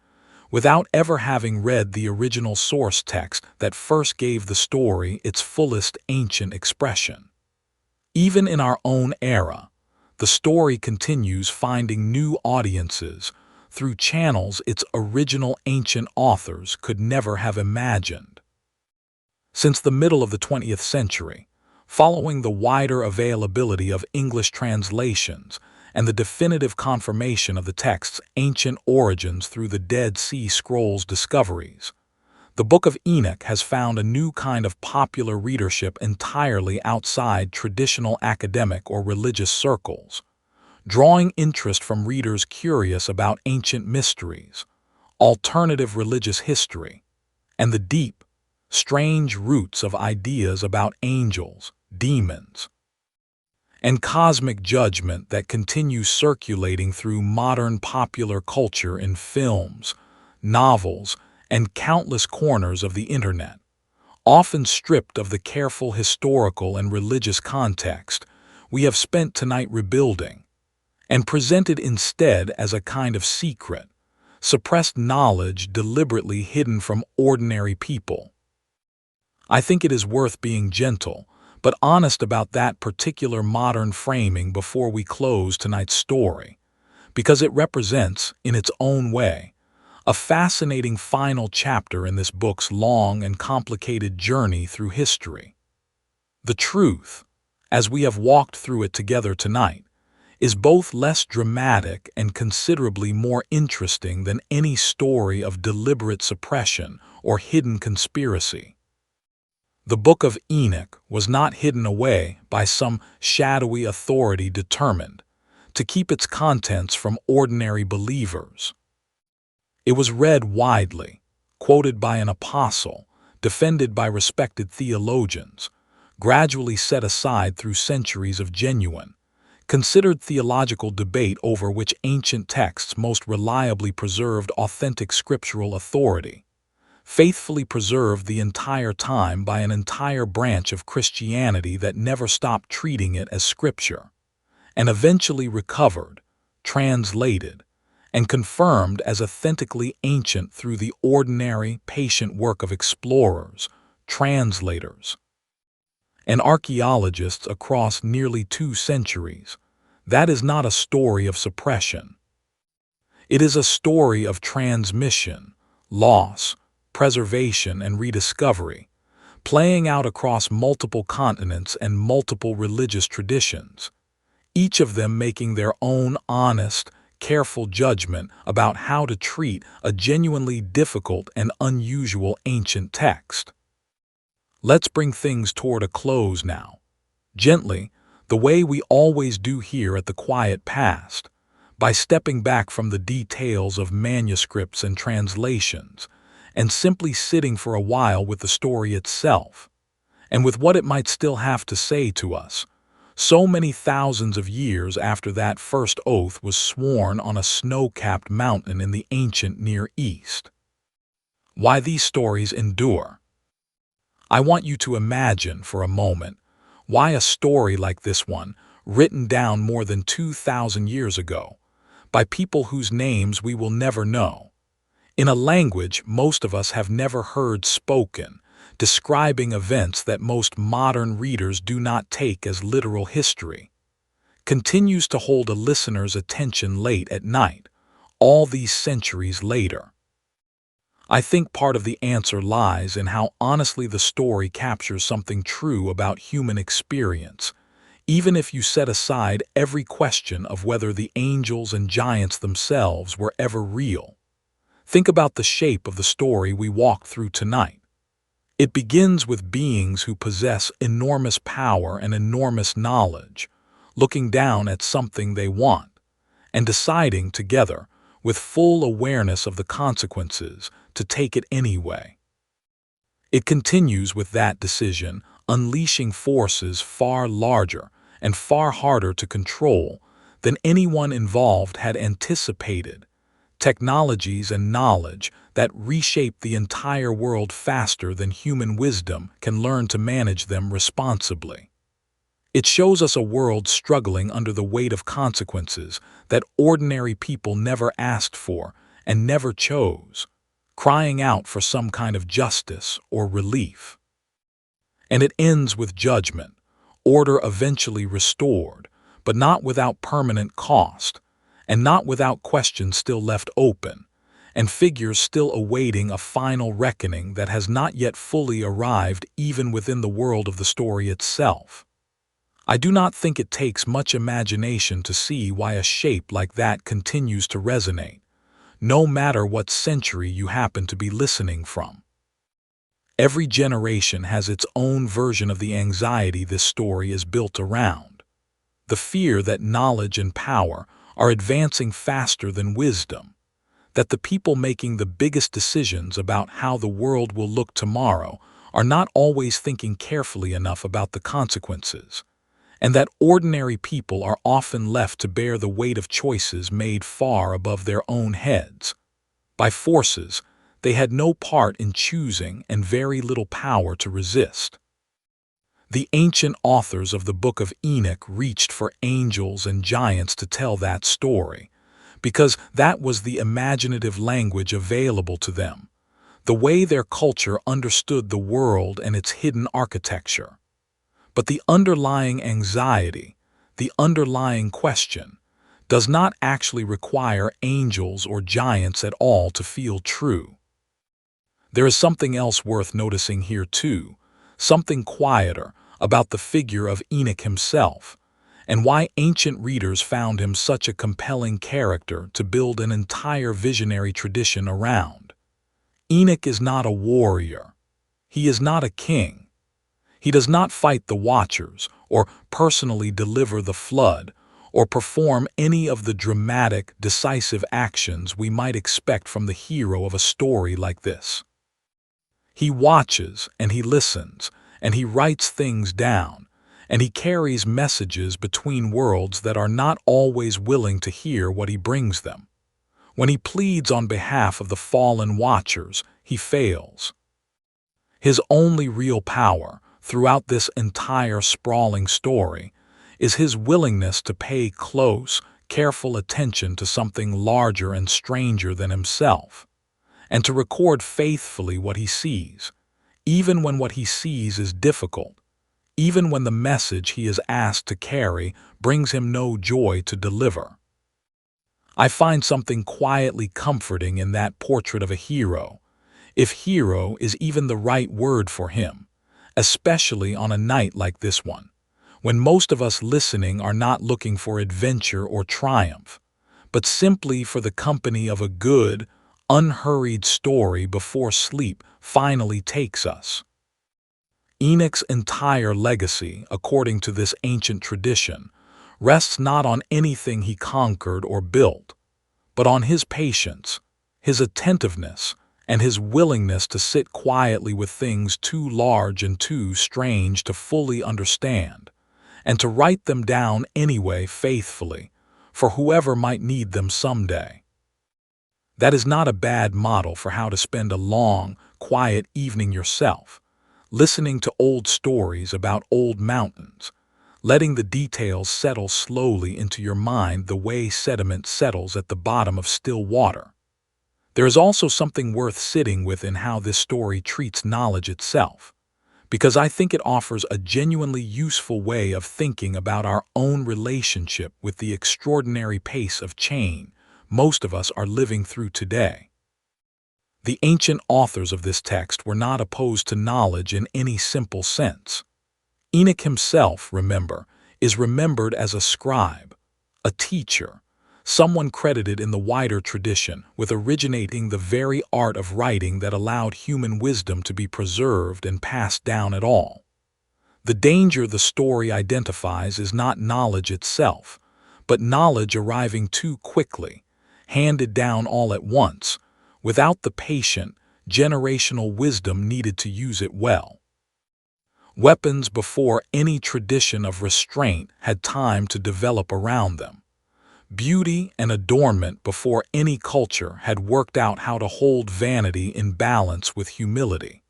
without ever having read the original source text that first gave the story its fullest ancient expression. Even in our own era, the story continues finding new audiences through channels its original ancient authors could never have imagined. Since the middle of the 20th century, following the wider availability of English translations and the definitive confirmation of the text's ancient origins through the Dead Sea Scrolls discoveries, The Book of Enoch has found a new kind of popular readership entirely outside traditional academic or religious circles, drawing interest from readers curious about ancient mysteries, alternative religious history, and the deep, strange roots of ideas about angels, demons, and cosmic judgment that continue circulating through modern popular culture in films, novels, and countless corners of the internet. Often stripped of the careful historical and religious context we have spent tonight rebuilding, and presented instead as a kind of secret, suppressed knowledge deliberately hidden from ordinary people. I think it is worth being gentle, but honest about that particular modern framing before we close tonight's story, because it represents, in its own way, a fascinating final chapter in this book's long and complicated journey through history. The truth, as we have walked through it together tonight, is both less dramatic and considerably more interesting than any story of deliberate suppression or hidden conspiracy. The Book of Enoch was not hidden away by some shadowy authority determined to keep its contents from ordinary believers. It was read widely, quoted by an apostle, defended by respected theologians, gradually set aside through centuries of genuine, considered theological debate over which ancient texts most reliably preserved authentic scriptural authority, faithfully preserved the entire time by an entire branch of Christianity that never stopped treating it as scripture, and eventually recovered, translated, and confirmed as authentically ancient through the ordinary, patient work of explorers, translators, and archaeologists across nearly 2 centuries. That is not a story of suppression. It is a story of transmission, loss, preservation, and rediscovery, playing out across multiple continents and multiple religious traditions, each of them making their own honest, careful judgment about how to treat a genuinely difficult and unusual ancient text. Let's bring things toward a close now, gently, the way we always do here at the Quiet Past, by stepping back from the details of manuscripts and translations, and simply sitting for a while with the story itself, and with what it might still have to say to us, so many thousands of years after that first oath was sworn on a snow-capped mountain in the ancient Near East. Why these stories endure. I want you to imagine for a moment why a story like this one, written down more than 2,000 years ago, by people whose names we will never know, in a language most of us have never heard spoken, describing events that most modern readers do not take as literal history, continues to hold a listener's attention late at night, all these centuries later. I think part of the answer lies in how honestly the story captures something true about human experience, even if you set aside every question of whether the angels and giants themselves were ever real. Think about the shape of the story we walk through tonight. It begins with beings who possess enormous power and enormous knowledge, looking down at something they want, and deciding together, with full awareness of the consequences, to take it anyway. It continues with that decision, unleashing forces far larger and far harder to control than anyone involved had anticipated, technologies and knowledge that reshape the entire world faster than human wisdom can learn to manage them responsibly. It shows us a world struggling under the weight of consequences that ordinary people never asked for and never chose, crying out for some kind of justice or relief. And it ends with judgment, order eventually restored, but not without permanent cost, and not without questions still left open, and figures still awaiting a final reckoning that has not yet fully arrived even within the world of the story itself. I do not think it takes much imagination to see why a shape like that continues to resonate, no matter what century you happen to be listening from. Every generation has its own version of the anxiety this story is built around. The fear that knowledge and power are advancing faster than wisdom, that the people making the biggest decisions about how the world will look tomorrow are not always thinking carefully enough about the consequences, and that ordinary people are often left to bear the weight of choices made far above their own heads, by forces they had no part in choosing and very little power to resist. The ancient authors of the Book of Enoch reached for angels and giants to tell that story, because that was the imaginative language available to them, the way their culture understood the world and its hidden architecture. But the underlying anxiety, the underlying question, does not actually require angels or giants at all to feel true. There is something else worth noticing here too, something quieter about the figure of Enoch himself, and why ancient readers found him such a compelling character to build an entire visionary tradition around. Enoch is not a warrior. He is not a king. He does not fight the Watchers, or personally deliver the flood, or perform any of the dramatic, decisive actions we might expect from the hero of a story like this. He watches and he listens, and he writes things down, and he carries messages between worlds that are not always willing to hear what he brings them. When he pleads on behalf of the fallen Watchers, he fails. His only real power, throughout this entire sprawling story, is his willingness to pay close, careful attention to something larger and stranger than himself, and to record faithfully what he sees, even when what he sees is difficult, even when the message he is asked to carry brings him no joy to deliver. I find something quietly comforting in that portrait of a hero, if hero is even the right word for him, especially on a night like this one, when most of us listening are not looking for adventure or triumph, but simply for the company of a good, unhurried story before sleep finally takes us. Enoch's entire legacy, according to this ancient tradition, rests not on anything he conquered or built, but on his patience, his attentiveness, and his willingness to sit quietly with things too large and too strange to fully understand, and to write them down anyway faithfully, for whoever might need them someday. That is not a bad model for how to spend a long, quiet evening yourself, listening to old stories about old mountains, letting the details settle slowly into your mind the way sediment settles at the bottom of still water. There is also something worth sitting with in how this story treats knowledge itself, because I think it offers a genuinely useful way of thinking about our own relationship with the extraordinary pace of change most of us are living through today. The ancient authors of this text were not opposed to knowledge in any simple sense. Enoch himself, remember, is remembered as a scribe, a teacher, someone credited in the wider tradition with originating the very art of writing that allowed human wisdom to be preserved and passed down at all. The danger the story identifies is not knowledge itself, but knowledge arriving too quickly, handed down all at once, without the patient, generational wisdom needed to use it well. Weapons before any tradition of restraint had time to develop around them. Beauty and adornment before any culture had worked out how to hold vanity in balance with humility.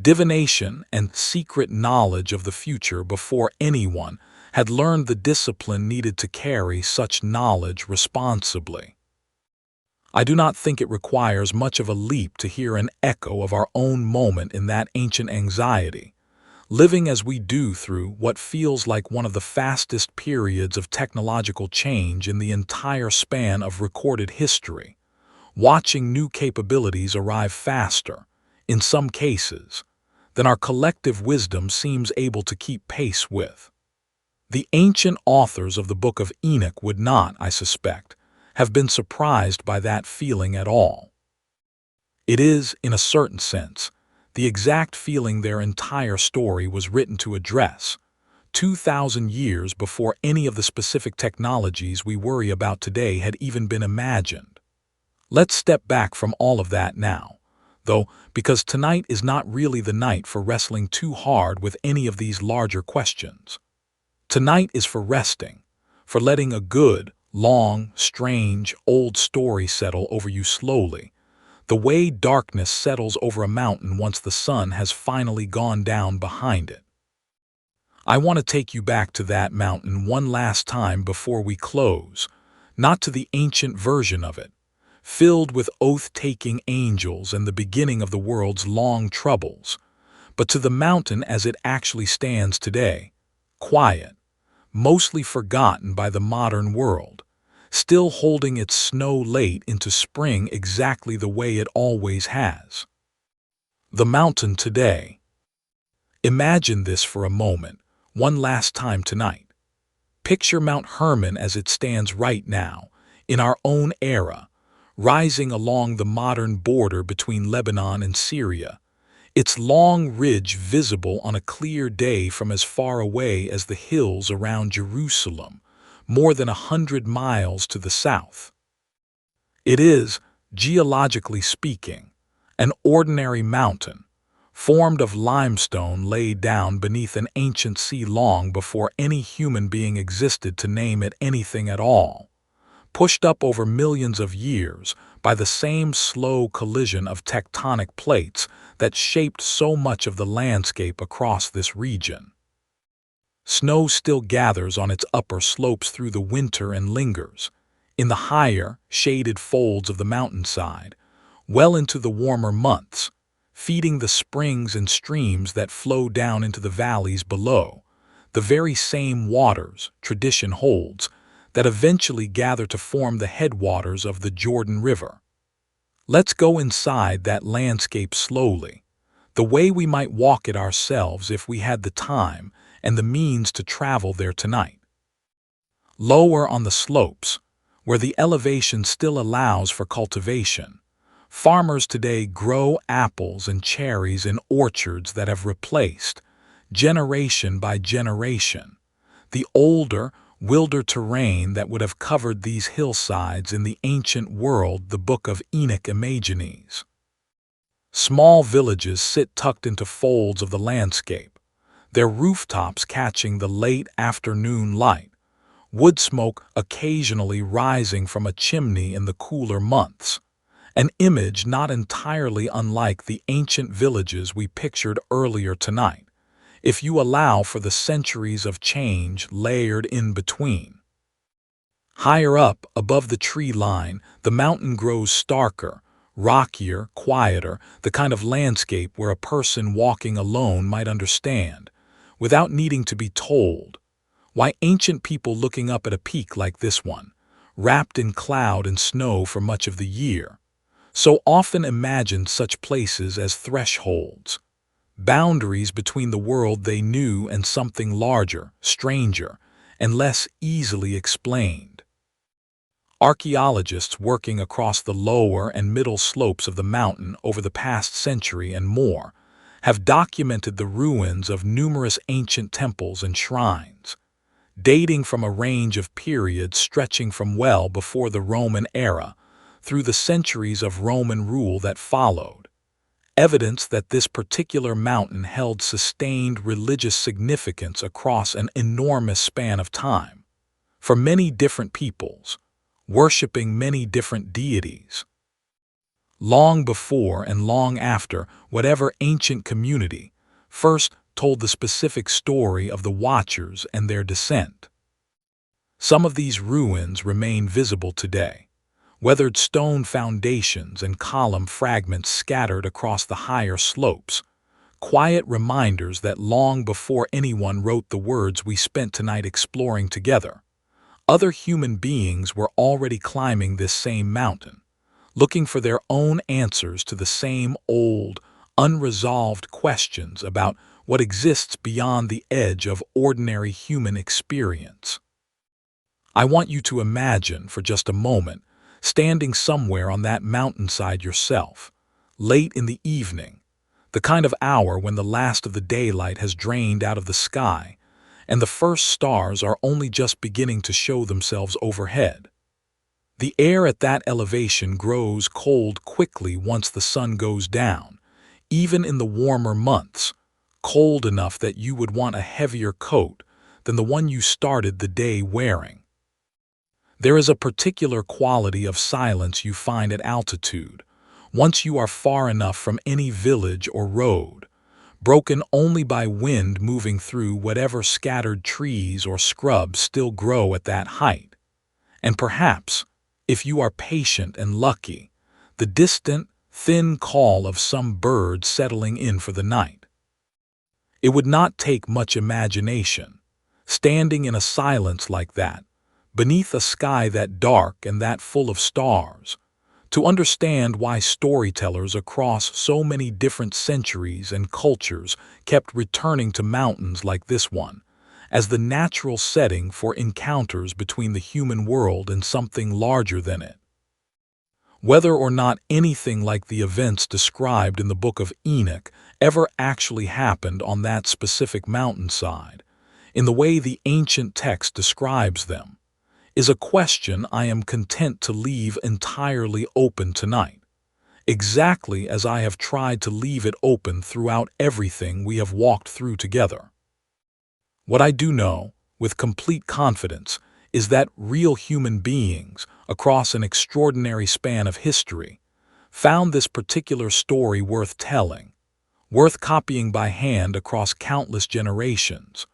Divination and secret knowledge of the future before anyone had learned the discipline needed to carry such knowledge responsibly. I do not think it requires much of a leap to hear an echo of our own moment in that ancient anxiety, living as we do through what feels like one of the fastest periods of technological change in the entire span of recorded history, watching new capabilities arrive faster, in some cases, than our collective wisdom seems able to keep pace with. The ancient authors of the Book of Enoch would not, I suspect, have been surprised by that feeling at all. It is, in a certain sense, the exact feeling their entire story was written to address, 2,000 years before any of the specific technologies we worry about today had even been imagined. Let's step back from all of that now, though, because tonight is not really the night for wrestling too hard with any of these larger questions. Tonight is for resting, for letting a good, long, strange, old story settle over you slowly, the way darkness settles over a mountain once the sun has finally gone down behind it. I want to take you back to that mountain one last time before we close, not to the ancient version of it, filled with oath-taking angels and the beginning of the world's long troubles, but to the mountain as it actually stands today, quiet, mostly forgotten by the modern world, still holding its snow late into spring exactly the way it always has. The mountain today. Imagine this for a moment, one last time tonight. Picture Mount Hermon as it stands right now, in our own era, rising along the modern border between Lebanon and Syria, its long ridge visible on a clear day from as far away as the hills around Jerusalem, more than 100 miles to the south. It is, geologically speaking, an ordinary mountain, formed of limestone laid down beneath an ancient sea long before any human being existed to name it anything at all, pushed up over millions of years by the same slow collision of tectonic plates that shaped so much of the landscape across this region. Snow still gathers on its upper slopes through the winter and lingers, in the higher, shaded folds of the mountainside, well into the warmer months, feeding the springs and streams that flow down into the valleys below, the very same waters, tradition holds, that eventually gather to form the headwaters of the Jordan River. Let's go inside that landscape slowly, the way we might walk it ourselves if we had the time and the means to travel there tonight. Lower on the slopes, where the elevation still allows for cultivation, farmers today grow apples and cherries in orchards that have replaced, generation by generation, the older, wilder terrain that would have covered these hillsides in the ancient world the Book of Enoch imagines. Small villages sit tucked into folds of the landscape, their rooftops catching the late afternoon light, wood smoke occasionally rising from a chimney in the cooler months, an image not entirely unlike the ancient villages we pictured earlier tonight, if you allow for the centuries of change layered in between. Higher up, above the tree line, the mountain grows starker, rockier, quieter, the kind of landscape where a person walking alone might understand, without needing to be told, why ancient people looking up at a peak like this one, wrapped in cloud and snow for much of the year, so often imagined such places as thresholds, boundaries between the world they knew and something larger, stranger, and less easily explained. Archaeologists working across the lower and middle slopes of the mountain over the past century and more have documented the ruins of numerous ancient temples and shrines, dating from a range of periods stretching from well before the Roman era through the centuries of Roman rule that followed, evidence that this particular mountain held sustained religious significance across an enormous span of time, for many different peoples, worshipping many different deities. Long before and long after whatever ancient community first told the specific story of the Watchers and their descent. Some of these ruins remain visible today, weathered stone foundations and column fragments scattered across the higher slopes, quiet reminders that long before anyone wrote the words we spent tonight exploring together, other human beings were already climbing this same mountain, looking for their own answers to the same old, unresolved questions about what exists beyond the edge of ordinary human experience. I want you to imagine for just a moment standing somewhere on that mountainside yourself, late in the evening, the kind of hour when the last of the daylight has drained out of the sky, and the first stars are only just beginning to show themselves overhead. The air at that elevation grows cold quickly once the sun goes down, even in the warmer months, cold enough that you would want a heavier coat than the one you started the day wearing. There is a particular quality of silence you find at altitude, once you are far enough from any village or road, broken only by wind moving through whatever scattered trees or scrubs still grow at that height, and perhaps, if you are patient and lucky, the distant, thin call of some bird settling in for the night. It would not take much imagination, standing in a silence like that, beneath a sky that dark and that full of stars, to understand why storytellers across so many different centuries and cultures kept returning to mountains like this one, as the natural setting for encounters between the human world and something larger than it. Whether or not anything like the events described in the Book of Enoch ever actually happened on that specific mountainside, in the way the ancient text describes them, is a question I am content to leave entirely open tonight, exactly as I have tried to leave it open throughout everything we have walked through together. What I do know, with complete confidence, is that real human beings, across an extraordinary span of history, found this particular story worth telling, worth copying by hand across countless generations,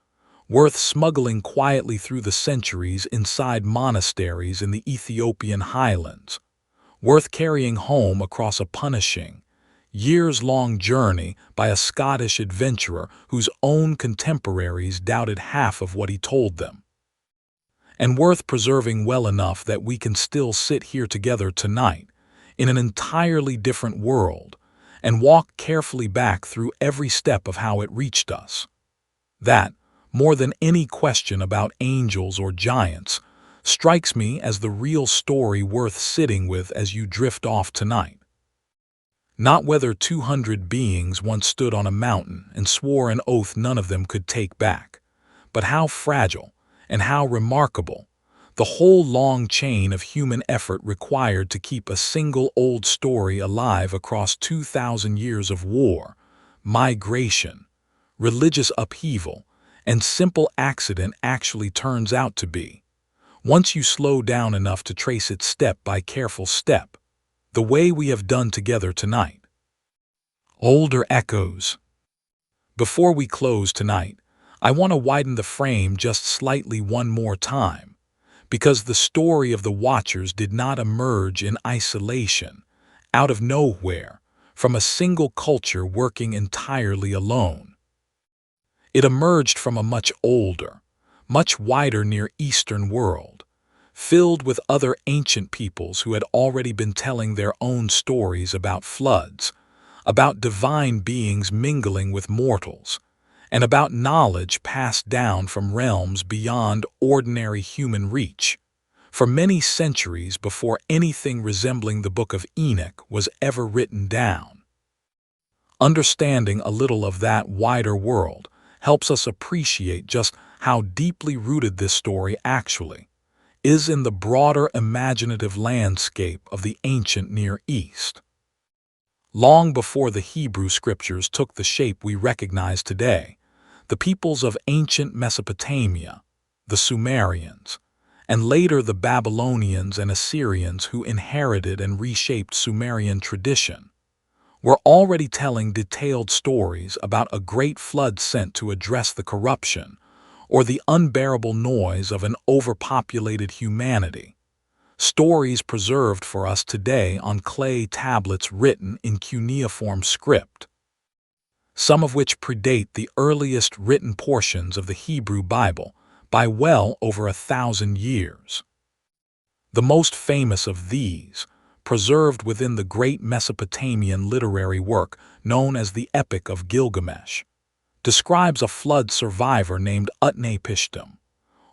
worth smuggling quietly through the centuries inside monasteries in the Ethiopian highlands, worth carrying home across a punishing, years-long journey by a Scottish adventurer whose own contemporaries doubted half of what he told them, and worth preserving well enough that we can still sit here together tonight in an entirely different world and walk carefully back through every step of how it reached us. That, more than any question about angels or giants, strikes me as the real story worth sitting with as you drift off tonight. Not whether 200 beings once stood on a mountain and swore an oath none of them could take back, but how fragile and how remarkable the whole long chain of human effort required to keep a single old story alive across 2,000 years of war, migration, religious upheaval, and simple accident actually turns out to be, once you slow down enough to trace it step by careful step, the way we have done together tonight. Older echoes. Before we close tonight, I want to widen the frame just slightly one more time, because the story of the Watchers did not emerge in isolation, out of nowhere, from a single culture working entirely alone. It emerged from a much older, much wider Near Eastern world, filled with other ancient peoples who had already been telling their own stories about floods, about divine beings mingling with mortals, and about knowledge passed down from realms beyond ordinary human reach, for many centuries before anything resembling the Book of Enoch was ever written down. Understanding a little of that wider world helps us appreciate just how deeply rooted this story actually is in the broader imaginative landscape of the ancient Near East. Long before the Hebrew scriptures took the shape we recognize today, the peoples of ancient Mesopotamia, the Sumerians, and later the Babylonians and Assyrians who inherited and reshaped Sumerian tradition, were already telling detailed stories about a great flood sent to address the corruption or the unbearable noise of an overpopulated humanity, stories preserved for us today on clay tablets written in cuneiform script, some of which predate the earliest written portions of the Hebrew Bible by well over 1,000 years. The most famous of these, preserved within the great Mesopotamian literary work known as the Epic of Gilgamesh, describes a flood survivor named Utnapishtim,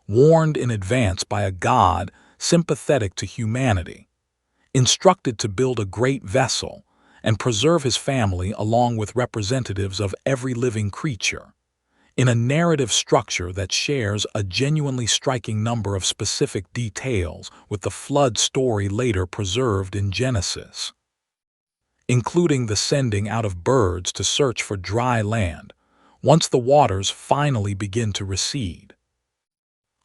warned in advance by a god sympathetic to humanity, instructed to build a great vessel, and preserve his family along with representatives of every living creature, in a narrative structure that shares a genuinely striking number of specific details with the flood story later preserved in Genesis, including the sending out of birds to search for dry land once the waters finally begin to recede.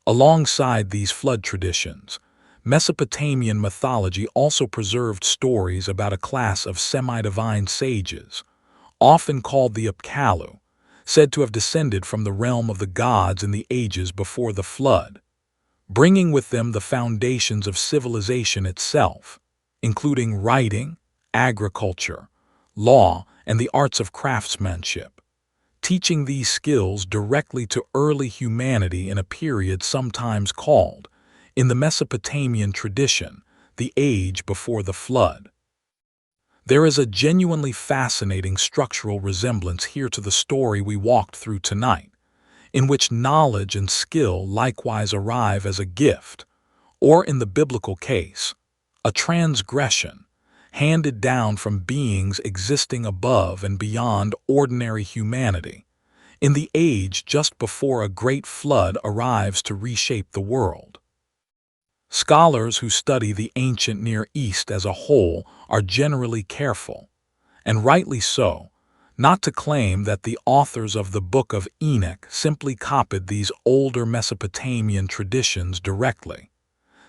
Alongside these flood traditions, Mesopotamian mythology also preserved stories about a class of semi-divine sages, often called the Apkallu, said to have descended from the realm of the gods in the ages before the flood, bringing with them the foundations of civilization itself, including writing, agriculture, law, and the arts of craftsmanship, teaching these skills directly to early humanity in a period sometimes called, in the Mesopotamian tradition, the age before the flood. There is a genuinely fascinating structural resemblance here to the story we walked through tonight, in which knowledge and skill likewise arrive as a gift, or in the biblical case, a transgression, handed down from beings existing above and beyond ordinary humanity, in the age just before a great flood arrives to reshape the world. Scholars who study the ancient Near East as a whole are generally careful, and rightly so, not to claim that the authors of the Book of Enoch simply copied these older Mesopotamian traditions directly,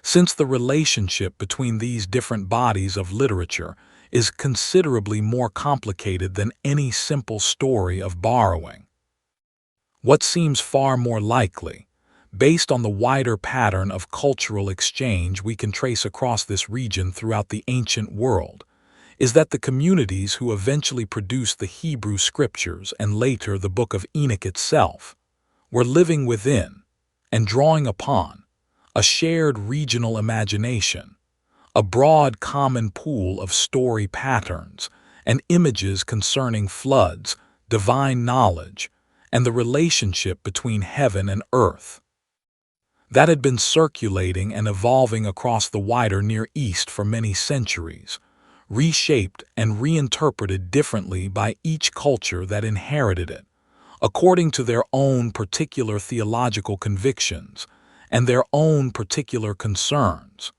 since the relationship between these different bodies of literature is considerably more complicated than any simple story of borrowing. What seems far more likely, based on the wider pattern of cultural exchange we can trace across this region throughout the ancient world, is that the communities who eventually produced the Hebrew Scriptures and later the Book of Enoch itself were living within and drawing upon a shared regional imagination, a broad common pool of story patterns and images concerning floods, divine knowledge, and the relationship between heaven and earth that had been circulating and evolving across the wider Near East for many centuries, reshaped and reinterpreted differently by each culture that inherited it, according to their own particular theological convictions and their own particular concerns.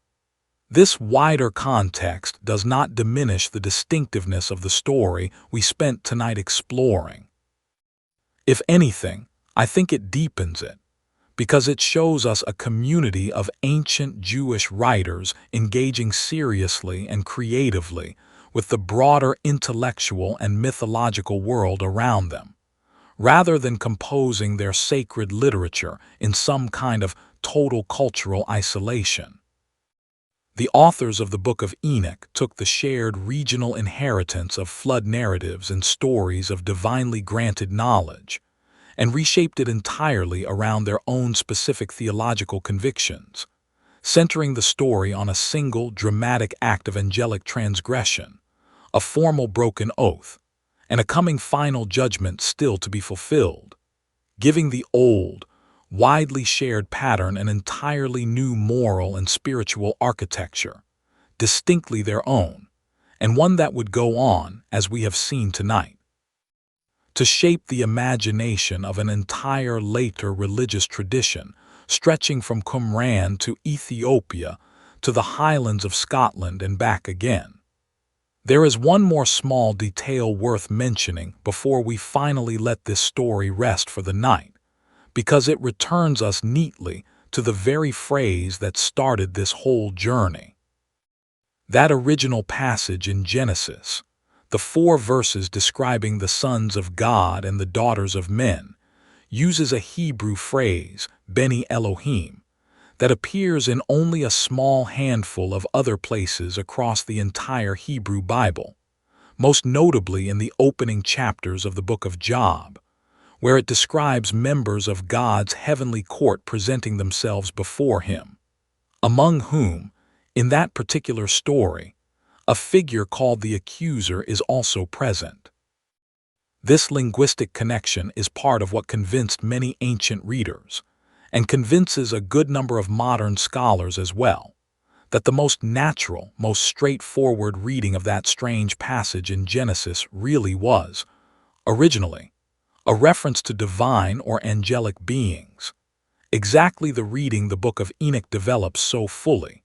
This wider context does not diminish the distinctiveness of the story we spent tonight exploring. If anything, I think it deepens it, because it shows us a community of ancient Jewish writers engaging seriously and creatively with the broader intellectual and mythological world around them, rather than composing their sacred literature in some kind of total cultural isolation. The authors of the Book of Enoch took the shared regional inheritance of flood narratives and stories of divinely granted knowledge, and reshaped it entirely around their own specific theological convictions, centering the story on a single dramatic act of angelic transgression, a formal broken oath, and a coming final judgment still to be fulfilled, giving the old, widely shared pattern an entirely new moral and spiritual architecture, distinctly their own, and one that would go on, as we have seen tonight, to shape the imagination of an entire later religious tradition stretching from Qumran to Ethiopia to the highlands of Scotland and back again. There is one more small detail worth mentioning before we finally let this story rest for the night, because it returns us neatly to the very phrase that started this whole journey. That original passage in Genesis, the 4 verses describing the sons of God and the daughters of men, uses a Hebrew phrase, Beni Elohim, that appears in only a small handful of other places across the entire Hebrew Bible, most notably in the opening chapters of the book of Job, where it describes members of God's heavenly court presenting themselves before him, among whom, in that particular story, a figure called the accuser is also present. This linguistic connection is part of what convinced many ancient readers, and convinces a good number of modern scholars as well, that the most natural, most straightforward reading of that strange passage in Genesis really was, originally, a reference to divine or angelic beings, exactly the reading the Book of Enoch develops so fully,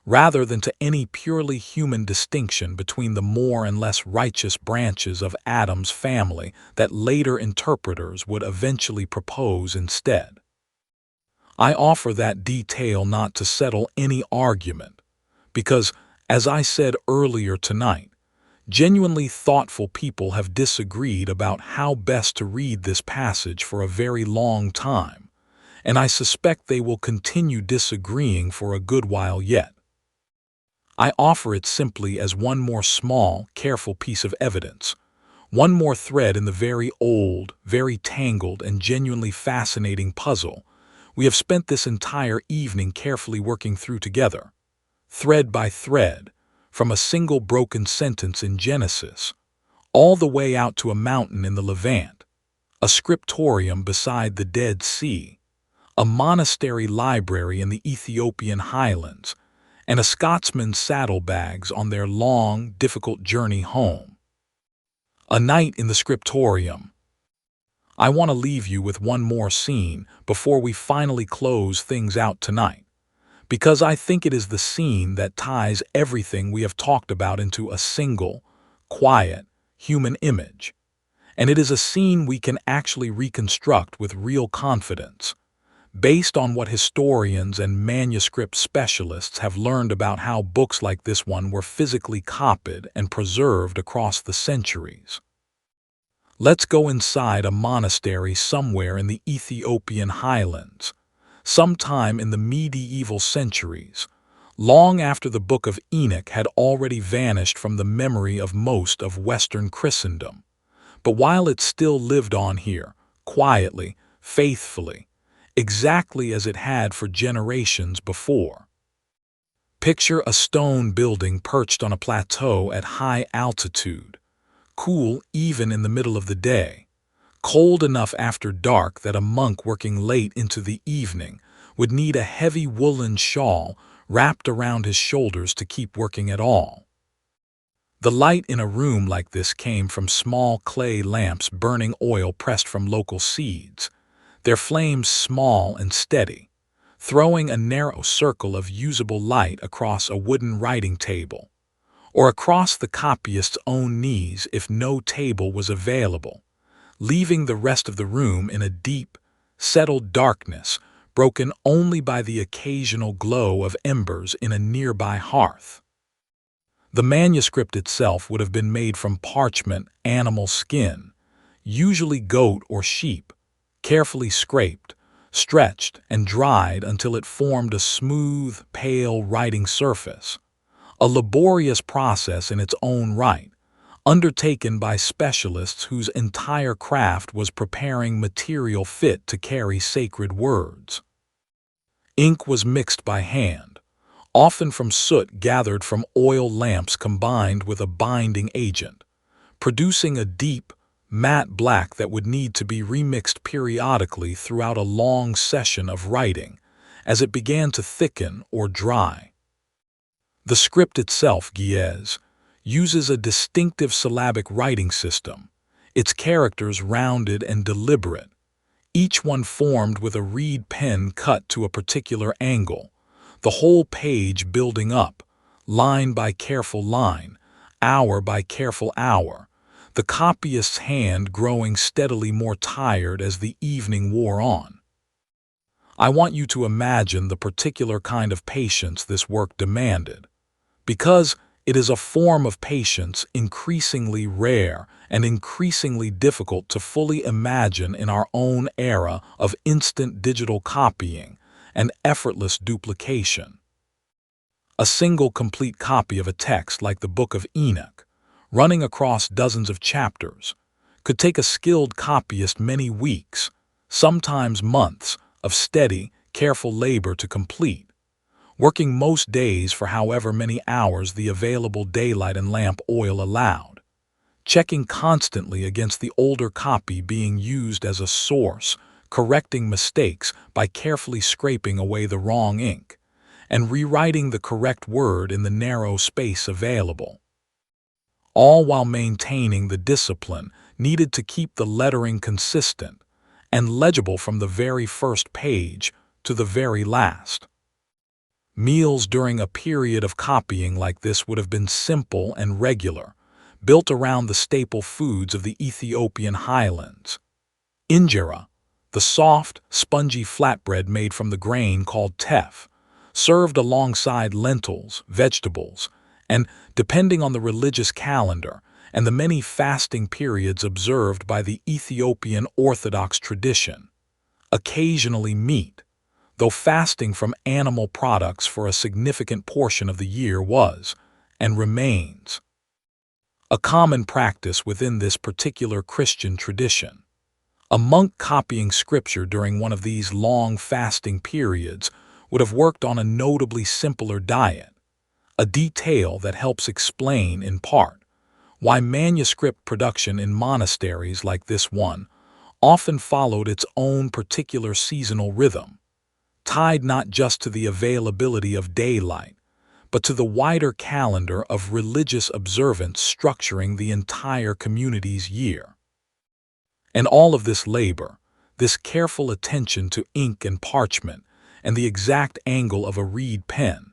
rather than to any purely human distinction between the more and less righteous branches of Adam's family that later interpreters would eventually propose instead. I offer that detail not to settle any argument, because, as I said earlier tonight, genuinely thoughtful people have disagreed about how best to read this passage for a very long time, and I suspect they will continue disagreeing for a good while yet. I offer it simply as one more small, careful piece of evidence, one more thread in the very old, very tangled, and genuinely fascinating puzzle we have spent this entire evening carefully working through together, thread by thread, from a single broken sentence in Genesis, all the way out to a mountain in the Levant, a scriptorium beside the Dead Sea, a monastery library in the Ethiopian highlands, and a Scotsman's saddlebags on their long, difficult journey home. A night in the Scriptorium. I want to leave you with one more scene before we finally close things out tonight, because I think it is the scene that ties everything we have talked about into a single, quiet, human image, and it is a scene we can actually reconstruct with real confidence, based on what historians and manuscript specialists have learned about how books like this one were physically copied and preserved across the centuries. Let's go inside a monastery somewhere in the Ethiopian highlands, sometime in the medieval centuries, long after the Book of Enoch had already vanished from the memory of most of Western Christendom, but while it still lived on here, quietly, faithfully, exactly as it had for generations before. Picture a stone building perched on a plateau at high altitude, cool even in the middle of the day, cold enough after dark that a monk working late into the evening would need a heavy woolen shawl wrapped around his shoulders to keep working at all. The light in a room like this came from small clay lamps burning oil pressed from local seeds, their flames small and steady, throwing a narrow circle of usable light across a wooden writing table, or across the copyist's own knees if no table was available, leaving the rest of the room in a deep, settled darkness broken only by the occasional glow of embers in a nearby hearth. The manuscript itself would have been made from parchment animal skin, usually goat or sheep, carefully scraped, stretched, and dried until it formed a smooth, pale writing surface, a laborious process in its own right, undertaken by specialists whose entire craft was preparing material fit to carry sacred words. Ink was mixed by hand, often from soot gathered from oil lamps combined with a binding agent, producing a deep, matte black that would need to be remixed periodically throughout a long session of writing as it began to thicken or dry. The script itself, Gies, uses a distinctive syllabic writing system, its characters rounded and deliberate, each one formed with a reed pen cut to a particular angle, the whole page building up, line by careful line, hour by careful hour, the copyist's hand growing steadily more tired as the evening wore on. I want you to imagine the particular kind of patience this work demanded, because it is a form of patience increasingly rare and increasingly difficult to fully imagine in our own era of instant digital copying and effortless duplication. A single complete copy of a text like the Book of Enoch, running across dozens of chapters, could take a skilled copyist many weeks, sometimes months, of steady, careful labor to complete, working most days for however many hours the available daylight and lamp oil allowed, checking constantly against the older copy being used as a source, correcting mistakes by carefully scraping away the wrong ink, and rewriting the correct word in the narrow space available, all while maintaining the discipline needed to keep the lettering consistent and legible from the very first page to the very last. Meals during a period of copying like this would have been simple and regular, built around the staple foods of the Ethiopian highlands. Injera, the soft, spongy flatbread made from the grain called teff, served alongside lentils, vegetables, and, depending on the religious calendar and the many fasting periods observed by the Ethiopian Orthodox tradition, occasionally meat, though fasting from animal products for a significant portion of the year was, and remains, a common practice within this particular Christian tradition. A monk copying scripture during one of these long fasting periods would have worked on a notably simpler diet, a detail that helps explain, in part, why manuscript production in monasteries like this one often followed its own particular seasonal rhythm, tied not just to the availability of daylight, but to the wider calendar of religious observance structuring the entire community's year. And all of this labor, this careful attention to ink and parchment, and the exact angle of a reed pen,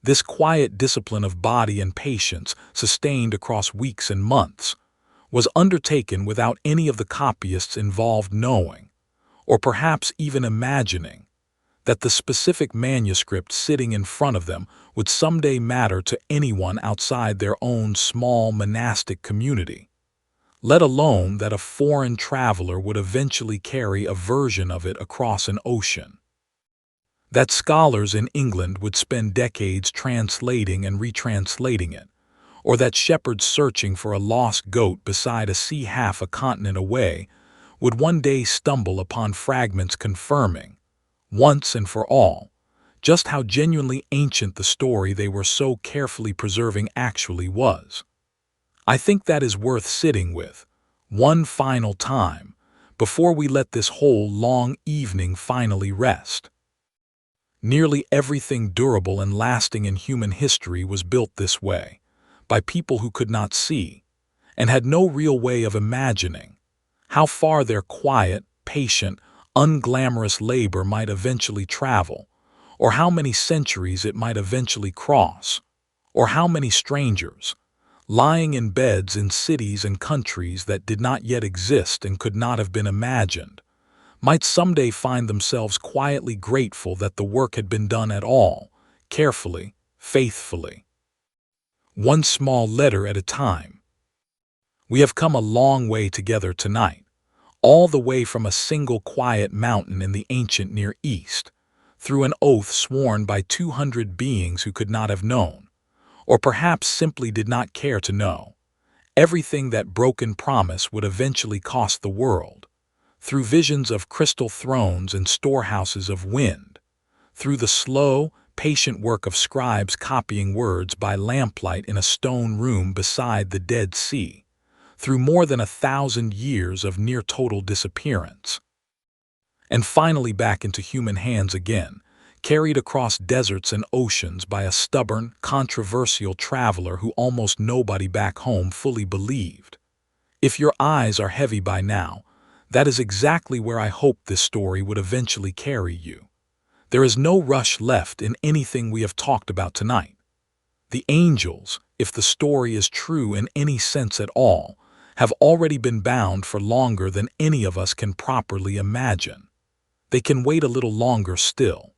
this quiet discipline of body and patience sustained across weeks and months, was undertaken without any of the copyists involved knowing, or perhaps even imagining, that the specific manuscript sitting in front of them would someday matter to anyone outside their own small monastic community, let alone that a foreign traveler would eventually carry a version of it across an ocean. That scholars in England would spend decades translating and retranslating it, or that shepherds searching for a lost goat beside a sea half a continent away would one day stumble upon fragments confirming, once and for all, just how genuinely ancient the story they were so carefully preserving actually was. I think that is worth sitting with, one final time, before we let this whole long evening finally rest. Nearly everything durable and lasting in human history was built this way, by people who could not see, and had no real way of imagining, how far their quiet, patient, unglamorous labor might eventually travel, or how many centuries it might eventually cross, or how many strangers, lying in beds in cities and countries that did not yet exist and could not have been imagined, might someday find themselves quietly grateful that the work had been done at all, carefully, faithfully. One small letter at a time. We have come a long way together tonight, all the way from a single quiet mountain in the ancient Near East, through an oath sworn by 200 beings who could not have known, or perhaps simply did not care to know, everything that broken promise would eventually cost the world, through visions of crystal thrones and storehouses of wind, through the slow, patient work of scribes copying words by lamplight in a stone room beside the Dead Sea, through more than 1,000 years of near-total disappearance, and finally back into human hands again, carried across deserts and oceans by a stubborn, controversial traveler who almost nobody back home fully believed. If your eyes are heavy by now, that is exactly where I hoped this story would eventually carry you. There is no rush left in anything we have talked about tonight. The angels, if the story is true in any sense at all, have already been bound for longer than any of us can properly imagine. They can wait a little longer still.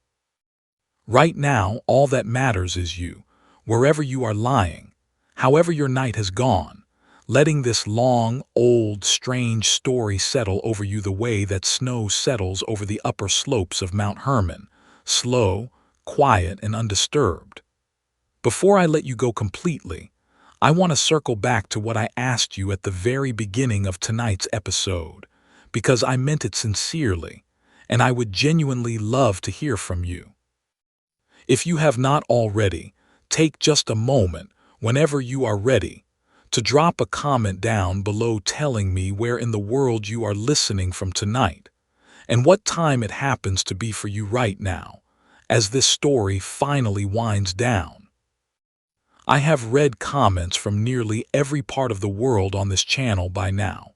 Right now, all that matters is you, wherever you are lying, however your night has gone, letting this long, old, strange story settle over you the way that snow settles over the upper slopes of Mount Hermon, slow, quiet, and undisturbed. Before I let you go completely, I want to circle back to what I asked you at the very beginning of tonight's episode, because I meant it sincerely, and I would genuinely love to hear from you. If you have not already, take just a moment, whenever you are ready, to drop a comment down below telling me where in the world you are listening from tonight, and what time it happens to be for you right now, as this story finally winds down. I have read comments from nearly every part of the world on this channel by now.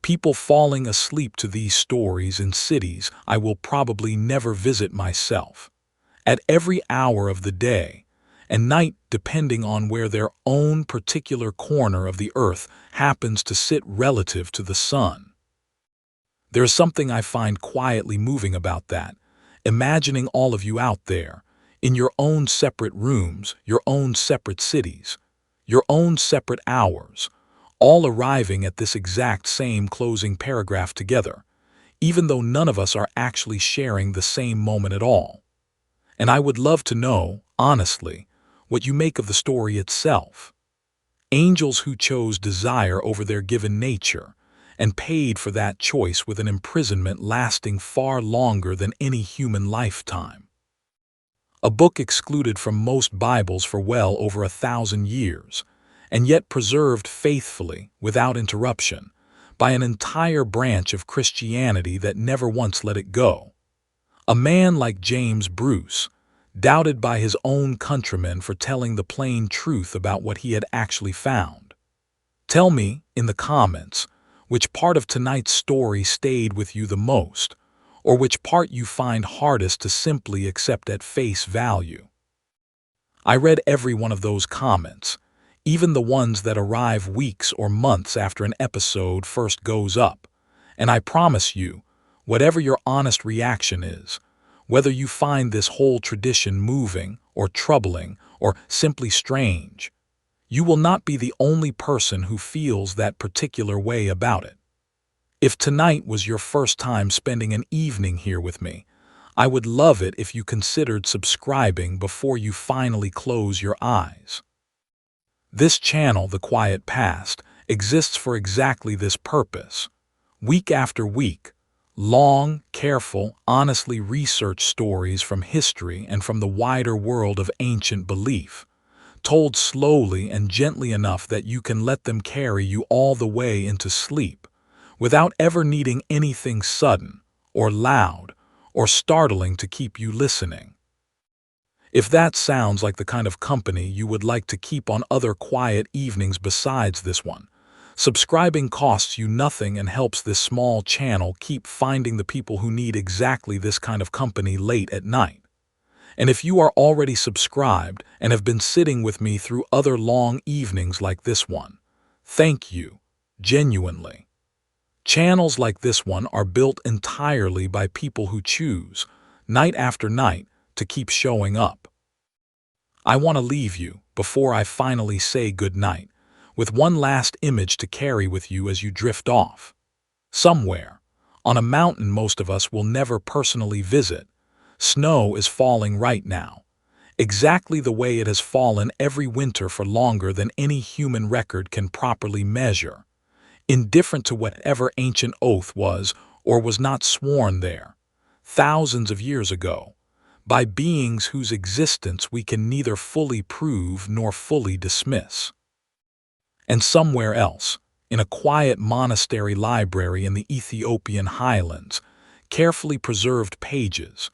People falling asleep to these stories in cities I will probably never visit myself, at every hour of the day and night, depending on where their own particular corner of the earth happens to sit relative to the sun. There is something I find quietly moving about that, imagining all of you out there, in your own separate rooms, your own separate cities, your own separate hours, all arriving at this exact same closing paragraph together, even though none of us are actually sharing the same moment at all. And I would love to know, honestly, what you make of the story itself. Angels who chose desire over their given nature, and paid for that choice with an imprisonment lasting far longer than any human lifetime. A book excluded from most Bibles for well over 1,000 years, and yet preserved faithfully, without interruption, by an entire branch of Christianity that never once let it go. A man like James Bruce, doubted by his own countrymen for telling the plain truth about what he had actually found. Tell me, in the comments, which part of tonight's story stayed with you the most, or which part you find hardest to simply accept at face value. I read every one of those comments, even the ones that arrive weeks or months after an episode first goes up, and I promise you, whatever your honest reaction is, whether you find this whole tradition moving or troubling or simply strange, you will not be the only person who feels that particular way about it. If tonight was your first time spending an evening here with me, I would love it if you considered subscribing before you finally close your eyes. This channel, The Quiet Past, exists for exactly this purpose. Week after week, long, careful, honestly researched stories from history and from the wider world of ancient belief, told slowly and gently enough that you can let them carry you all the way into sleep, without ever needing anything sudden, or loud, or startling to keep you listening. If that sounds like the kind of company you would like to keep on other quiet evenings besides this one, subscribing costs you nothing and helps this small channel keep finding the people who need exactly this kind of company late at night. And if you are already subscribed and have been sitting with me through other long evenings like this one, thank you, genuinely. Channels like this one are built entirely by people who choose, night after night, to keep showing up. I want to leave you, before I finally say good night, with one last image to carry with you as you drift off. Somewhere, on a mountain most of us will never personally visit, snow is falling right now, exactly the way it has fallen every winter for longer than any human record can properly measure, indifferent to whatever ancient oath was or was not sworn there, thousands of years ago, by beings whose existence we can neither fully prove nor fully dismiss. And somewhere else, in a quiet monastery library in the Ethiopian highlands, carefully preserved pages,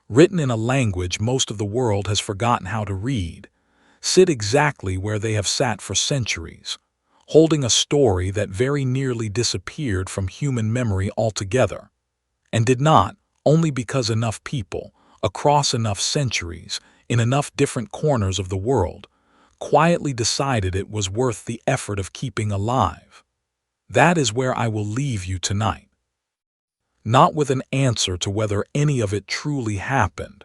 written in a language most of the world has forgotten how to read, sit exactly where they have sat for centuries, holding a story that very nearly disappeared from human memory altogether, and did not, only because enough people, across enough centuries, in enough different corners of the world, quietly decided it was worth the effort of keeping alive. That is where I will leave you tonight. Not with an answer to whether any of it truly happened,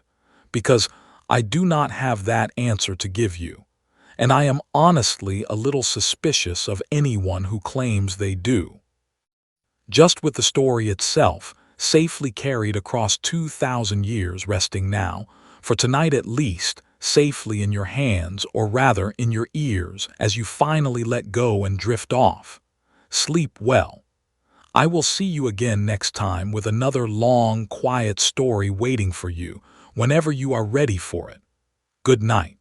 because I do not have that answer to give you, and I am honestly a little suspicious of anyone who claims they do. Just with the story itself, safely carried across 2,000 years resting now, for tonight at least, safely in your hands, or rather in your ears, as you finally let go and drift off. Sleep well. I will see you again next time with another long, quiet story waiting for you whenever you are ready for it. Good night.